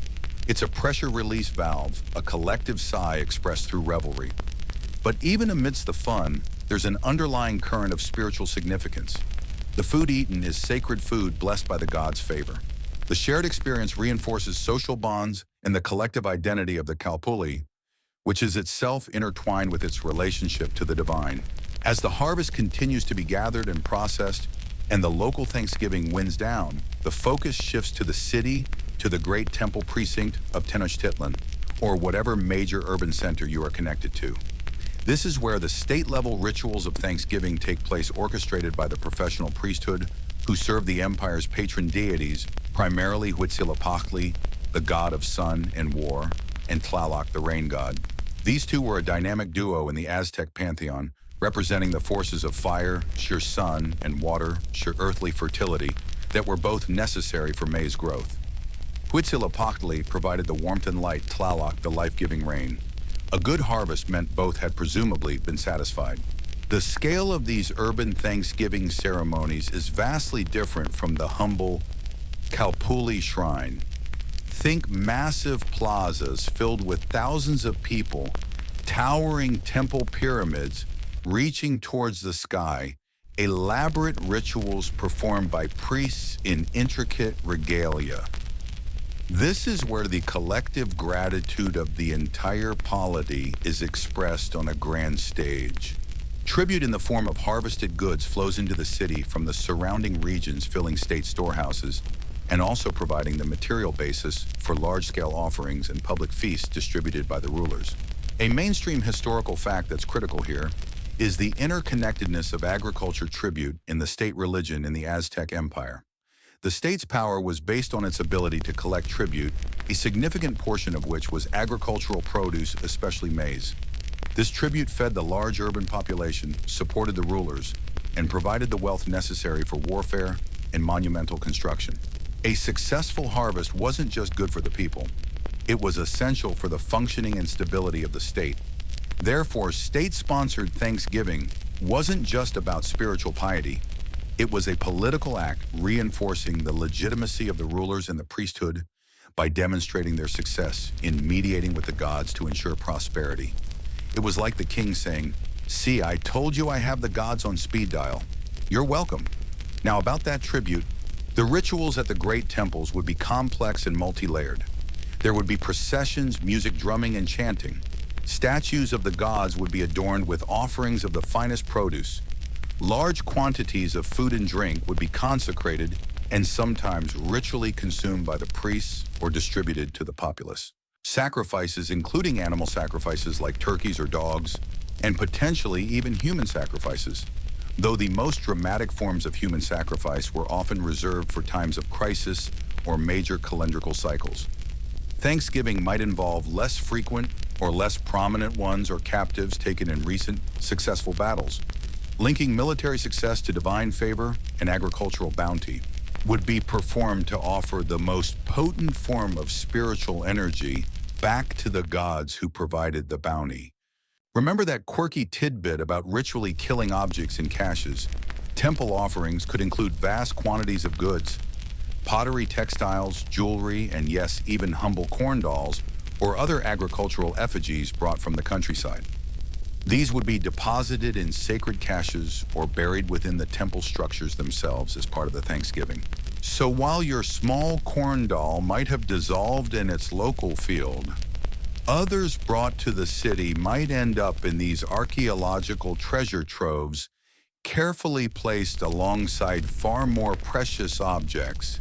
It's a pressure release valve, a collective sigh expressed through revelry. But even amidst the fun, there's an underlying current of spiritual significance. The food eaten is sacred food blessed by the gods' favor. The shared experience reinforces social bonds and the collective identity of the Kalpuli, which is itself intertwined with its relationship to the divine. As the harvest continues to be gathered and processed, and the local Thanksgiving winds down, the focus shifts to the city, to the great temple precinct of Tenochtitlan, or whatever major urban center you are connected to. This is where the state-level rituals of Thanksgiving take place, orchestrated by the professional priesthood who serve the empire's patron deities, primarily Huitzilopochtli, the god of sun and war, and Tlaloc, the rain god. These two were a dynamic duo in the Aztec pantheon, representing the forces of fire, sheer sun, and water, sheer earthly fertility, that were both necessary for maize growth. Huitzilopochtli provided the warmth and light, Tlaloc the life-giving rain. A good harvest meant both had presumably been satisfied. The scale of these urban Thanksgiving ceremonies is vastly different from the humble Kalpuli shrine. Think massive plazas filled with thousands of people, towering temple pyramids reaching towards the sky, elaborate rituals performed by priests in intricate regalia. This is where the collective gratitude of the entire polity is expressed on a grand stage. Tribute in the form of harvested goods flows into the city from the surrounding regions, filling state storehouses, and also providing the material basis for large-scale offerings and public feasts distributed by the rulers. A mainstream historical fact that's critical here is the interconnectedness of agriculture tribute in the state religion in the Aztec Empire. The state's power was based on its ability to collect tribute, a significant portion of which was agricultural produce, especially maize. This tribute fed the large urban population, supported the rulers, and provided the wealth necessary for warfare and monumental construction. A successful harvest wasn't just good for the people. It was essential for the functioning and stability of the state. Therefore, state-sponsored Thanksgiving wasn't just about spiritual piety. It was a political act reinforcing the legitimacy of the rulers and the priesthood by demonstrating their success in mediating with the gods to ensure prosperity. It was like the king saying, "See, I told you I have the gods on speed dial. You're welcome." Now about that tribute, the rituals at the great temples would be complex and multi-layered. There would be processions, music, drumming, and chanting. Statues of the gods would be adorned with offerings of the finest produce. Large quantities of food and drink would be consecrated and sometimes ritually consumed by the priests or distributed to the populace. Sacrifices, including animal sacrifices like turkeys or dogs, and potentially even human sacrifices, though the most dramatic forms of human sacrifice were often reserved for times of crisis or major calendrical cycles. Thanksgiving might involve less frequent or less prominent ones or captives taken in recent successful battles. Linking military success to divine favor and agricultural bounty would be performed to offer the most potent form of spiritual energy back to the gods who provided the bounty. Remember that quirky tidbit about ritually killing objects in caches? Temple offerings could include vast quantities of goods, pottery, textiles, jewelry, and yes, even humble corn dolls or other agricultural effigies brought from the countryside. These would be deposited in sacred caches or buried within the temple structures themselves as part of the Thanksgiving. So while your small corn doll might have dissolved in its local field, others brought to the city might end up in these archaeological treasure troves, carefully placed alongside far more precious objects,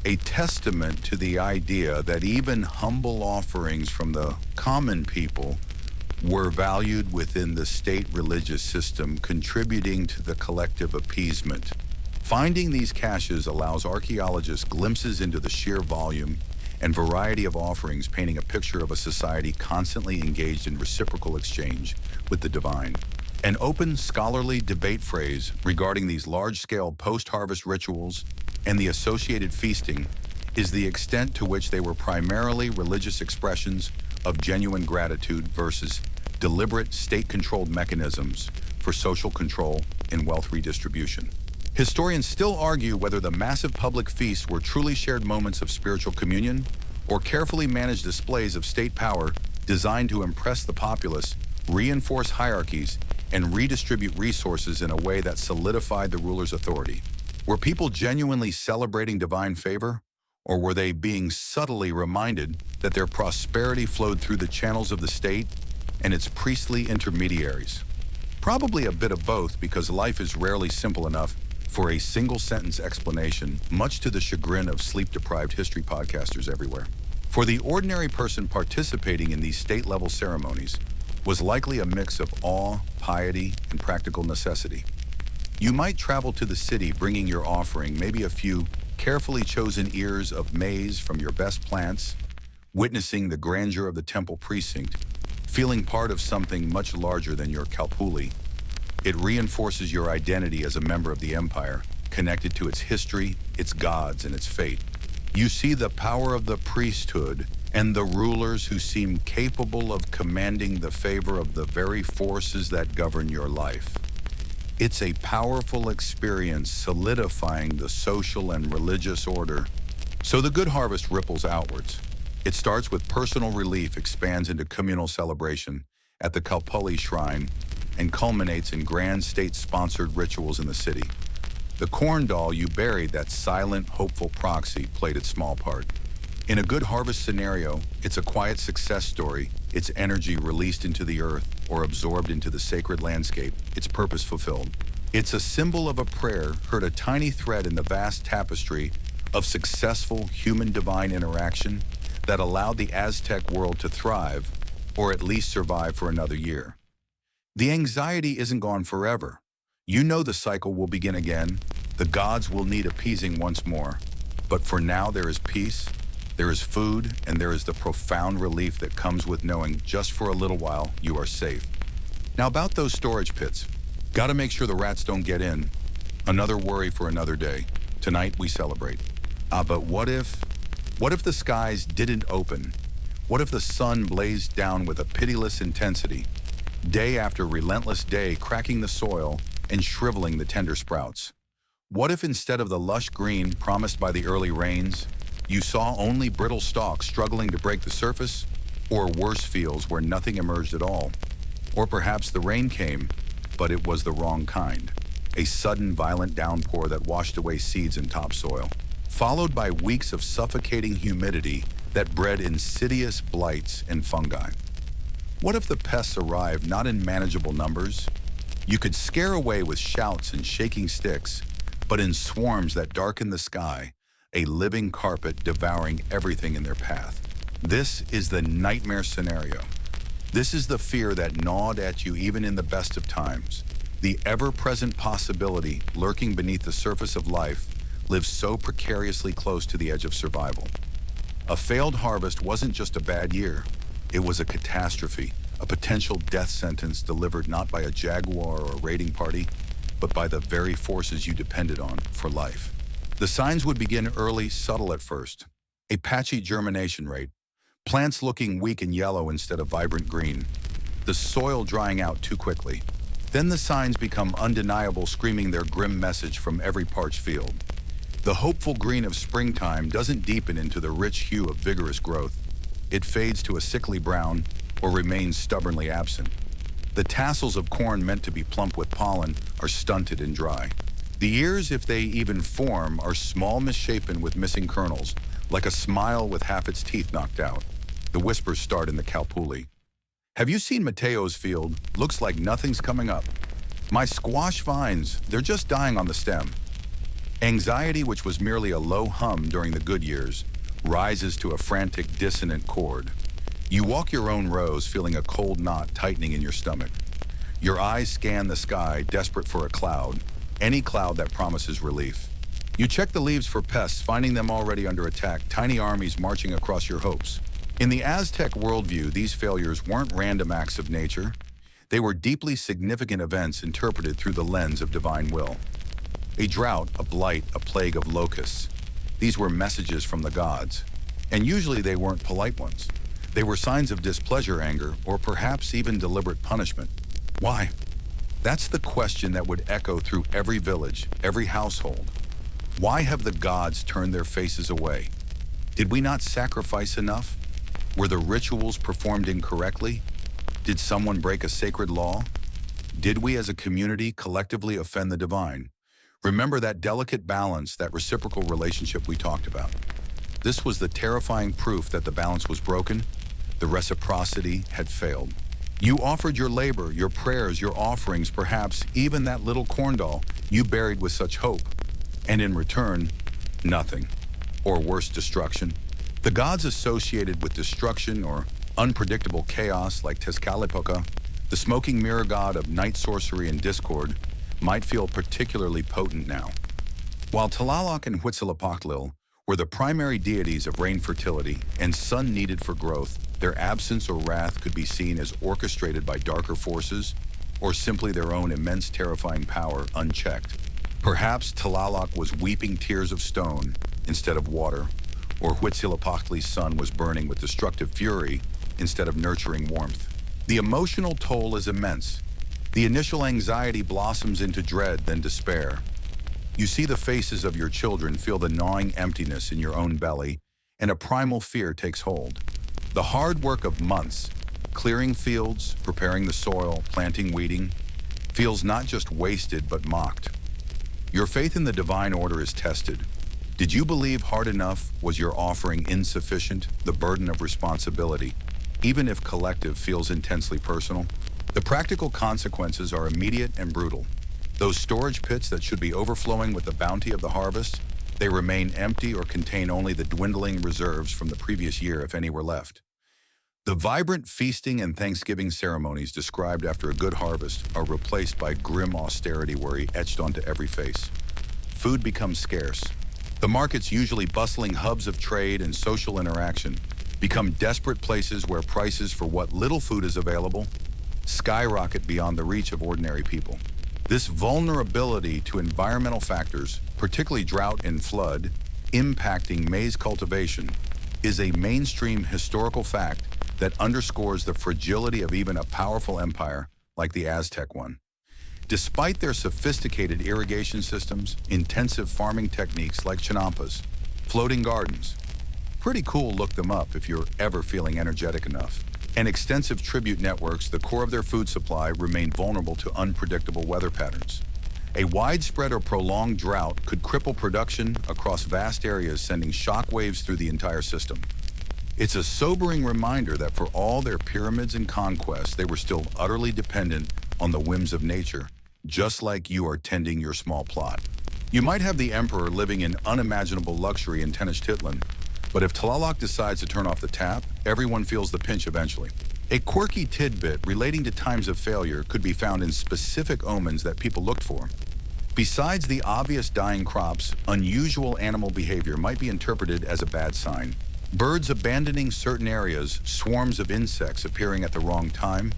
a testament to the idea that even humble offerings from the common people were valued within the state religious system, contributing to the collective appeasement. Finding these caches allows archaeologists glimpses into the sheer volume and variety of offerings, painting a picture of a society constantly engaged in reciprocal exchange with the divine. An open scholarly debate phrase regarding these large-scale post-harvest rituals and the associated feasting is the extent to which they were primarily religious expressions of genuine gratitude versus deliberate state-controlled mechanisms for social control and wealth redistribution. Historians still argue whether the massive public feasts were truly shared moments of spiritual communion or carefully managed displays of state power designed to impress the populace, reinforce hierarchies, and redistribute resources in a way that solidified the ruler's authority. Were people genuinely celebrating divine favor, or were they being subtly reminded that their prosperity flowed through the channels of the state and its priestly intermediaries? Probably a bit of both, because life is rarely simple enough for a single-sentence explanation, much to the chagrin of sleep-deprived history podcasters everywhere. For the ordinary person participating in these state-level ceremonies was likely a mix of awe, piety, and practical necessity. You might travel to the city bringing your offering, maybe a few carefully chosen ears of maize from your best plants, witnessing the grandeur of the temple precinct, feeling part of something much larger than your kalpuli. It reinforces your identity as a member of the empire, connected to its history, its gods, and its fate. You see the power of the priesthood and the rulers who seem capable of commanding the favor of the very forces that govern your life. It's a powerful experience solidifying the social and religious order. So the good harvest ripples outwards. It starts with personal relief, expands into communal celebration at the Kalpuli shrine, and culminates in grand state-sponsored rituals in the city. The corn doll you buried, that silent, hopeful proxy, played its small part. In a good harvest scenario, it's a quiet success story, its energy released into the earth or absorbed into the sacred landscape, its purpose fulfilled. It's a symbol of a prayer heard, a tiny thread in the vast tapestry of successful human-divine interaction that allowed the Aztec world to thrive, or at least survive for another year. The anxiety isn't gone forever. You know the cycle will begin again. The gods will need appeasing once more. But for now, there is peace, there is food, and there is the profound relief that comes with knowing just for a little while you are safe. Now about those storage pits. Gotta make sure the rats don't get in. Another worry for another day. Tonight we celebrate. But what if the skies didn't open? What if the sun blazed down with a pitiless intensity? Day after relentless day, cracking the soil and shriveling the tender sprouts. What if instead of the lush green promised by the early rains, you saw only brittle stalks struggling to break the surface, or worse, fields where nothing emerged at all? Or perhaps the rain came, but it was the wrong kind. A sudden violent downpour that washed away seeds and topsoil, followed by weeks of suffocating humidity that bred insidious blights and fungi. What if the pests arrived not in manageable numbers? You could scare away with shouts and shaking sticks, but in swarms that darken the sky, a living carpet devouring everything in their path. This is the nightmare scenario. This is the fear that gnawed at you even in the best of times. The ever-present possibility lurking beneath the surface of life lives so precariously close to the edge of survival. A failed harvest wasn't just a bad year. It was a catastrophe, a potential death sentence delivered not by a jaguar or a raiding party, but by the very forces you depended on for life. The signs would begin early, subtle at first. A patchy germination rate, plants looking weak and yellow instead of vibrant green, the soil drying out too quickly. Then the signs become undeniable, screaming their grim message from every parched field. The hopeful green of springtime doesn't deepen into the rich hue of vigorous growth. It fades to a sickly brown or remains stubbornly absent. The tassels of corn meant to be plump with pollen are stunted and dry. The ears, if they even form, are small, misshapen with missing kernels, like a smile with half its teeth knocked out. The whispers start in the kalpuli. Have you seen Mateo's field? Looks like nothing's coming up. My squash vines, they're just dying on the stem. Anxiety, which was merely a low hum during the good years, rises to a frantic, dissonant chord. You walk your own rows, feeling a cold knot tightening in your stomach. Your eyes scan the sky, desperate for a cloud, any cloud that promises relief. You check the leaves for pests, finding them already under attack, tiny armies marching across your hopes. In the Aztec worldview, these failures weren't random acts of nature. They were deeply significant events interpreted through the lens of divine will. A drought, a blight, a plague of locusts. These were messages from the gods. And usually they weren't polite ones. They were signs of displeasure, anger, or perhaps even deliberate punishment. Why? That's the question that would echo through every village, every household. Why have the gods turned their faces away? Did we not sacrifice enough? Were the rituals performed incorrectly? Did someone break a sacred law? Did we as a community collectively offend the divine? Remember that delicate balance, that reciprocal relationship we talked about. This was the terrifying proof that the balance was broken, the reciprocity had failed. You offered your labor, your prayers, your offerings, perhaps even that little corn doll you buried with such hope. And in return, nothing. Or worse, destruction. The gods associated with destruction or unpredictable chaos like Tezcatlipoca, the smoking mirror god of night sorcery and discord, might feel particularly potent now. While Tlaloc and Huitzilopochtli were the primary deities of rain fertility and sun needed for growth, their absence or wrath could be seen as orchestrated by darker forces or simply their own immense terrifying power unchecked. Perhaps Tlaloc was weeping tears of stone instead of water, or Huitzilopochtli's sun was burning with destructive fury instead of nurturing warmth. The emotional toll is immense. The initial anxiety blossoms into dread, then despair. You see the faces of your children, feel the gnawing emptiness in your own belly, and a primal fear takes hold. The hard work of months, clearing fields, preparing the soil, planting, weeding, feels not just wasted but mocked. Your faith in the divine order is tested. Did you believe hard enough? Was your offering insufficient? The burden of responsibility, even if collective, feels intensely personal. The practical consequences are immediate and brutal. Those storage pits that should be overflowing with the bounty of the harvest, they remain empty or contain only the dwindling reserves from the previous year, if any were left. The vibrant feasting and Thanksgiving ceremonies described after a good harvest are replaced by grim austerity worry etched onto every face. Food becomes scarce. The markets, usually bustling hubs of trade and social interaction, become desperate places where prices for what little food is available skyrocket beyond the reach of ordinary people. This vulnerability to environmental factors, particularly drought and flood, impacting maize cultivation, is a mainstream historical fact that underscores the fragility of even a powerful empire like the Aztec one. Despite their sophisticated irrigation systems, intensive farming techniques like chinampas, floating gardens, pretty cool, look them up if you're ever feeling energetic enough, and extensive tribute networks, the core of their food supply remain vulnerable to unpredictable weather patterns. A widespread or prolonged drought could cripple production across vast areas, sending shockwaves through the entire system. It's a sobering reminder that for all their pyramids and conquests, they were still utterly dependent on the whims of nature, just like you are tending your small plot. You might have the emperor living in unimaginable luxury in Tenochtitlan, but if Tlaloc decides to turn off the tap, everyone feels the pinch eventually. A quirky tidbit relating to times of failure could be found in specific omens that people looked for. Besides the obvious dying crops, unusual animal behavior might be interpreted as a bad sign. Birds abandoning certain areas, swarms of insects appearing at the wrong time,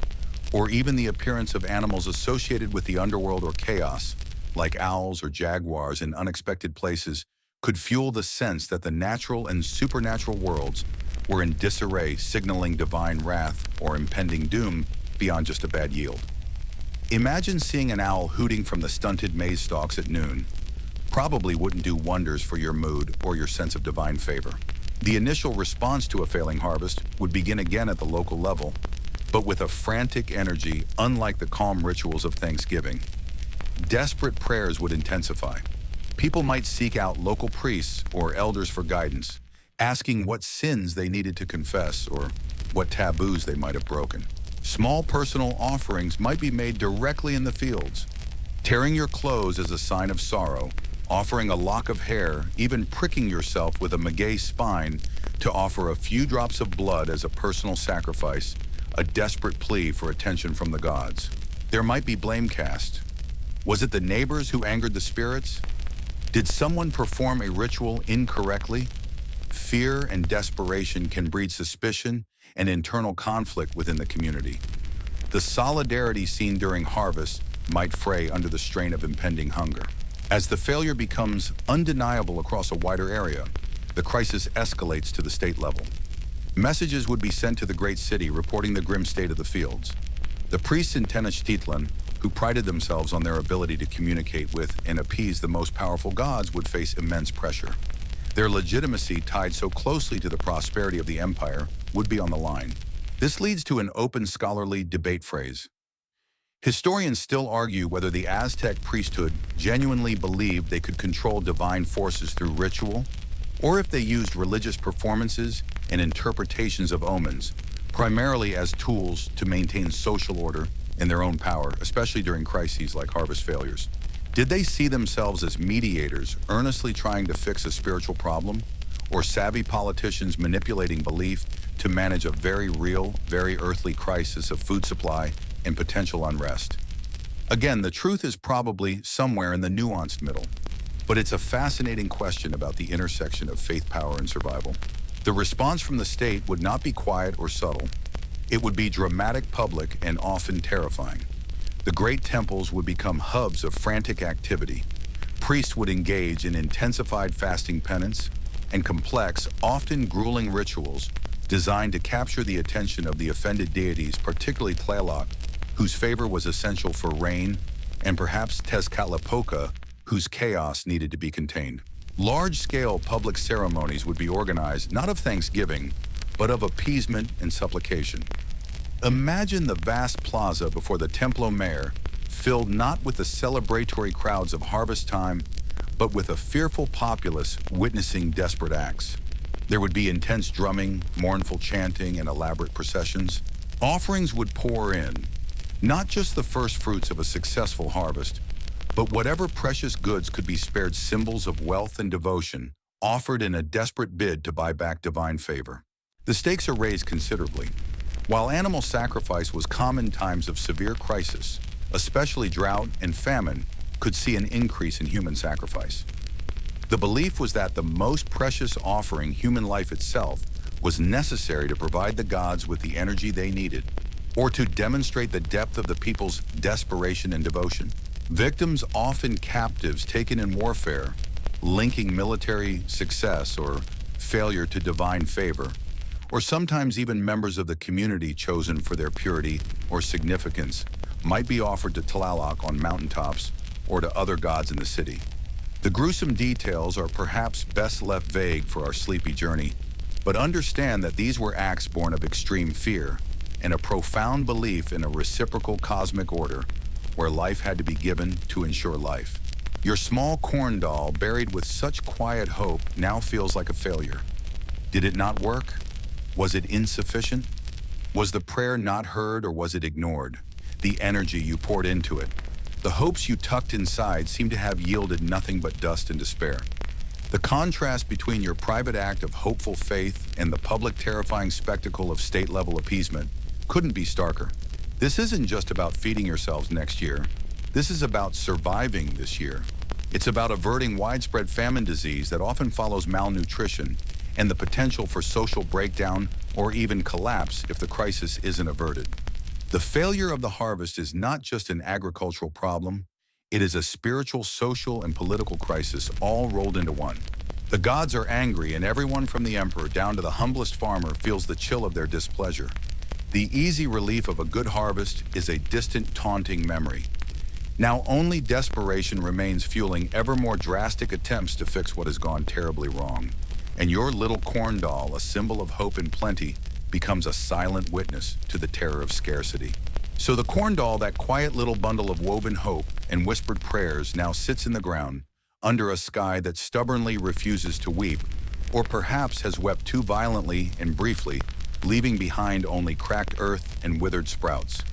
or even the appearance of animals associated with the underworld or chaos, like owls or jaguars in unexpected places, could fuel the sense that the natural and supernatural worlds were in disarray, signaling divine wrath or impending doom beyond just a bad yield. Imagine seeing an owl hooting from the stunted maize stalks at noon. Probably wouldn't do wonders for your mood or your sense of divine favor. The initial response to a failing harvest would begin again at the local level, but with a frantic energy unlike the calm rituals of Thanksgiving. Desperate prayers would intensify. People might seek out local priests or elders for guidance, asking what sins they needed to confess or what taboos they might have broken. Small personal offerings might be made directly in the fields. Tearing your clothes as a sign of sorrow, offering a lock of hair, even pricking yourself with a maguey spine to offer a few drops of blood as a personal sacrifice, a desperate plea for attention from the gods. There might be blame cast. Was it the neighbors who angered the spirits? Did someone perform a ritual incorrectly? Fear and desperation can breed suspicion and internal conflict within the community. The solidarity seen during harvest might fray under the strain of impending hunger. As the failure becomes undeniable across a wider area, the crisis escalates to the state level. Messages would be sent to the great city reporting the grim state of the fields. The priests in Tenochtitlan, who prided themselves on their ability to communicate with and appease the most powerful gods, would face immense pressure. Their legitimacy, tied so closely to the prosperity of the empire, would be on the line. This leads to an open scholarly debate phrase. Historians still argue whether the Aztec priesthood genuinely believed they could control divine forces through ritual, or if they used religious performances and interpretations of omens, primarily as tools to maintain social order and their own power, especially during crises like harvest failures. Did they see themselves as mediators, earnestly trying to fix a spiritual problem, or savvy politicians manipulating belief to manage a very real, very earthly crisis of food supply and potential unrest? Again, the truth is probably somewhere in the nuanced middle, but it's a fascinating question about the intersection of faith, power, and survival. The response from the state would not be quiet or subtle. It would be dramatic, public, and often terrifying. The great temples would become hubs of frantic activity. Priests would engage in intensified fasting penance and complex, often grueling rituals designed to capture the attention of the offended deities, particularly Tlaloc, whose favor was essential for rain, and perhaps Tezcatlipoca, whose chaos needed to be contained. Large-scale public ceremonies would be organized not of thanksgiving, but of appeasement and supplication. Imagine the vast plaza before the Templo Mayor filled not with the celebratory crowds of harvest time, but with a fearful populace witnessing desperate acts. There would be intense drumming, mournful chanting, and elaborate processions. Offerings would pour in, not just the first fruits of a successful harvest, but whatever precious goods could be spared, symbols of wealth and devotion, offered in a desperate bid to buy back divine favor. The stakes are raised considerably. While animal sacrifice was common in times of severe crisis, especially drought and famine could see an increase in human sacrifice. The belief was that the most precious offering, human life itself, was necessary to provide the gods with the energy they needed, or to demonstrate the depth of the people's desperation and devotion. Victims, often captives taken in warfare, linking military success or failure to divine favor, or sometimes even members of the community chosen for their purity or significance, might be offered to Tlaloc on mountaintops or to other gods in the city. The gruesome details are perhaps best left vague for our sleepy journey, but understand that these were acts born of extreme fear and a profound belief in a reciprocal cosmic order where life had to be given to ensure life. Your small corn doll, buried with such quiet hope, now feels like a failure. Did it not work? Was it insufficient? Was the prayer not heard, or was it ignored? The energy you poured into it, the hopes you tucked inside, seem to have yielded nothing but dust and despair. The contrast between your private act of hopeful faith and the public terrifying spectacle of state-level appeasement couldn't be starker. This isn't just about feeding yourselves next year. This is about surviving this year. It's about averting widespread famine disease that often follows malnutrition and the potential for social breakdown or even collapse if the crisis isn't averted. The failure of the harvest is not just an agricultural problem. It is a spiritual, social, and political crisis all rolled into one. The gods are angry, and everyone from the emperor down to the humblest farmer feels the chill of their displeasure. The easy relief of a good harvest is a distant, taunting memory. Now only desperation remains, fueling ever more drastic attempts to fix what has gone terribly wrong. And your little corn doll, a symbol of hope and plenty, becomes a silent witness to the terror of scarcity. So the corn doll, that quiet little bundle of woven hope and whispered prayers, now sits in the ground, under a sky that stubbornly refuses to weep, or perhaps has wept too violently and briefly, leaving behind only cracked earth and withered sprouts.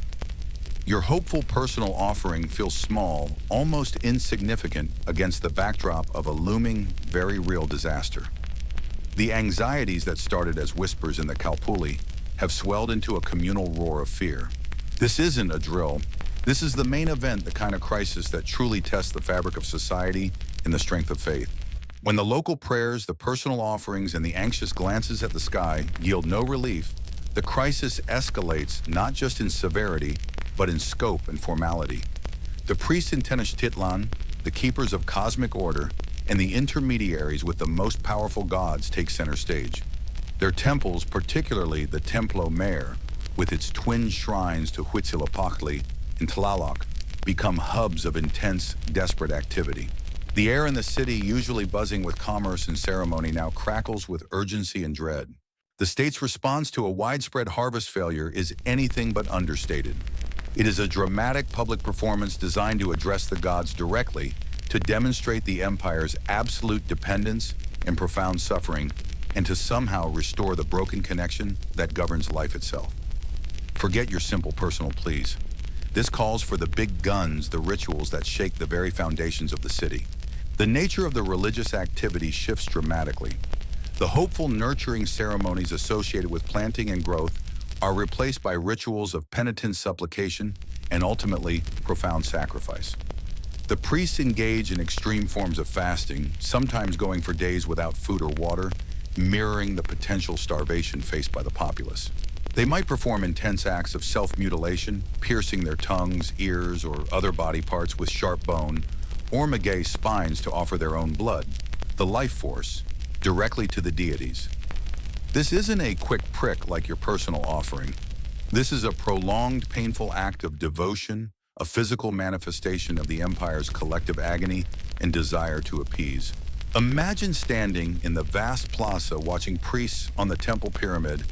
Your hopeful personal offering feels small, almost insignificant, against the backdrop of a looming, very real disaster. The anxieties that started as whispers in the Kalpuli have swelled into a communal roar of fear. This isn't a drill. This is the main event, the kind of crisis that truly tests the fabric of society and the strength of faith. When the local prayers, the personal offerings, and the anxious glances at the sky yield no relief, the crisis escalates not just in severity, but in scope and formality. The priests in Tenochtitlan, the keepers of cosmic order, and the intermediaries with the most powerful gods take center stage. Their temples, particularly the Templo Mayor, with its twin shrines to Huitzilopochtli and Tlaloc, become hubs of intense, desperate activity. The air in the city, usually buzzing with commerce and ceremony, now crackles with urgency and dread. The state's response to a widespread harvest failure is anything but understated. It is a dramatic public performance designed to address the gods directly, to demonstrate the empire's absolute dependence and profound suffering, and to somehow restore the broken connection that governs life itself. Forget your simple personal pleas. This calls for the big guns, the rituals that shake the very foundations of the city. The nature of the religious activity shifts dramatically. The hopeful, nurturing ceremonies associated with planting and growth are replaced by rituals of penitence, supplication, and ultimately, profound sacrifice. The priests engage in extreme forms of fasting, sometimes going for days without food or water, mirroring the potential starvation faced by the populace. They might perform intense acts of self-mutilation, piercing their tongues, ears, or other body parts with sharp bone, or magay spines to offer their own blood, the life force, directly to the deities. This isn't a quick prick like your personal offering. This is a prolonged, painful act of devotion, a physical manifestation of the empire's collective agony and desire to appease. Imagine standing in the vast plaza watching priests on the temple pyramid,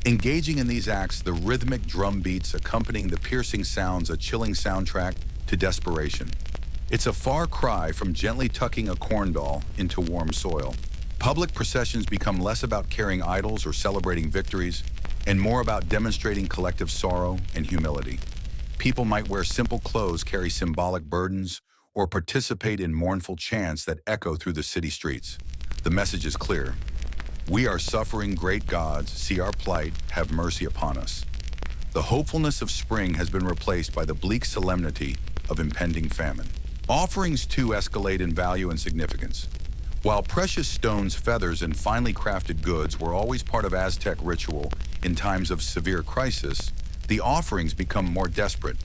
engaging in these acts, the rhythmic drum beats accompanying the piercing sounds, a chilling soundtrack to desperation. It's a far cry from gently tucking a corn doll into warm soil. Public processions become less about carrying idols or celebrating victories, and more about demonstrating collective sorrow and humility. People might wear simple clothes, carry symbolic burdens, or participate in mournful chants that echo through the city streets. The message is clear. We are suffering, great gods, see our plight, have mercy upon us. The hopefulness of spring has been replaced by the bleak solemnity of impending famine. Offerings too escalate in value and significance. While precious stones, feathers, and finely crafted goods were always part of Aztec ritual in times of severe crisis, the offerings become more desperate.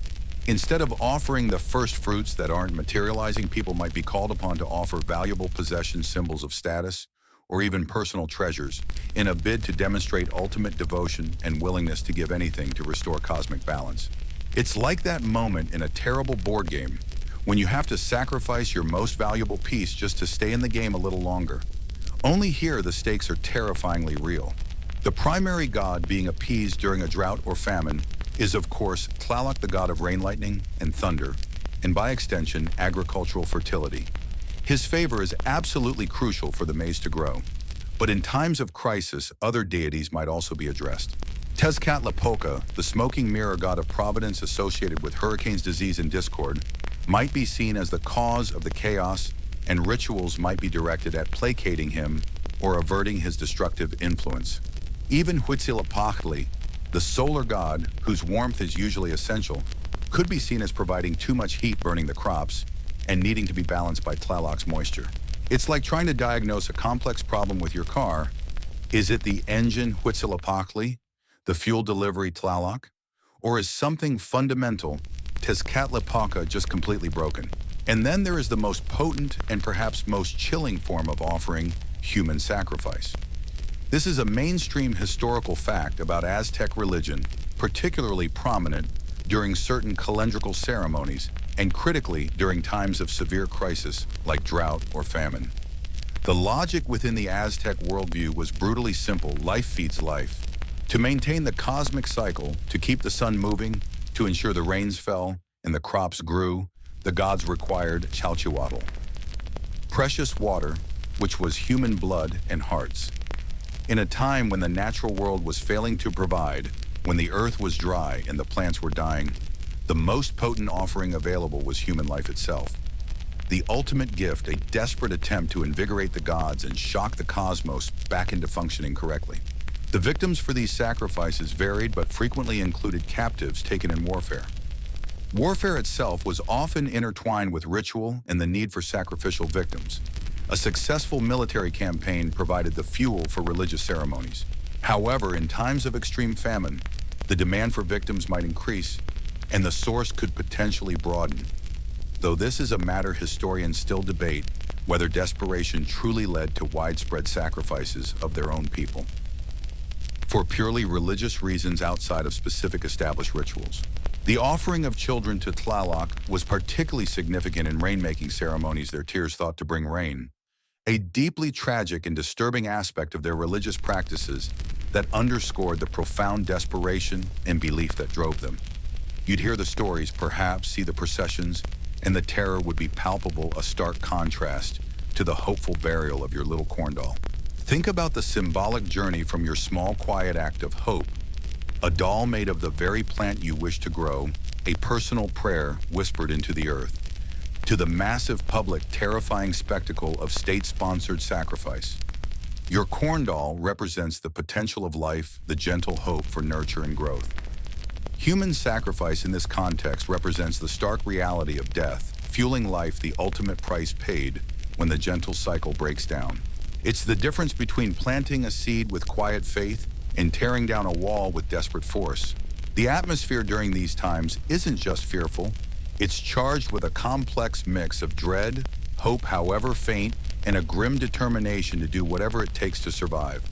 Instead of offering the first fruits that aren't materializing, people might be called upon to offer valuable possessions, symbols of status, or even personal treasures, in a bid to demonstrate ultimate devotion and willingness to give anything to restore cosmic balance. It's like that moment in a terrible board game when you have to sacrifice your most valuable piece just to stay in the game a little longer. Only here the stakes are terrifyingly real. The primary god being appeased during a drought or famine is, of course, Tlaloc, the god of rain, lightning, and thunder, and by extension, agricultural fertility. His favor is absolutely crucial for the maize to grow. But in times of crisis, other deities might also be addressed. Tezcatlipoca, the smoking mirror god of providence associated with hurricanes, disease, and discord, might be seen as the cause of the chaos, and rituals might be directed at placating him or averting his destructive influence. Even Huitzilopochtli, the solar god, whose warmth is usually essential, could be seen as providing too much heat, burning the crops, and needing to be balanced by Tlaloc's moisture. It's like trying to diagnose a complex problem with your car. Is it the engine, Huitzilopochtli, the fuel delivery, Tlaloc, or is something fundamental, Tezcatlipoca, just completely broken? And then there is the most potent and perhaps most chilling form of offering, human sacrifice. This is a mainstream historical fact about Aztec religion, particularly prominent during certain calendrical ceremonies, and critically during times of severe crisis like drought or famine. The logic within the Aztec worldview was brutally simple: life feeds life. To maintain the cosmic cycle, to keep the sun moving, to ensure the rains fell and the crops grew, the gods required chalchihuatl, precious water, which was human blood and hearts. In a time when the natural world was failing to provide, when the earth was dry and the plants were dying, the most potent offering available was human life itself. The ultimate gift, a desperate attempt to invigorate the gods and shock the cosmos back into functioning correctly. The victims for these sacrifices varied but frequently included captives taken in warfare. Warfare itself was often intertwined with ritual and the need for sacrificial victims. A successful military campaign provided the fuel for religious ceremonies. However, in times of extreme famine, the demand for victims might increase, and the source could potentially broaden. Though this is a matter historians still debate, whether desperation truly led to widespread sacrifices of their own people for purely religious reasons outside of specific established rituals. The offering of children to Tlaloc was particularly significant in rainmaking ceremonies, their tears thought to bring rain, a deeply tragic and disturbing aspect of their religious practices that underscored the profound desperation and belief that drove them. You'd hear the stories, perhaps see the processions, and the terror would be palpable, a stark contrast to the hopeful burial of your little corn doll. Think about the symbolic journey from your small, quiet act of hope, a doll made of the very plant you wish to grow, a personal prayer whispered into the earth, to the massive public, terrifying spectacle of state-sponsored sacrifice. Your corn doll represents the potential of life, the gentle hope for nurture and growth. Human sacrifice in this context represents the stark reality of death, fueling life, the ultimate price paid when the gentle cycle breaks down. It's the difference between planting a seed with quiet faith and tearing down a wall with desperate force. The atmosphere during these times isn't just fearful, it's charged with a complex mix of dread, hope however faint, and a grim determination to do whatever it takes to survive.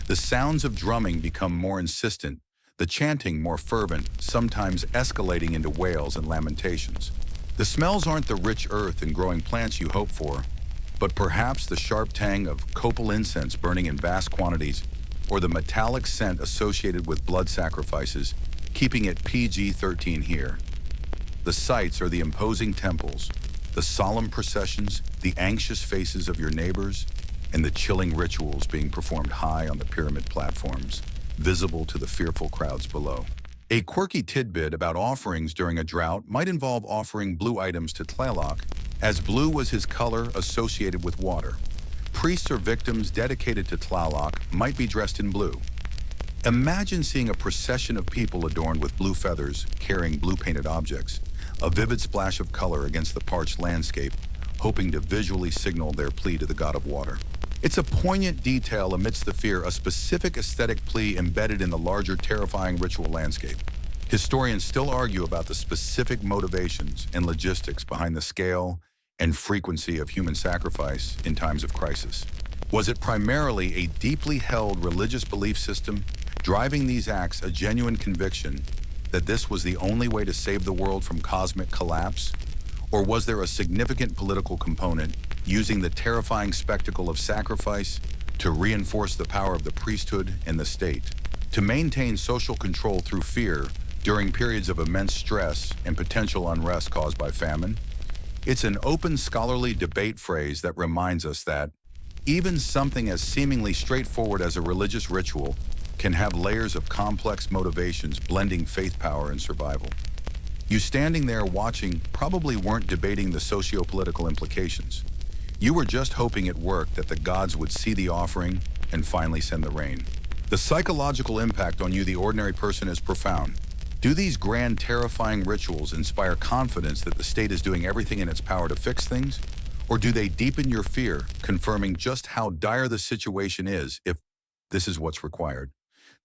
The sounds of drumming become more insistent, the chanting more fervent, sometimes escalating into wails and lamentations. The smells aren't the rich earth and growing plants you hope for, but perhaps the sharp tang of copal incense burning in vast quantities, or the metallic scent associated with blood sacrifices, keeping it PG-13 here. The sights are the imposing temples, the solemn processions, the anxious faces of your neighbors, and the chilling rituals being performed high on the pyramid platforms, visible to the fearful crowds below. A quirky tidbit about offerings during a drought might involve offering blue items to Tlaloc, as blue was his color associated with water. Priests or victims dedicated to Tlaloc might be dressed in blue. Imagine seeing a procession of people adorned with blue feathers, carrying blue-painted objects, a vivid splash of color against the parched landscape, hoping to visually signal their plea to the god of water. It's a poignant detail amidst the fear, a specific aesthetic plea embedded in the larger, terrifying ritual landscape. Historians still argue about the specific motivations and logistics behind the scale and frequency of human sacrifice in times of crisis. Was it primarily a deeply held religious belief system driving these acts, a genuine conviction that this was the only way to save the world from cosmic collapse? Or was there a significant political component using the terrifying spectacle of sacrifice to reinforce the power of the priesthood and the state, to maintain social control through fear during periods of immense stress and potential unrest caused by famine? It's an open scholarly debate phrase that reminds us that even something as seemingly straightforward as a religious ritual can have layers of complex motivations blending faith, power, and survival. You standing there watching probably weren't debating the socio-political implications. You were just hoping it worked, that the gods would see the offering and finally send the rain. The psychological impact on you, the ordinary person, is profound. Do these grand, terrifying rituals inspire confidence that the state is doing everything in its power to fix things? Or do they deepen your fear, confirming just how dire the situation is if this is what's required?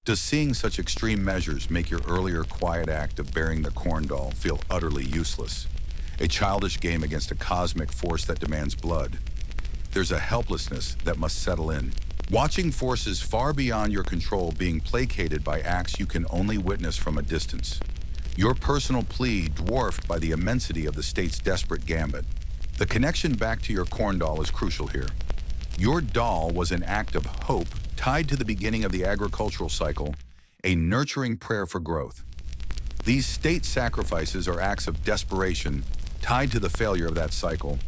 Does seeing such extreme measures make your earlier quiet act of bearing the corn doll feel utterly useless? A childish game against a cosmic force that demands blood. There's a helplessness that must settle in. Watching forces far beyond your control being placated by acts you can only witness from a distance. Your personal plea dwarfed by the immensity of the state's desperate gambit. The connection back to your corn doll is crucial here. Your doll was an act of hope tied to the beginning of the agricultural cycle, a nurturing prayer for growth. These state sacrifices are acts of desperation tied to the failure of that cycle,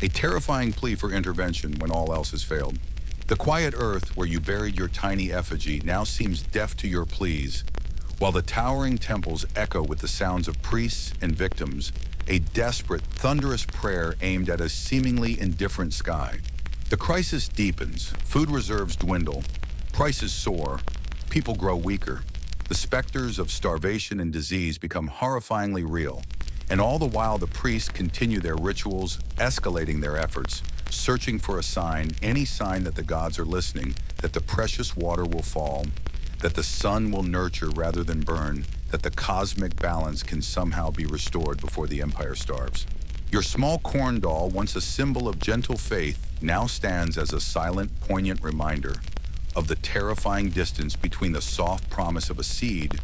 a terrifying plea for intervention when all else has failed. The quiet earth where you buried your tiny effigy now seems deaf to your pleas, while the towering temples echo with the sounds of priests and victims, a desperate, thunderous prayer aimed at a seemingly indifferent sky. The crisis deepens, food reserves dwindle, prices soar, people grow weaker. The specters of starvation and disease become horrifyingly real, and all the while the priests continue their rituals, escalating their efforts, searching for a sign, any sign that the gods are listening, that the precious water will fall, that the sun will nurture rather than burn, that the cosmic balance can somehow be restored before the empire starves. Your small corn doll, once a symbol of gentle faith, now stands as a silent, poignant reminder of the terrifying distance between the soft promise of a seed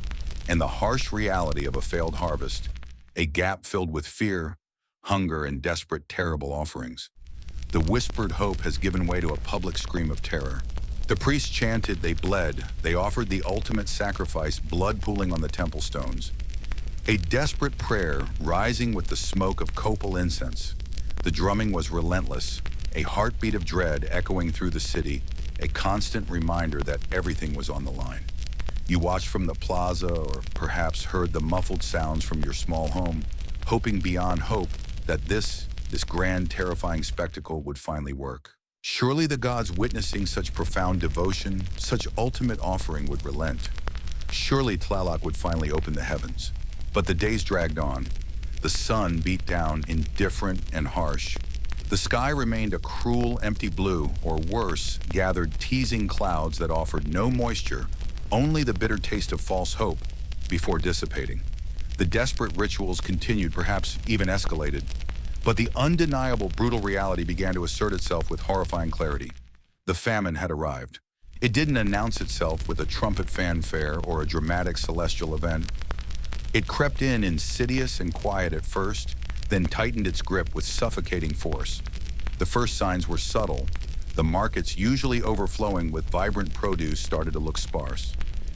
and the harsh reality of a failed harvest, a gap filled with fear, hunger, and desperate, terrible offerings. The whispered hope has given way to a public scream of terror. The priests chanted, they bled, they offered the ultimate sacrifice, blood pooling on the temple stones. A desperate prayer rising with the smoke of copal incense. The drumming was relentless, a heartbeat of dread echoing through the city, a constant reminder that everything was on the line. You watched from the plaza or perhaps heard the muffled sounds from your small home, hoping beyond hope that this grand, terrifying spectacle would finally work. Surely the gods witnessing such profound devotion, such ultimate offering would relent. Surely Tlaloc would finally open the heavens. But the days dragged on. The sun beat down, indifferent and harsh. The sky remained a cruel, empty blue, or worse, gathered teasing clouds that offered no moisture, only the bitter taste of false hope, before dissipating. The desperate rituals continued, perhaps even escalated. But the undeniable, brutal reality began to assert itself with horrifying clarity. The famine had arrived. It didn't announce itself with a trumpet fanfare or a dramatic celestial event. It crept in insidious and quiet at first, then tightened its grip with suffocating force. The first signs were subtle. The markets, usually overflowing with vibrant produce, started to look sparse.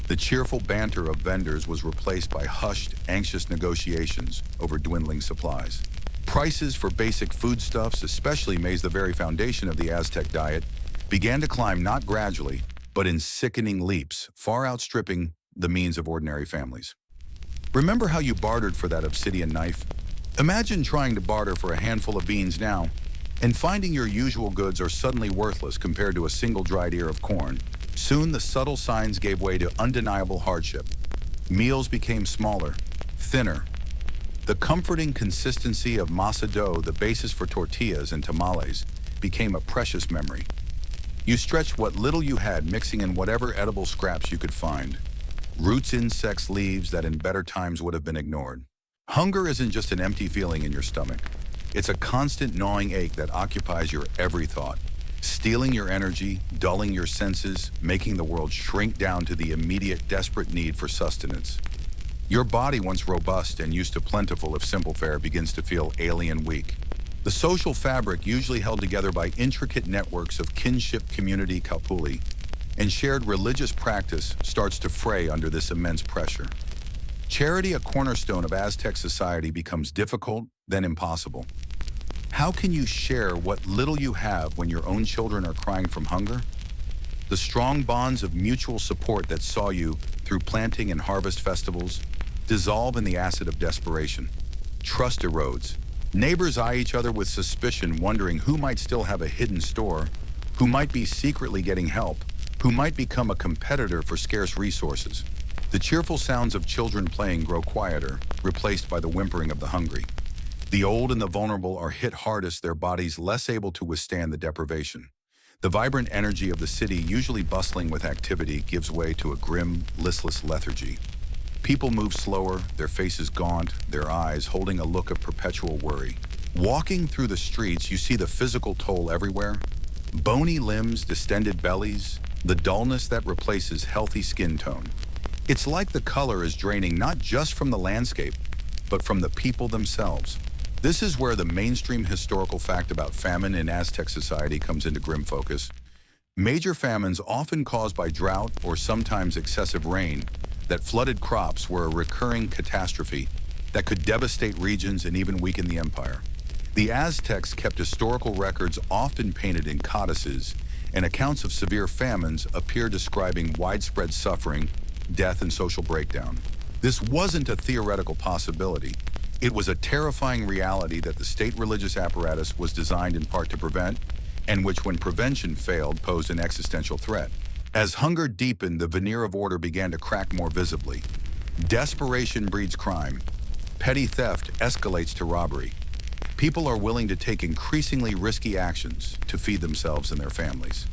The cheerful banter of vendors was replaced by hushed, anxious negotiations over dwindling supplies. Prices for basic foodstuffs, especially maize, the very foundation of the Aztec diet, began to climb not gradually, but in sickening leaps, far outstripping the means of ordinary families. Remember how you bartered for that obsidian knife? Imagine trying to barter for a handful of beans now, and finding your usual goods are suddenly worthless compared to a single dried ear of corn. Soon the subtle signs gave way to undeniable hardship. Meals became smaller, thinner. The comforting consistency of masa dough, the basis for tortillas and tamales, became a precious memory. You stretched what little you had, mixing in whatever edible scraps you could find. Roots, insects, leaves that in better times would have been ignored. Hunger isn't just an empty feeling in your stomach. It's a constant gnawing ache that occupies your every thought, stealing your energy, dulling your senses, making the world shrink down to the immediate, desperate need for sustenance. Your body, once robust and used to plentiful if simple fare, begins to feel alien weak. The social fabric, usually held together by intricate networks of kinship, community, kapuli, and shared religious practice, starts to fray under this immense pressure. Charity, a cornerstone of Aztec society, becomes difficult, then impossible. How can you share what little you have when your own children are crying from hunger? The strong bonds of mutual support that saw you through planting and harvest festivals dissolve in the acid of desperation. Trust erodes. Neighbors eye each other with suspicion, wondering who might still have a hidden store, who might be secretly getting help, who might become a competitor for scarce resources. The cheerful sounds of children playing grow quieter, replaced by the whimpering of the hungry. The old and the vulnerable are hit hardest, their bodies less able to withstand the deprivation. The vibrant energy of the city, usually bustling with activity, gives way to a grim, listless lethargy. People move slower, their faces gaunt, their eyes holding a look of perpetual worry. Walking through the streets, you see the physical toll everywhere. Bony limbs, distended bellies, the dullness that replaces healthy skin tone. It's like the color is draining not just from the landscape, but from the people themselves. This is where the mainstream historical fact about famine in Aztec society comes into grim focus. Major famines, often caused by drought or sometimes excessive rain, that flooded crops were a recurring catastrophe that could devastate regions and even weaken the empire. The Aztecs kept historical records often painted in codices, and accounts of severe famines appear describing widespread suffering, death, and social breakdown. This wasn't a theoretical possibility. It was a terrifying reality that the state religious apparatus was designed in part to prevent, and which, when prevention failed, posed an existential threat. As hunger deepened, the veneer of order began to crack more visibly. Desperation breeds crime. Petty theft escalates to robbery. People are willing to take increasingly risky actions to feed themselves and their families.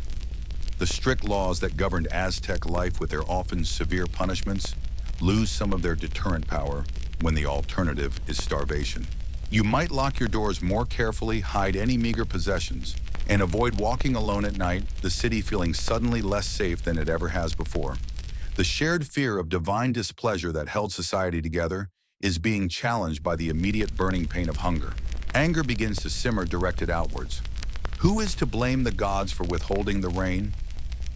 The strict laws that governed Aztec life, with their often severe punishments, lose some of their deterrent power when the alternative is starvation. You might lock your doors more carefully, hide any meager possessions, and avoid walking alone at night, the city feeling suddenly less safe than it ever has before. The shared fear of divine displeasure that held society together is being challenged by the immediate burning pain of hunger. Anger begins to simmer, directed outwards. Who is to blame the gods for withholding the rain?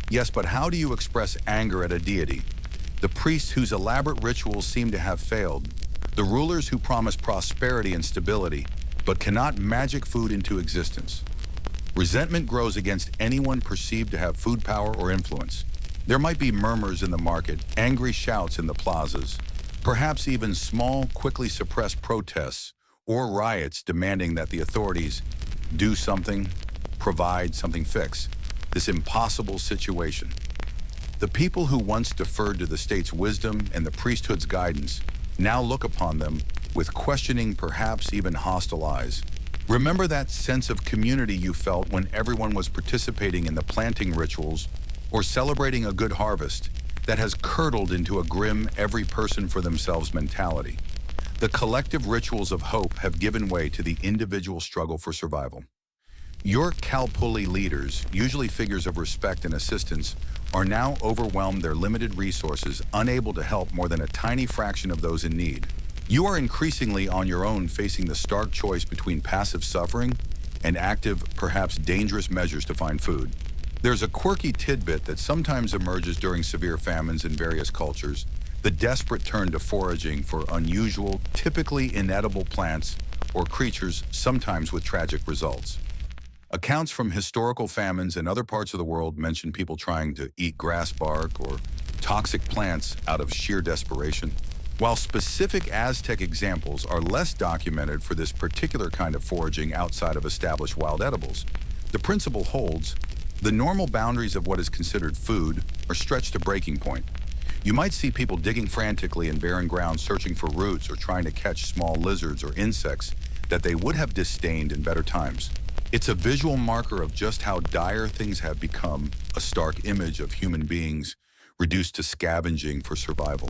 Yes, but how do you express anger at a deity? The priests whose elaborate rituals seem to have failed, the rulers who promise prosperity and stability, but cannot magic food into existence. Resentment grows against anyone perceived to have food power or influence. There might be murmurs in the market, angry shouts in the plazas, perhaps even small, quickly suppressed protests or riots demanding that the authorities do something, provide something, fix this impossible situation. The people who once deferred to the state's wisdom and the priesthood's guidance now look upon them with questioning, perhaps even hostile eyes. Remember that sense of community you felt when everyone was participating in the planting rituals or celebrating a good harvest that has curdled into a grim every person for themselves mentality. The collective rituals of hope have given way to the individual struggle for survival. Your Kalpuli leaders, usually figures of respect and assistance, are now overwhelmed their limited resources, unable to help more than a tiny fraction of those in need. You are increasingly on your own, facing the stark choice between passive suffering and active, perhaps dangerous measures to find food. There's a quirky tidbit that sometimes emerges during severe famines in various cultures, the desperate turn to foraging for unusual, typically inedible plants or creatures, sometimes with tragic results. Accounts from historical famines in other parts of the world mention people trying to eat grass bark or toxic plants out of sheer desperation. While specific Aztec examples are less documented for this particular kind of foraging outside of established wild edibles, the principle holds. The normal boundaries of what is considered food are stretched to breaking point. You might see people digging frantically in barren ground, searching for roots or trying to catch small lizards or insects that they would have disdained in better times. It's a visual marker of just how dire things have become, a stark image of human beings reduced to scavenging for survival.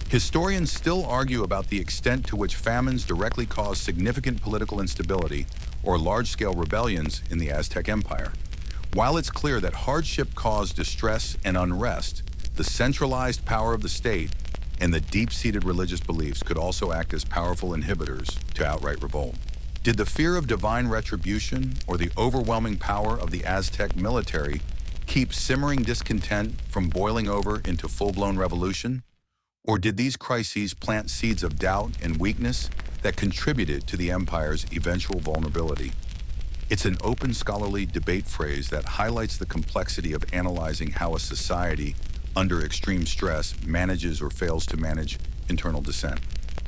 Historians still argue about the extent to which famines directly caused significant political instability or large-scale rebellions in the Aztec Empire. While it's clear that hardship caused distress and unrest, the centralized power of the state and the deep-seated religious beliefs could also act as powerful inhibitors to outright revolt. Did the fear of divine retribution or the overwhelming power of the Aztec military keep simmering discontent from boiling over into full-blown revolution? Or did these crises plant seeds of doubt and weakness that contributed to the empire's eventual vulnerability? It's an open scholarly debate phrase that highlights the complexity of analyzing how a society under extreme stress manages or fails to manage internal dissent.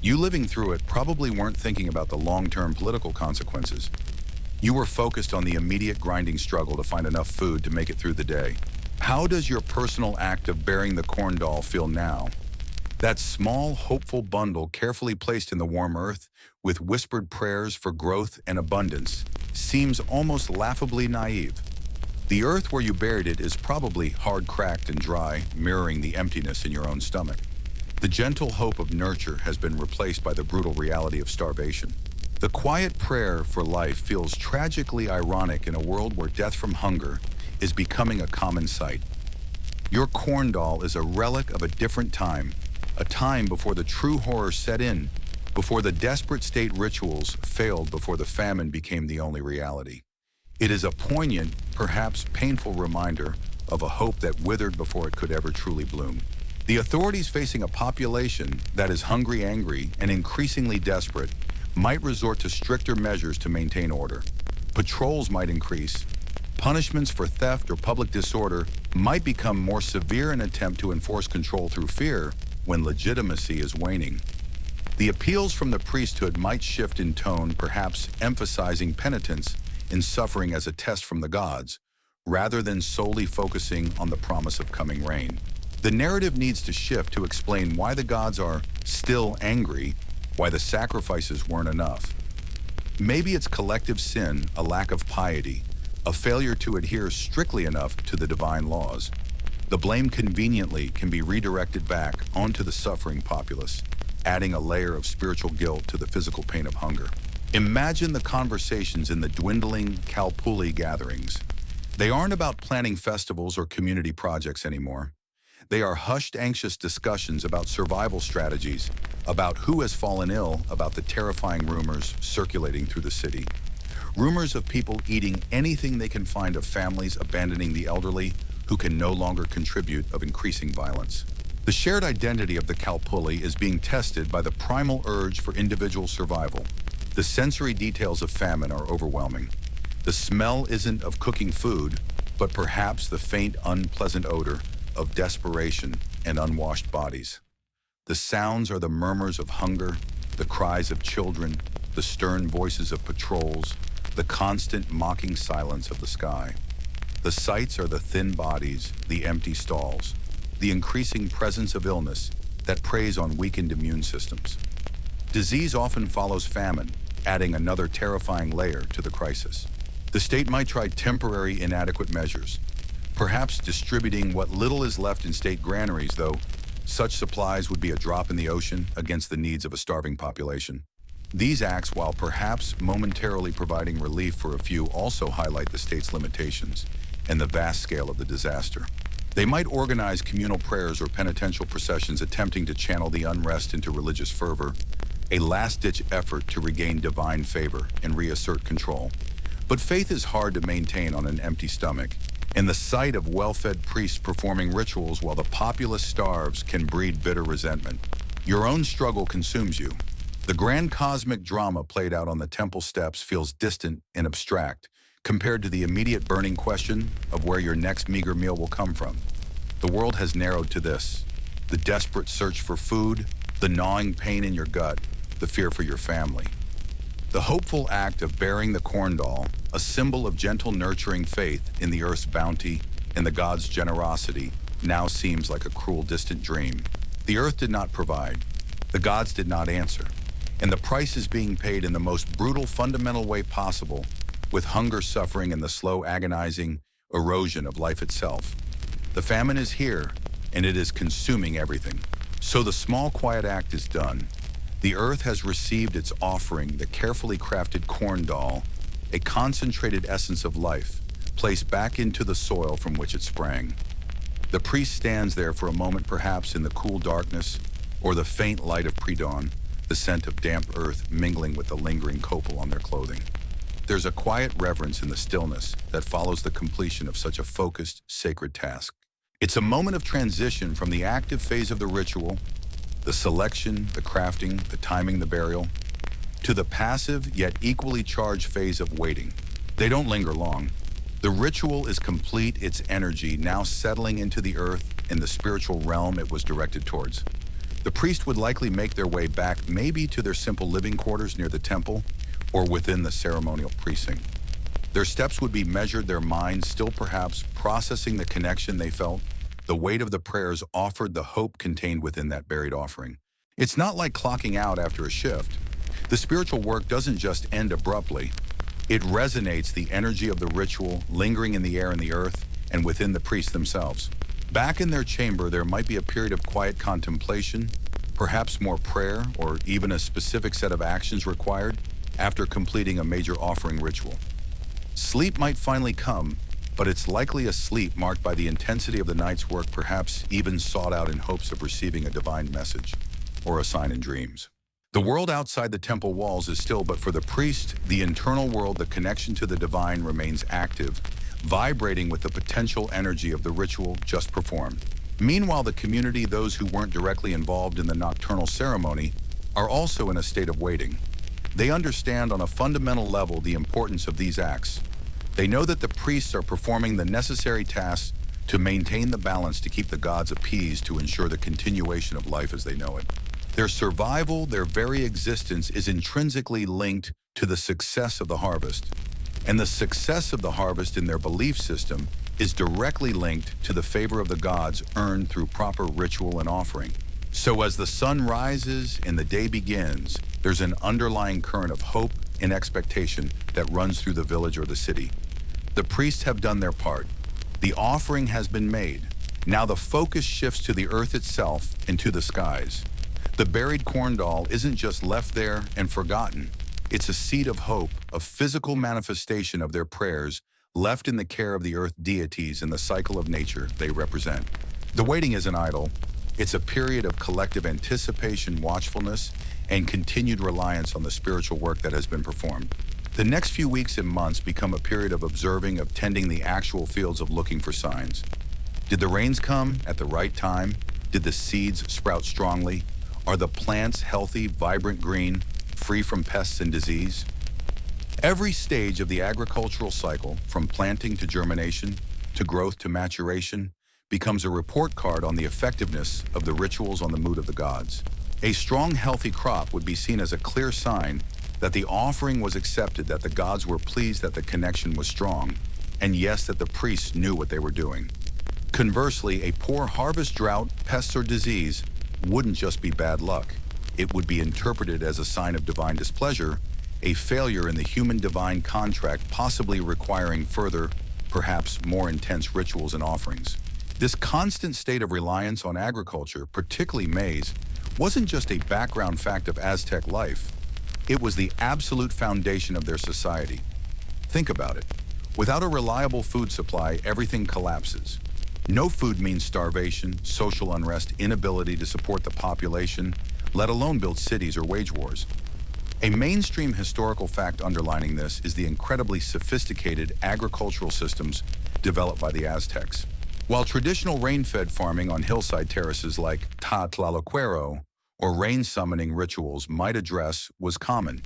You living through it probably weren't thinking about the long-term political consequences. You were focused on the immediate grinding struggle to find enough food to make it through the day. How does your personal act of bearing the corn doll feel now? That small, hopeful bundle carefully placed in the warm earth with whispered prayers for growth and abundance seems almost laughably naive. The earth where you buried it is probably hard, cracked, and dry, mirroring the emptiness in your own stomach. The gentle hope of nurture has been replaced by the brutal reality of starvation. The quiet prayer for life feels tragically ironic in a world where death from hunger is becoming a common sight. Your corn doll is a relic of a different time, a time before the true horror set in, before the desperate state rituals failed, before the famine became the only reality. It is a poignant, perhaps painful reminder of a hope that withered before it could ever truly bloom. The authorities facing a population that is hungry, angry, and increasingly desperate might resort to stricter measures to maintain order. Patrols might increase. Punishments for theft or public disorder might become more severe in an attempt to enforce control through fear when legitimacy is waning. The appeals from the priesthood might shift in tone, perhaps emphasizing penitence and suffering as a test from the gods, rather than solely focusing on the promise of coming rain. The narrative needs to shift to explain why the gods are still angry, why the sacrifices weren't enough. Maybe it's collective sin, a lack of piety, a failure to adhere strictly enough to the divine laws. The blame conveniently can be redirected back onto the suffering populace, adding a layer of spiritual guilt to the physical pain of hunger. Imagine the conversations in the dwindling Kalpuli gatherings. They aren't about planning festivals or community projects anymore. They are hushed, anxious discussions about survival strategies, about who has fallen ill, about the terrifying rumors circulating through the city. Rumors of people eating anything they can find, of families abandoning the elderly who can no longer contribute, of increasing violence. The shared identity of the Kalpuli is being tested by the primal urge for individual survival. The sensory details of famine are overwhelming. The smell isn't of cooking food, but perhaps the faint, unpleasant odor of desperation and unwashed bodies. The sounds are the murmurs of hunger, the cries of children, the stern voices of patrols, the constant mocking silence of the sky. The sights are the thin bodies, the empty stalls, the increasing presence of illness that preys on weakened immune systems. Disease often follows famine, adding another terrifying layer to the crisis. The state might try temporary inadequate measures, perhaps distributing what little is left in state granaries, though such supplies would be a drop in the ocean against the needs of a starving population. These acts, while perhaps momentarily providing relief for a few, also highlight the state's limitations and the vast scale of the disaster. They might organize communal prayers or penitential processions attempting to channel the unrest into religious fervor, a last-ditch effort to regain divine favor and reassert control. But faith is hard to maintain on an empty stomach, and the sight of well-fed priests performing rituals while the populace starves can breed bitter resentment. Your own struggle consumes you. The grand cosmic drama played out on the temple steps feels distant and abstract compared to the immediate burning question of where your next meager meal will come from. The world has narrowed to this: the desperate search for food, the gnawing pain in your gut, the fear for your family. The hopeful act of bearing the corn doll, a symbol of gentle nurturing faith in the earth's bounty and the gods' generosity, now seems like a cruel distant dream. The earth did not provide, the gods did not answer, and the price is being paid in the most brutal, fundamental way possible, with hunger, suffering, and the slow, agonizing erosion of life itself. The famine is here, and it is consuming everything. So the small, quiet act is done. The earth has received its offering, the carefully crafted corn doll, a concentrated essence of life, placed back into the soil from which it sprang. The priest stands there for a moment, perhaps in the cool darkness, or the faint light of pre-dawn, the scent of damp earth mingling with the lingering copal on their clothing. There's a quiet reverence in the stillness that follows the completion of such a focused, sacred task. It's a moment of transition from the active phase of the ritual, the selection, the crafting, the timing, the burial, to the passive yet equally charged phase of waiting. They don't linger long. The ritual is complete, its energy now settling into the earth and the spiritual realm it was directed towards. The priest would likely make their way back, maybe to their simple living quarters near the temple or within the ceremonial precinct. Their steps would be measured, their minds still perhaps processing the connection they felt. The weight of the prayers offered the hope contained within that buried offering. It's not like clocking out after a shift. The spiritual work doesn't just end abruptly. It resonates, the energy of the ritual lingering in the air and the earth and within the priests themselves. Back in their chamber, there might be a period of quiet contemplation, perhaps more prayer, or even a specific set of actions required after completing a major offering ritual. Sleep might finally come, but it's likely a sleep marked by the intensity of the night's work, perhaps even sought out in hopes of receiving a divine message or a sign in dreams. The world outside the temple walls is still, but for the priest, the internal world, the connection to the divine, remains active, vibrating with the potential energy of the ritual just performed. Meanwhile, the community, those who weren't directly involved in the nocturnal ceremony, are also in a state of waiting. They understand on a fundamental level the importance of these acts. They know that the priests are performing the necessary tasks to maintain the balance, to keep the gods appeased, to ensure the continuation of life as they know it. Their survival, their very existence, is intrinsically linked to the success of the harvest. And the success of the harvest in their belief system is directly linked to the favor of the gods earned through proper ritual and offering. So as the sun rises and the day begins, there's an underlying current of hope and expectation that runs through the village or the city. The priests have done their part. The offering has been made. Now the focus shifts to the earth itself and to the skies. The buried corn doll isn't just left there and forgotten. It's a seed of hope, a physical manifestation of their prayers left in the care of the earth deities and the cycle of nature they represent. The waiting isn't idle. It's a period of collective anticipation, watchfulness, and continued reliance on the spiritual work that has been performed. The next few weeks and months become a period of observing, of tending the actual fields, of looking for signs. Did the rains come at the right time? Did the seeds sprout strongly? Are the plants healthy, vibrant green, free from pests and disease? Every stage of the agricultural cycle, from planting to germination, to growth to maturation, becomes a report card on the effectiveness of the rituals on the mood of the gods. A strong, healthy crop would be seen as a clear sign that the offering was accepted, that the gods were pleased, that the connection was strong, and yes, that the priests knew what they were doing. Conversely, a poor harvest, drought, pests, or disease wouldn't just be bad luck. It would be interpreted as a sign of divine displeasure, a failure in the human-divine contract, possibly requiring further, perhaps more intense rituals and offerings. This constant state of reliance on agriculture, particularly maize, wasn't just a background fact of Aztec life. It was the absolute foundation of their society. Think about it. Without a reliable food supply, everything collapses. No food means starvation, social unrest, inability to support the population, let alone build cities or wage wars. A mainstream historical fact underlining this is the incredibly sophisticated agricultural systems developed by the Aztecs. While traditional rain-fed farming on hillside terraces like Tlatlaloquero or rain-summoning rituals might address was common,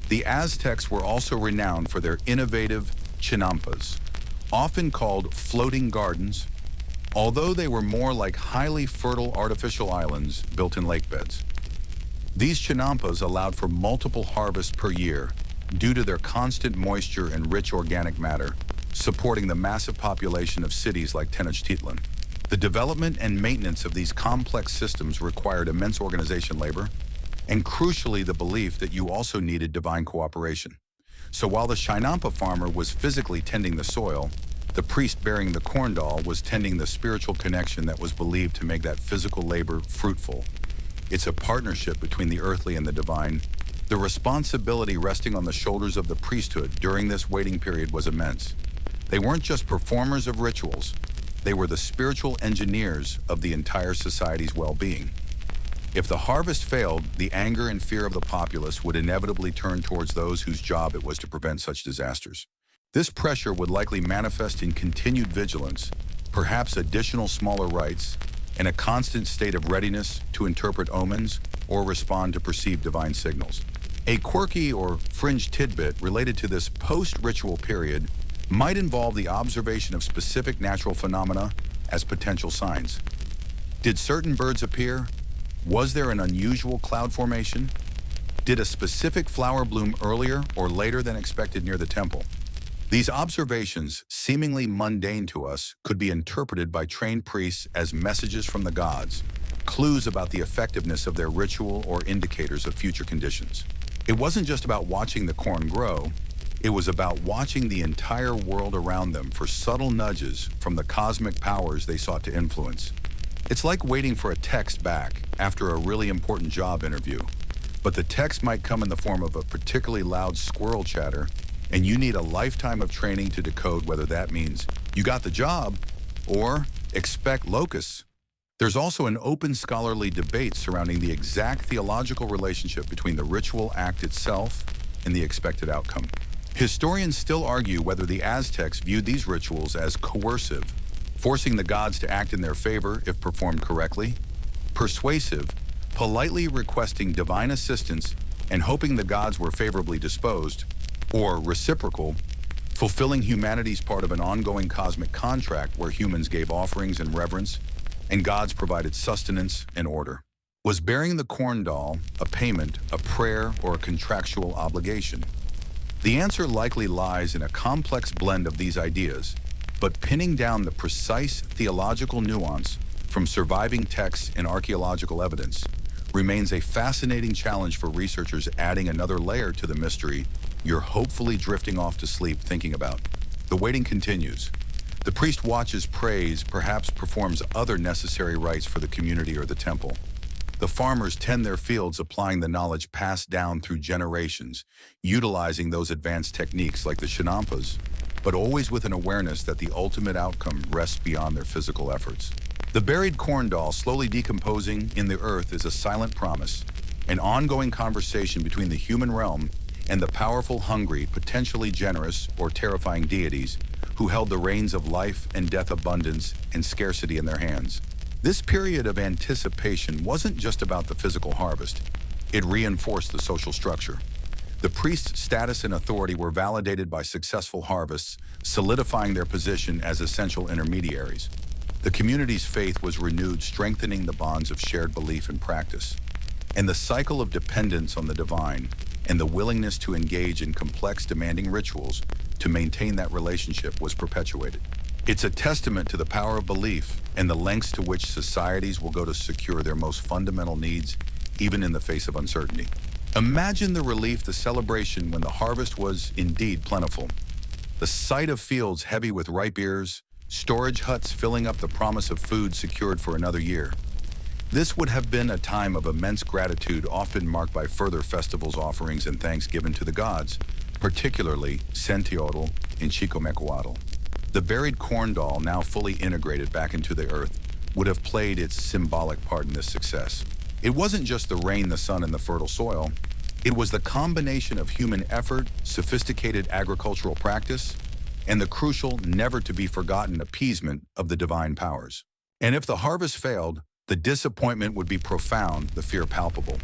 the Aztecs were also renowned for their innovative chinampas, often called floating gardens, although they were more like highly fertile artificial islands built in lake beds. These chinampas allowed for multiple harvests per year due to their constant moisture and rich organic matter, supporting the massive population of cities like Tenochtitlan. The development and maintenance of these complex systems required immense organization labor, and crucially the belief that you also needed divine cooperation. So while the chinampa farmer was physically tending the soil, the priest bearing the corn doll was tending the spiritual connection that was believed to make that physical labor fruitful. It's a partnership between the earthly and the divine. The responsibility resting on the shoulders of the priesthood during this waiting period was immense. They weren't just performers of rituals, they were the spiritual engineers of the entire society's well-being. If the harvest failed, the anger and fear of the populace would inevitably turn towards those whose job it was to prevent such disasters. This pressure would likely manifest in continued vigilance, perhaps additional smaller rites, and a constant state of readiness to interpret omens or respond to perceived divine signals. A quirky or fringe tidbit related to this post-ritual period might involve the observation of specific natural phenomena as potential signs. Did certain birds appear? Was there an unusual cloud formation? Did a specific flower bloom earlier or later than expected near the temple? These observations, seemingly mundane to us, could be interpreted by trained priests as messages from the gods, clues about the effectiveness of their ritual or indicators of future conditions. It wasn't just about watching the corn grow, it was about watching the entire world around them for subtle nudges from the cosmic powers they sought to influence. It's like waiting for a text back after a really important job interview, but the text might come in the form of a particularly loud squirrel chatter, and you need a lifetime of training to decode whether that means you got the job or expect locusts. There's also an open scholarly debate surrounding the exact theological relationship between the ritual act itself and the expected outcome. Historians still argue whether the Aztecs viewed these rituals as coercive, forcing the gods to act in their favor if performed correctly, persuasive, politely requesting divine assistance and hoping the gods were favorably disposed, or reciprocal, fulfilling humanity's part of an ongoing cosmic contract where humans gave offerings and reverence, and gods provided sustenance and order. Was bearing the corn doll a payment, a prayer, or a contractual obligation? The answer likely lies in a complex blend of these ideas, but pinning down the precise theological nuance from surviving texts and archaeological evidence remains a fascinating challenge for researchers, adding another layer to the mystery you're hopefully drifting off to sleep thinking about. The waiting continues. The priest watches, prays, perhaps performs other necessary rites for the community or the temple. The farmers tend their fields, applying the knowledge passed down through generations, utilizing those advanced techniques like the chinampas, but always with an awareness that the ultimate outcome rests beyond their physical efforts. The buried corn doll slowly decomposing in the earth is a silent promise, an ongoing conversation between the human realm and the powerful, hungry, potentially generous, or terrifying deities who held the reins of life and death, abundance and scarcity in their hands. This period of anticipation wasn't just about the physical harvest. It reinforced the social structure. The priest's status and authority were validated by successful harvests, solidifying their position as essential intermediaries. The community's faith was renewed, strengthening the bonds of shared belief and practice. And the cycle of dependence on the divine and the willingness to engage in complex, demanding rituals to maintain that relationship was perpetuated. It's a testament to the power of belief and the lengths to which societies will go to secure their most fundamental needs, even in the face of uncertainty. Imagine the relief, the celebration when the harvest was indeed plentiful. The sight of fields heavy with ripe ears, storage huts filling up the promise of food secured for another year. This would have been a time of immense gratitude, often marked by further festivals, offerings, and thanks given to the gods, particularly Sentiotl and Chicomecoatl. The buried corn doll, now fully integrated back into the earth, would have played its symbolic part in this success. It wasn't just the rain, the sun, and the fertile soil. It was the combination of human effort, sophisticated agricultural practice, and the crucial, never-to-be-forgotten appeasement of the divine powers. And if the harvest failed, the disappointment would be profound, the fear palpable.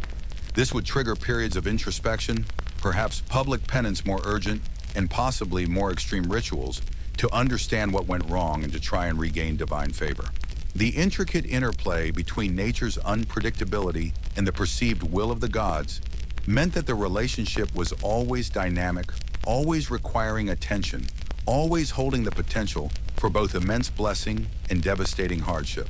This would trigger periods of introspection, perhaps public penance more urgent, and possibly more extreme rituals to understand what went wrong and to try and regain divine favor. The intricate interplay between nature's unpredictability and the perceived will of the gods meant that the relationship was always dynamic, always requiring attention, always holding the potential for both immense blessing and devastating hardship.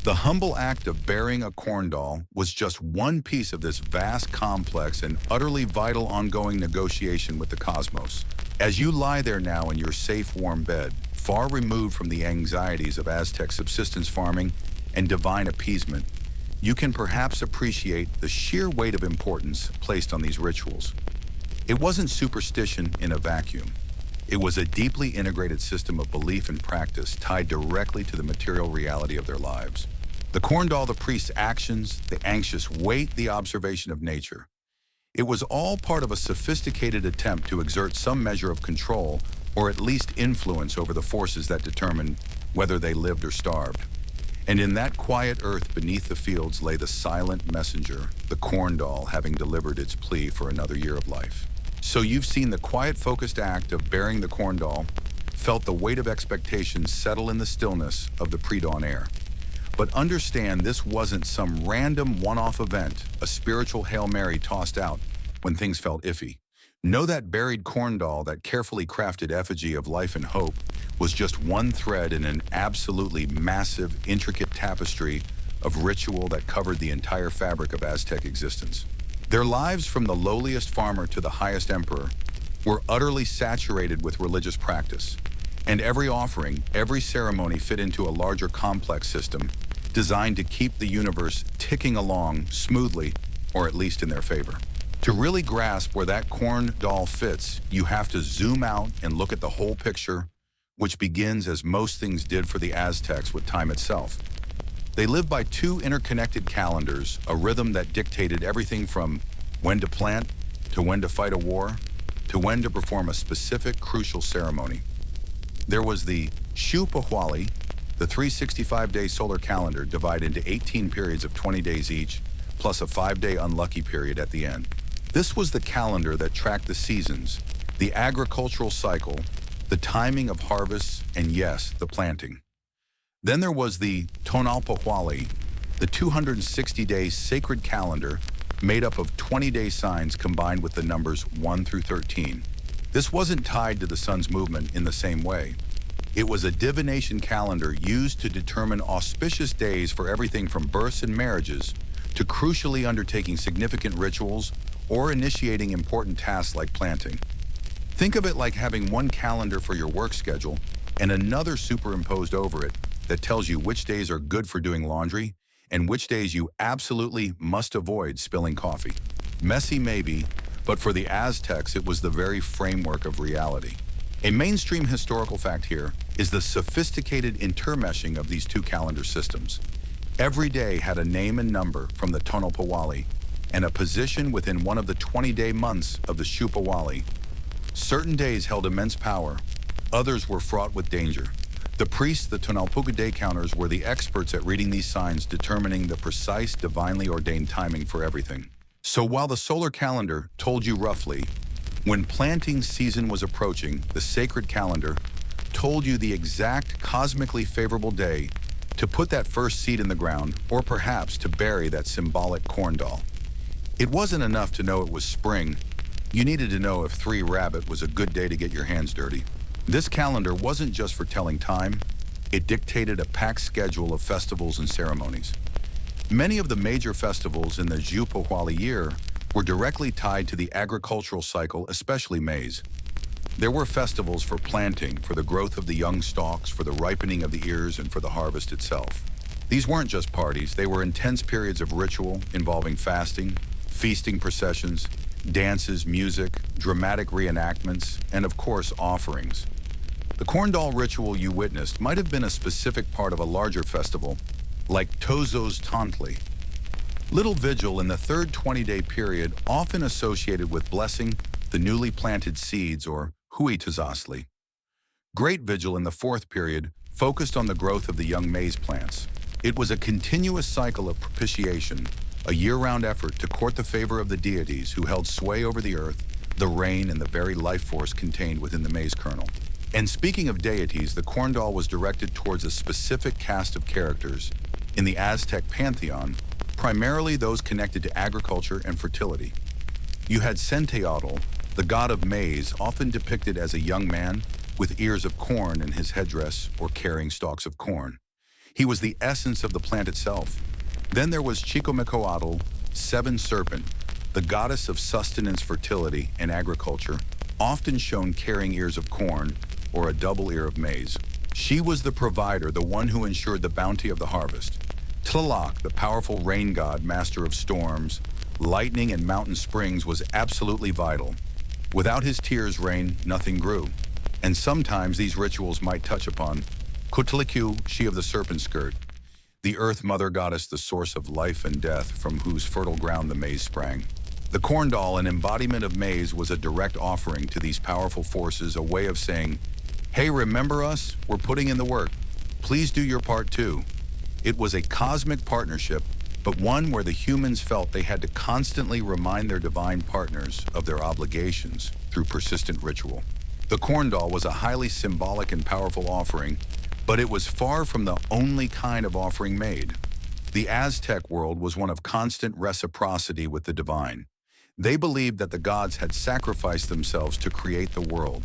The humble act of burying a corn doll was just one piece of this vast, complex, and utterly vital ongoing negotiation with the cosmos. As you lie there now in your safe, warm bed, far removed from the anxieties of Aztec subsistence farming and divine appeasement, you can perhaps appreciate the sheer weight of importance placed on these rituals. It wasn't superstition in a vacuum. It was a deeply integrated system of belief and practice tied directly to the material reality of their lives. The corn doll, the priest's actions, the anxious wait, the observation of nature. It was all part of a sophisticated attempt to exert some measure of control or at least influence over the forces that determined whether they lived or starved. And in that quiet earth beneath the fields lay the silent messenger, the corn doll, having delivered its plea for another year of life. So you've seen the quiet, focused act of burying the corn doll, felt the weight of expectations settle in the stillness of the pre-dawn air. But understand, this wasn't some random one-off event, a spiritual Hail Mary tossed out when things felt iffy. Know that buried corn doll, that carefully crafted effigy of life and hope, was just one thread in an absolutely massive, intricate tapestry of ritual that covered the entire fabric of Aztec existence. Their lives, from the lowliest farmer to the highest emperor, were utterly saturated with religious practice, and every offering, every ceremony fit into a larger complex system designed to keep the universe ticking along smoothly, or at least in their favor. To really grasp where that corn doll fits, you have to zoom out and look at the whole picture, which begins, as most things did for the Aztecs, with time itself. They lived by two interconnected calendars, a rhythm that dictated everything from when to plant, to when to fight a war, to when to perform a specific, crucial ceremony. There was the Xiuhpohualli, the 365-day solar calendar divided into 18 periods of 20 days each, plus a 5-day unlucky period at the end. This was the calendar that tracked the seasons, the agricultural cycle, the timing of harvests, and yes, the planting. Then there was the Tonalpohualli, the 260-day sacred calendar made up of 20-day signs combined with the numbers 1 through 13. This wasn't tied to the sun's movement in the same way. It was a divination calendar used to determine auspicious days for everything from births and marriages to crucially undertaking significant rituals or initiating important tasks like planting. Think of it like having one calendar for your work schedule and another superimposed over it that tells you which days are good for doing laundry and which days you absolutely must avoid spilling coffee. Messy maybe, but for the Aztecs it was the very framework of reality. A mainstream historical fact here is the sophisticated intermeshing of these two calendar systems. Every day had a name and number from the Tonalpohualli and a position within one of the 20-day months of the Xiuhpohualli. Certain days held immense power, others were fraught with danger. The priests, the Tonalpohualli day counters, were the experts at reading these signs, determining the precise, divinely ordained timing for everything. So while the solar calendar told you roughly when planting season was approaching, the sacred calendar told you the exact cosmically favorable day to put that first seed in the ground, or perhaps to bury that symbolic corn doll. It wasn't enough to know it was spring. You needed to know if 3 Rabbit was a good day to get your hands dirty. This calendar wasn't just for telling time, it dictated a packed schedule of festivals and ceremonies. Many of the major festivals in the Jupahuali year were directly tied to the agricultural cycle, especially maize. There were festivals for planting, for the growth of the young stalks, for the ripening of the ears, and for the harvest itself. These weren't just parties, they were intense periods of ritual involving fasting, feasting processions, dances, music, dramatic reenactments, and of course, offerings. The corn doll ritual you witnessed might have been a specific part of a larger festival, like Tozo's Tantli. Little vigil in the third 20-day period, often associated with blessing the newly planted seeds, or Hui Tazasli. Great vigil in the fourth period focused on the growth of the young maize plants. It was a continuous cycle of propitiation, a year-round effort to court the favor of the deities who held sway over the earth, the rain, and the very life force contained within the maize kernel. And speaking of deities, the corn doll was directed towards a specific cast of characters in the Aztec pantheon, primarily those connected to agriculture and fertility. You had Centeotl, the god of maize, often depicted as a young man with ears of corn in his headdress or carrying stalks of corn. He was the essence of the plant itself. Then there was Chicomecoatl, Seven Serpent, the goddess of sustenance, fertility, and agriculture, often shown carrying ears of corn or a double ear of maize. She was the provider, the one who ensured the bounty of the harvest. Tlaloc, the powerful rain god, master of storms, lightning, and mountain springs, was absolutely vital. Without his tears, rain, nothing grew. And sometimes these rituals might touch upon Kutlikyu, she of the serpent skirt, the earth mother goddess, the source of life and death, from whose fertile ground the maize sprang. The corn doll, an embodiment of maize, was a direct offering to these powerful forces, a way of saying, hey, remember us? We're putting in the work. Please do your part too. It was a cosmic partnership, but one where the humans felt they had to constantly remind their divine partners of their obligations through persistent ritual. The corn doll was a highly symbolic and powerful offering, but it was far from the only kind of offering made. The Aztec world was one of constant reciprocity with the divine. They believed that the gods had sacrificed themselves to create the world,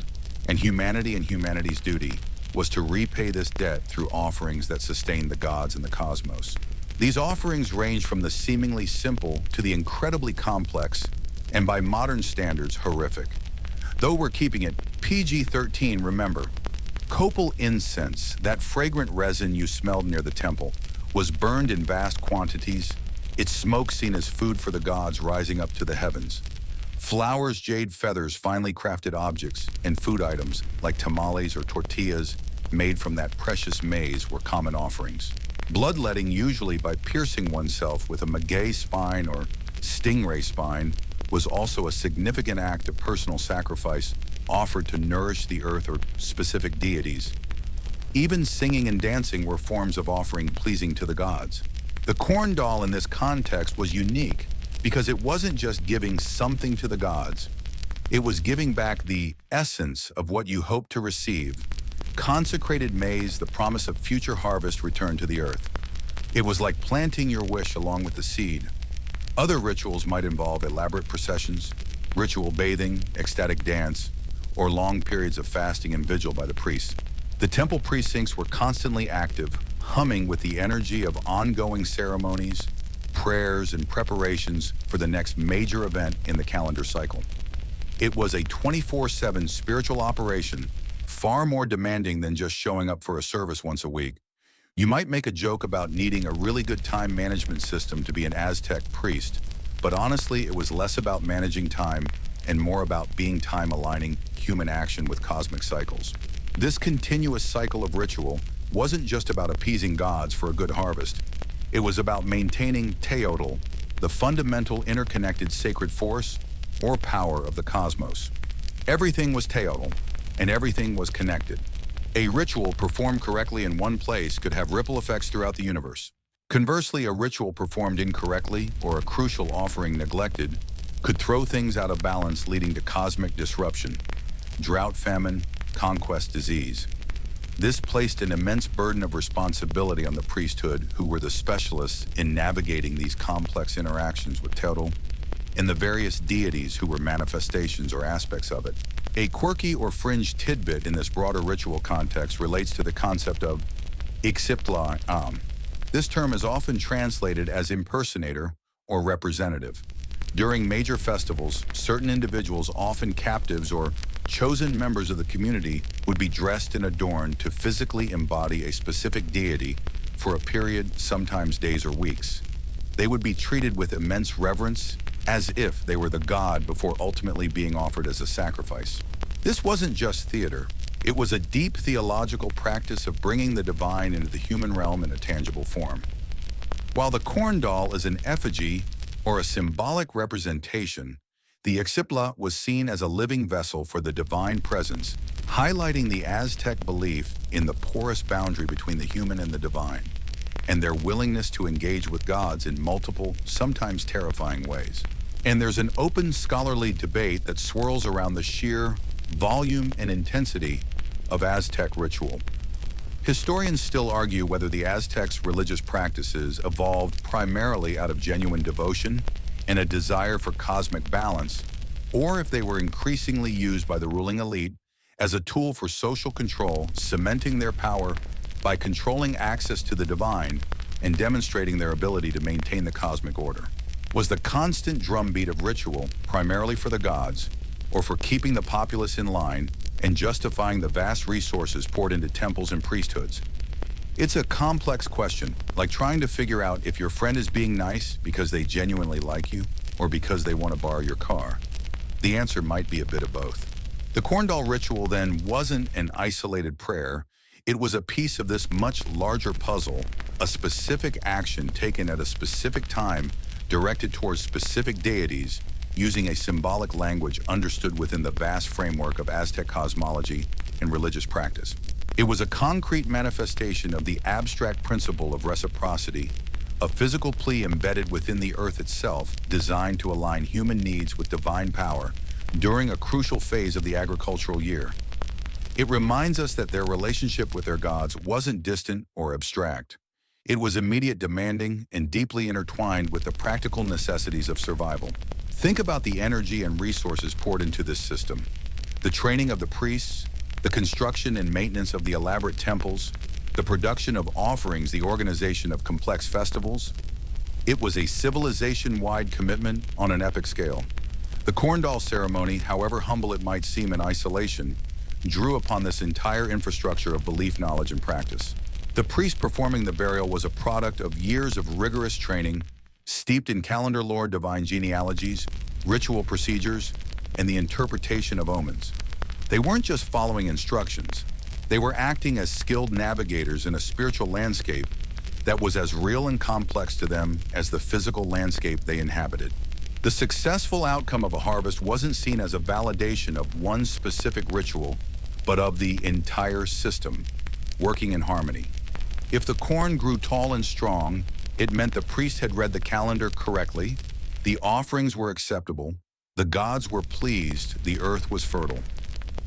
and humanity's duty was to repay this debt through offerings that sustained the gods and the cosmos. These offerings ranged from the seemingly simple to the incredibly complex, and by modern standards, horrific. Though we're keeping it PG-13, remember, copal incense, that fragrant resin you smelled near the temple, was burned in vast quantities, its smoke seen as food for the gods rising up to the heavens. Flowers, jade feathers, finely crafted objects, and food items like tamales or tortillas made from that precious maize were common offerings. Bloodletting, usually by piercing oneself with a maguey spine or stingray spine, was also a significant act of personal sacrifice offered to nourish the earth or specific deities. Even singing and dancing were forms of offering pleasing to the gods. The corn doll in this context was unique because it wasn't just giving something to the gods. It was giving back the essence of what you hoped to receive. Consecrated maize, the promise of future harvest returned to the earth. It was like planting your wish along with the seed. Other rituals might involve elaborate processions, ritual bathing, ecstatic dance, or long periods of fasting and vigil by the priests. The temple precincts were constantly active, humming with the energy of ongoing ceremonies, prayers, and preparations for the next major event in the calendar cycle. It was a 24/7 spiritual operation, far more demanding than just showing up for a service once a week. You might make a joke about needing a really good time management system to be an Aztec priest, but honestly, it was less about managing time and more about being time aligning human action with cosmic cycles. This continuous cycle of ritual wasn't just about appeasing gods for a good harvest. It was about maintaining Teotl, the fundamental interconnected sacred force or power of the cosmos. Everything was Teotl, and everything was connected. A ritual performed correctly in one place could have ripple effects throughout the universe. Conversely, a ritual performed incorrectly or a crucial offering neglected could throw things out of balance, leading to cosmic disruption, drought, famine, conquest, disease. This placed an immense burden of responsibility on the priesthood, who were the specialists in navigating these complex interactions with Tero and the various deities who were manifestations or aspects of it. A quirky or fringe tidbit in this broader ritual context relates to the concept of Ixiptla. This term is often translated as impersonator or representative. During major festivals, certain individuals, often captives or chosen members of the community, would be dressed and adorned to physically embody a specific deity for a period, sometimes days or weeks. They would be treated with immense reverence, as if they were the god, before ultimately being offered as a sacrifice. This wasn't just theater. It was a deep theological practice of bringing the divine into the human realm in a tangible form. While the corn doll is an effigy or a symbolic representation, the Ixiptla was seen as a living vessel for the divine presence, highlighting the Aztec belief in the porous boundary between the human and the divine, and their willingness to engage with gods in multiple, sometimes terrifying ways. And there's an open scholarly debate that swirls around the sheer volume and intensity of Aztec ritual. Historians still argue whether the Aztecs' religious practices evolved primarily out of genuine devotion and a desire for cosmic balance, or if they were increasingly used by the ruling elite as a tool for social control, cementing their power by controlling access to the divine and demonstrating their ability to maintain the cosmic order. Was the constant drumbeat of ritual primarily for the gods, or for keeping the populace in line and justifying the vast resources poured into temples and priesthoods? It's a complex question, like trying to figure out if your friend is being nice because they genuinely like you or because they want to borrow your car. The answer might be a bit of both. The corn doll ritual then wasn't an isolated prayer. It was a piece of this much larger puzzle, a specific action taken at a specific time, directed towards specific deities, using a symbolic language understood within the vast framework of Aztec cosmology and religious practice. It was a concrete manifestation of the abstract principle of reciprocity, a physical plea embedded within the earth itself, designed to align human needs with divine power during a crucial phase of the agricultural year. It reminds us that their relationship with their gods wasn't distant or abstract. It was immediate, demanding, and deeply intertwined with the practical necessities of survival. Think about the energy and resources poured into this system. The training of the priests, the construction and maintenance of the elaborate temples, the production of offerings, the organization of complex festivals. It was a civilization-wide commitment on an epic scale. The corn doll ceremony, however humble it might seem in isolation, drew upon this entire infrastructure of belief, knowledge, and practice. The priest performing the burial was a product of years of rigorous training, steeped in calendar lore, divine genealogies, ritual procedures, and the interpretation of omens. They weren't just following instructions. They were acting as skilled navigators in a spiritual landscape that was as real and complex to them as the physical landscape they inhabited. The successful outcome of a harvest wasn't seen as a validation of one specific ritual, but of the entire system, working in harmony. If the corn grew tall and strong, it meant the priest had read the calendar correctly, the offerings were acceptable, the gods were pleased, the earth was fertile.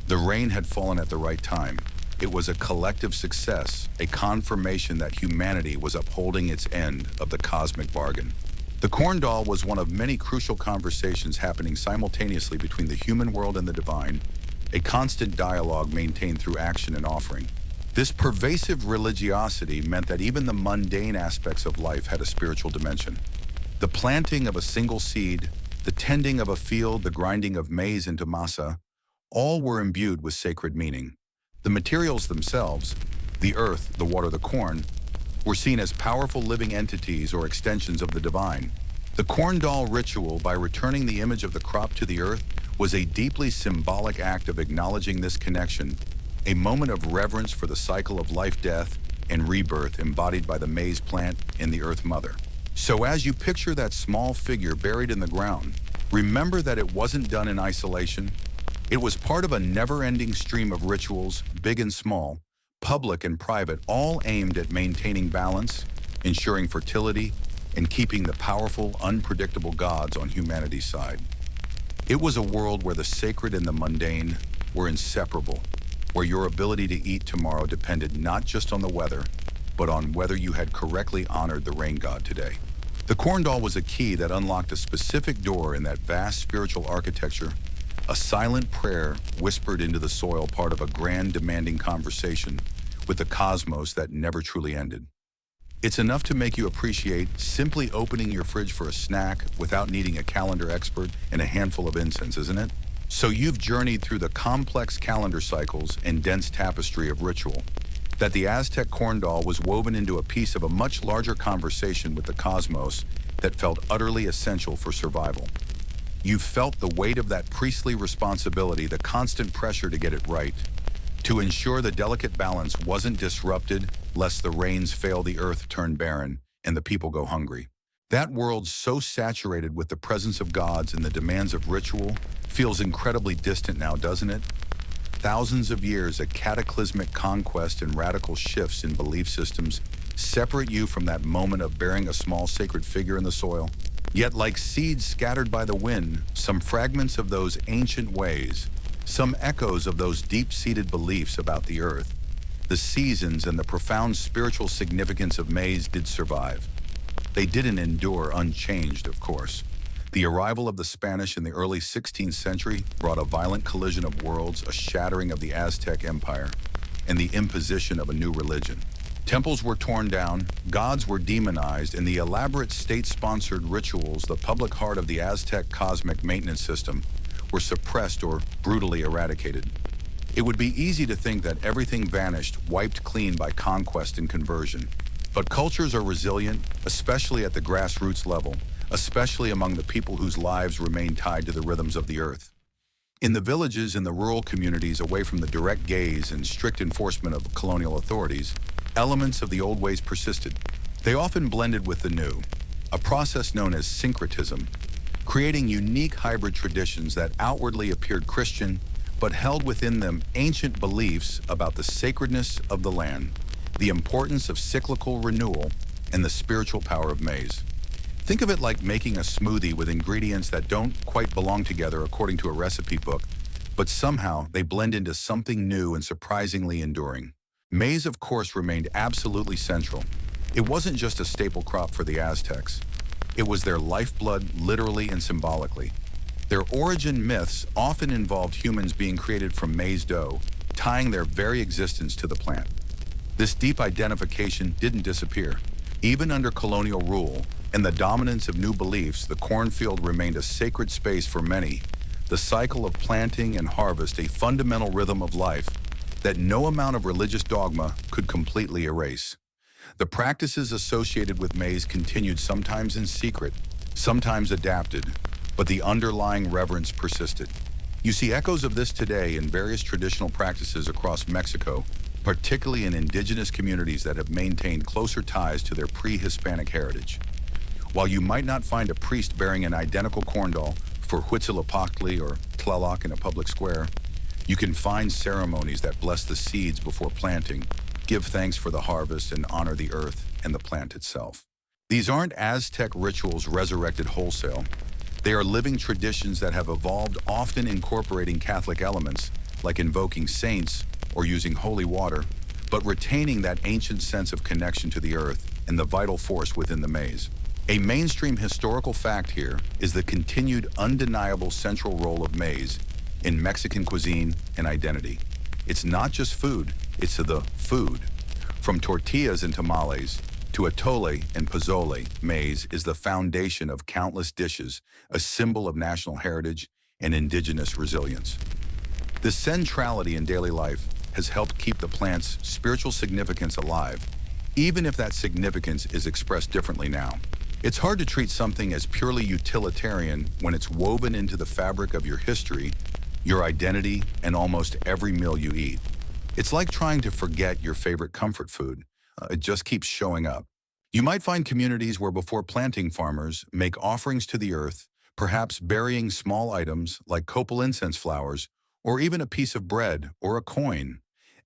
The rain had fallen at the right time. It was a collective success, a confirmation that humanity was upholding its end of the cosmic bargain. The corn doll was one of many crucial conversations happening simultaneously between the human world and the divine, a constant dialogue maintained through action and offering. This pervasive religiosity meant that even the mundane aspects of life had a spiritual dimension. The planting of a single seed, the tending of a field, the grinding of maize into masa, all were imbued with sacred meaning. The materials themselves, the earth, the water, the corn, were seen as powerful living entities or extensions of the divine. The corn doll ritual, by returning the image of the crop to the earth, was a deeply symbolic act of acknowledging this connection, a moment of reverence for the cycle of life, death, and rebirth embodied by the maize plant and the earth mother. So as you picture that small figure buried in the ground, remember that it wasn't done in isolation. It was part of a never-ending stream of rituals, big and small, public and private, all aimed at maintaining balance, ensuring fertility and keeping the powerful, unpredictable gods on humanity's side. It was a world where the sacred and the mundane were inseparable, where your ability to eat tomorrow depended not just on the weather, but on whether you had correctly honored the rain god today. The corn doll was a key that unlocked a specific door in that vast spiritual architecture, a silent prayer whispered into the soil, part of a grand, demanding conversation with the cosmos that never truly ended. It's enough to make you appreciate simply opening your fridge for a snack without needing a calendar expert and a handful of incense, isn't it? So you've journeyed through the complex calendar cycles and dense tapestry of ritual, that the Aztec corn doll was woven into a piece of a much larger conversation with the cosmos that felt utterly essential for survival. You felt the weight of that priestly responsibility, the constant pressure to get it right, to ensure the delicate balance wasn't disrupted, lest the rains fail, the earth turn barren, and the people go hungry. That world, so saturated with the presence of gods and the demands of ritual, feels incredibly distant now, doesn't it? Thousands of years of cataclysmic conquest and radical shifts in belief systems separate you from that moment of burying a small sacred figure in the soil. Yet, like seeds scattered by the wind, some fragments of those ancient ways, some echoes of those deep-seated beliefs about the earth, the seasons, and the profound spiritual significance of maize did survive. They didn't endure unchanged, of course. The arrival of the Spanish in the early 16th century brought a violent collision of worlds, a shattering of the Aztec Empire, and the imposition of a new religion. Temples were torn down, gods were demonized, and the elaborate state-sponsored rituals, the public heart of the Aztec cosmic maintenance system, were suppressed or brutally eradicated. It would be easy to think that everything vanished, wiped clean by conquest and conversion. But cultures are resilient, especially at the grassroots level, especially among the people whose lives remain tied to the rhythms of the earth. In the villages and the rural communities away from the direct gaze and strict enforcement of colonial authorities, elements of the old ways persisted. They often blended with the new, a process known as syncretism, creating unique hybrid traditions that outwardly appeared Christian, but held within them ancient beliefs about the sacredness of the land, the importance of cyclical renewal, and the spiritual power of maize. Think of it like making a smoothie with ingredients that don't quite belong together according to a recipe book, but somehow they blend into something new and surprisingly enduring. Maize, of course, remained absolutely central. It wasn't just a staple crop for the Aztecs. It was their lifeblood, literally and symbolically. Their origin myths often involved humans being created from maize dough, tying their very existence to the plant. This deep identification didn't disappear. Even under colonial rule and the dominance of new beliefs, the cornfield remained a sacred space for many, the cycle of planting and harvest a fundamental rhythm of life that no amount of religious dogma could completely erase. The practices associated with maize continued, sometimes in secret, sometimes adapted, but the underlying reverence persisted. You see echoes of this today in various traditional practices across Mexico, particularly in indigenous communities that have maintained closer ties to their pre-Hispanic heritage. While you might not find a priest bearing an identical corn doll for Huitzilopochtli or Tlaloc in a public square, you can find ceremonies that bless the seeds before planting, give thanks for the harvest, and honor the earth and the plant itself. These aren't Aztec rituals resurrected wholesale. They are living traditions that have evolved, often incorporating Catholic elements, like invoking saints or using holy water, but retaining that ancient sense of connection to the earth and the vital force within the maize. A mainstream historical fact here is the continued undeniable central role of maize in Mexican cuisine and identity. It's not just food, it's the food. From tortillas and tamales to atole and pozole, maize is the foundation of countless dishes, a symbol of national heritage and indigenous resilience. This centrality in daily life has helped keep the plant's spiritual significance alive, even if that significance is expressed differently now. It's hard to treat something as purely utilitarian when it's woven into the fabric of your history, your identity, and almost every meal you eat. It's like trying to forget your favorite comfort food. It just keeps showing up. You might find communities where before planting, farmers make offerings to the earth, perhaps burying small items like copal incense flowers, or even a piece of bread or a coin,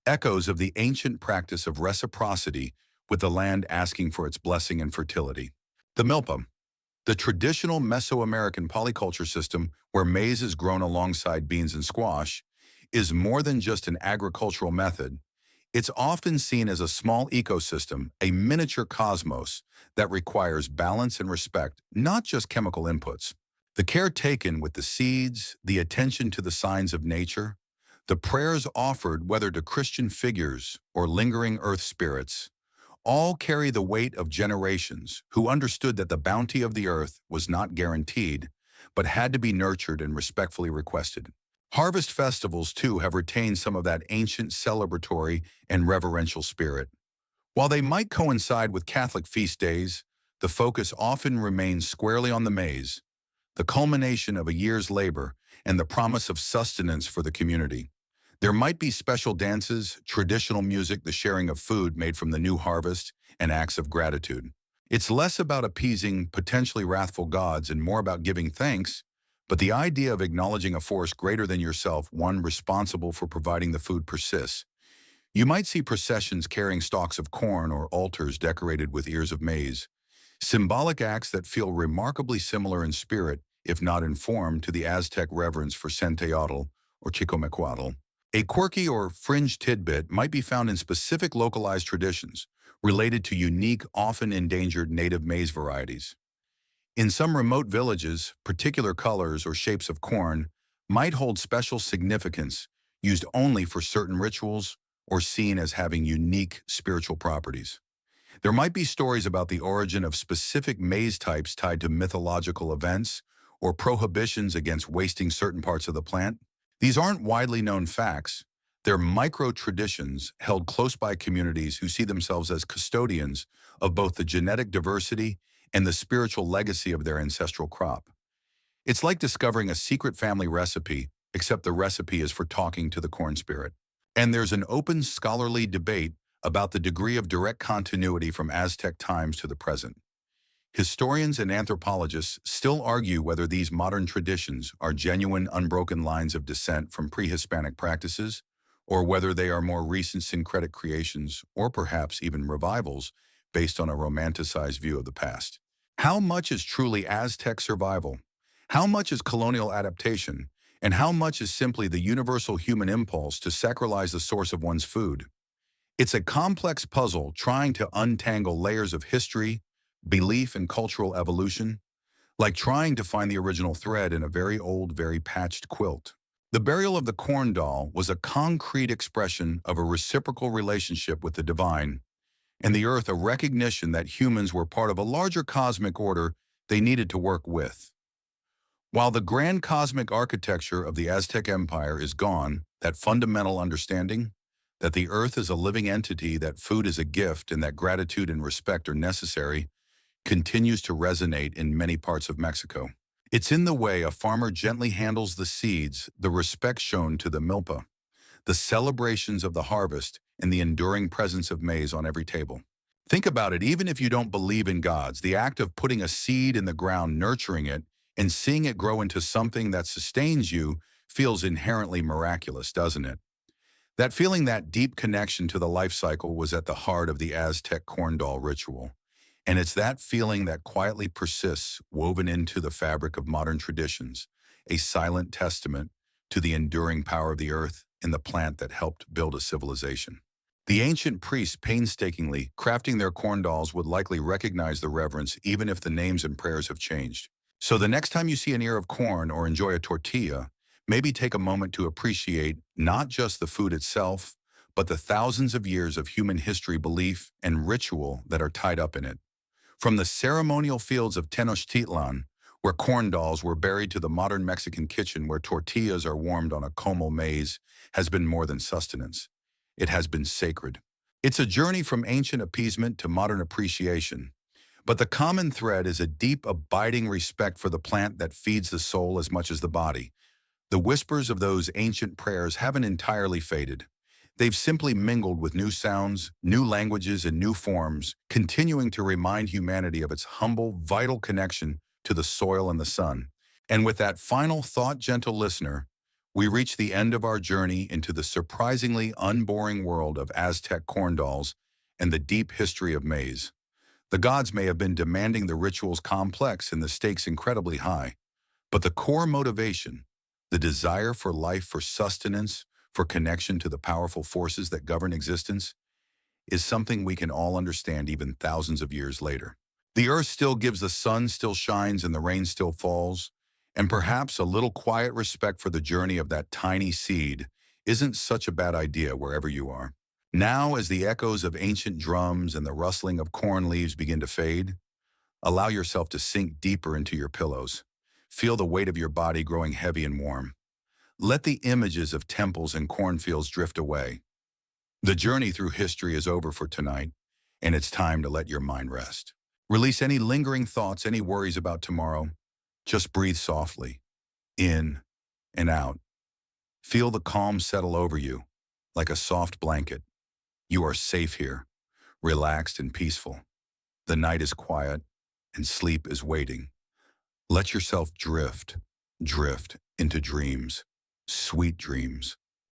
echoes of the ancient practice of reciprocity with the land asking for its blessing and fertility. The milpa, the traditional Mesoamerican polyculture system where maize is grown alongside beans and squash, is more than just an agricultural method. It's often seen as a small ecosystem, a miniature cosmos that requires balance and respect, not just chemical inputs. The care taken with the seeds, the attention to the signs of nature, the prayers offered whether to Christian figures or lingering earth spirits, all carry the weight of generations who understood that the bounty of the earth was not guaranteed, but had to be nurtured and respectfully requested. Harvest festivals, too, have retained some of that ancient celebratory and reverential spirit. While they might coincide with Catholic feast days, the focus often remains squarely on the maize, the culmination of a year's labor and the promise of sustenance for the community. There might be special dances, traditional music, the sharing of food made from the new harvest, and acts of gratitude. It's less about appeasing potentially wrathful gods and more about giving thanks, but the idea of acknowledging a force greater than yourself, one responsible for providing the food, persists. You might see processions carrying stalks of corn or altars decorated with ears of maize, symbolic acts that feel remarkably similar in spirit, if not in form, to the Aztec reverence for Centeotl or Chicomecuatl. A quirky or fringe tidbit might be found in specific localized traditions related to unique, often endangered native maize varieties. In some remote villages, particular colors or shapes of corn might hold special significance, used only for certain rituals or seen as having unique spiritual properties. There might be stories about the origin of specific maize types tied to mythological events or prohibitions against wasting certain parts of the plant. These aren't widely known facts. They're micro-traditions held close by communities who see themselves as custodians of both the genetic diversity and the spiritual legacy of their ancestral crop. It's like discovering a secret family recipe, except the recipe is for talking to the corn spirit. And there's an open scholarly debate about the degree of direct continuity from Aztec times to the present. Historians and anthropologists still argue whether these modern traditions are genuine, unbroken lines of descent from pre-Hispanic practices, or whether they are more recent syncretic creations, or perhaps even revivals based on a romanticized view of the past. How much is truly Aztec survival? How much is colonial adaptation? And how much is simply the universal human impulse to sacralize the source of one's food? It's a complex puzzle trying to untangle layers of history, belief, and cultural evolution, like trying to find the original thread in a very old, very patched quilt. The burial of the corn doll was a concrete expression of a reciprocal relationship with the divine, and the earth a recognition that humans were part of a larger cosmic order they needed to work with. While the grand cosmic architecture of the Aztec Empire is gone, that fundamental understanding, that the earth is a living entity, that food is a gift, and that gratitude and respect are necessary, continues to resonate in many parts of Mexico. It's in the way a farmer gently handles the seeds, the respect shown to the milpa, the celebrations of the harvest, and the enduring presence of maize on every table. Think about it, even if you don't believe in gods, the act of putting a seed in the ground, nurturing it, and seeing it grow into something that sustains you feels inherently miraculous, doesn't it? That feeling, that deep connection to the life cycle, was at the heart of the Aztec corn doll ritual. And it's that feeling that quietly persists, woven into the fabric of modern traditions, a silent testament to the enduring power of the earth and the plant that helped build a civilization. The ancient priests painstakingly crafting their corn dolls would likely recognize the reverence even if the names and prayers have changed. So the next time you see an ear of corn or enjoy a tortilla, maybe take a moment to appreciate not just the food itself, but the thousands of years of human history, belief, and ritual that are tied up in it. From the ceremonial fields of Tenochtitlan, where corn dolls were buried, to the modern Mexican kitchen where tortillas are warmed on a comal maize, has been more than sustenance. It has been sacred. It's a journey from ancient appeasement to modern appreciation. But the common thread is a deep, abiding respect for the plant that feeds the soul as much as the body. The whispers of those ancient prayers haven't entirely faded. They've simply mingled with new sounds, new languages, and new forms, continuing to remind humanity of its humble, vital connection to the soil and the sun. And with that final thought, gentle listener, we reach the end of our journey into the surprisingly unboring world of Aztec corn dolls and the deep history of maize. The gods may have been demanding the rituals complex and the stakes incredibly high, but the core motivation, the desire for life, for sustenance, for connection to the powerful forces that govern existence, is something we can all understand even thousands of years later. The earth still gives, the sun still shines, and the rain still falls, and perhaps a little quiet respect for the journey of that tiny seed isn't such a bad idea wherever you are. Now, as the echoes of ancient drums and the rustling of corn leaves begin to fade, allow yourself to sink deeper into your pillows. Feel the weight of your body growing heavy and warm. Let the images of temples and cornfields drift away. The journey through history is over for tonight, and it's time to let your mind rest. Release any lingering thoughts, any worries about tomorrow. Just breathe softly, in and out. Feel the calm settle over you, like a soft blanket. You are safe here, relaxed and peaceful. The night is quiet, and sleep is waiting. Let yourself drift into dreams, sweet dreams.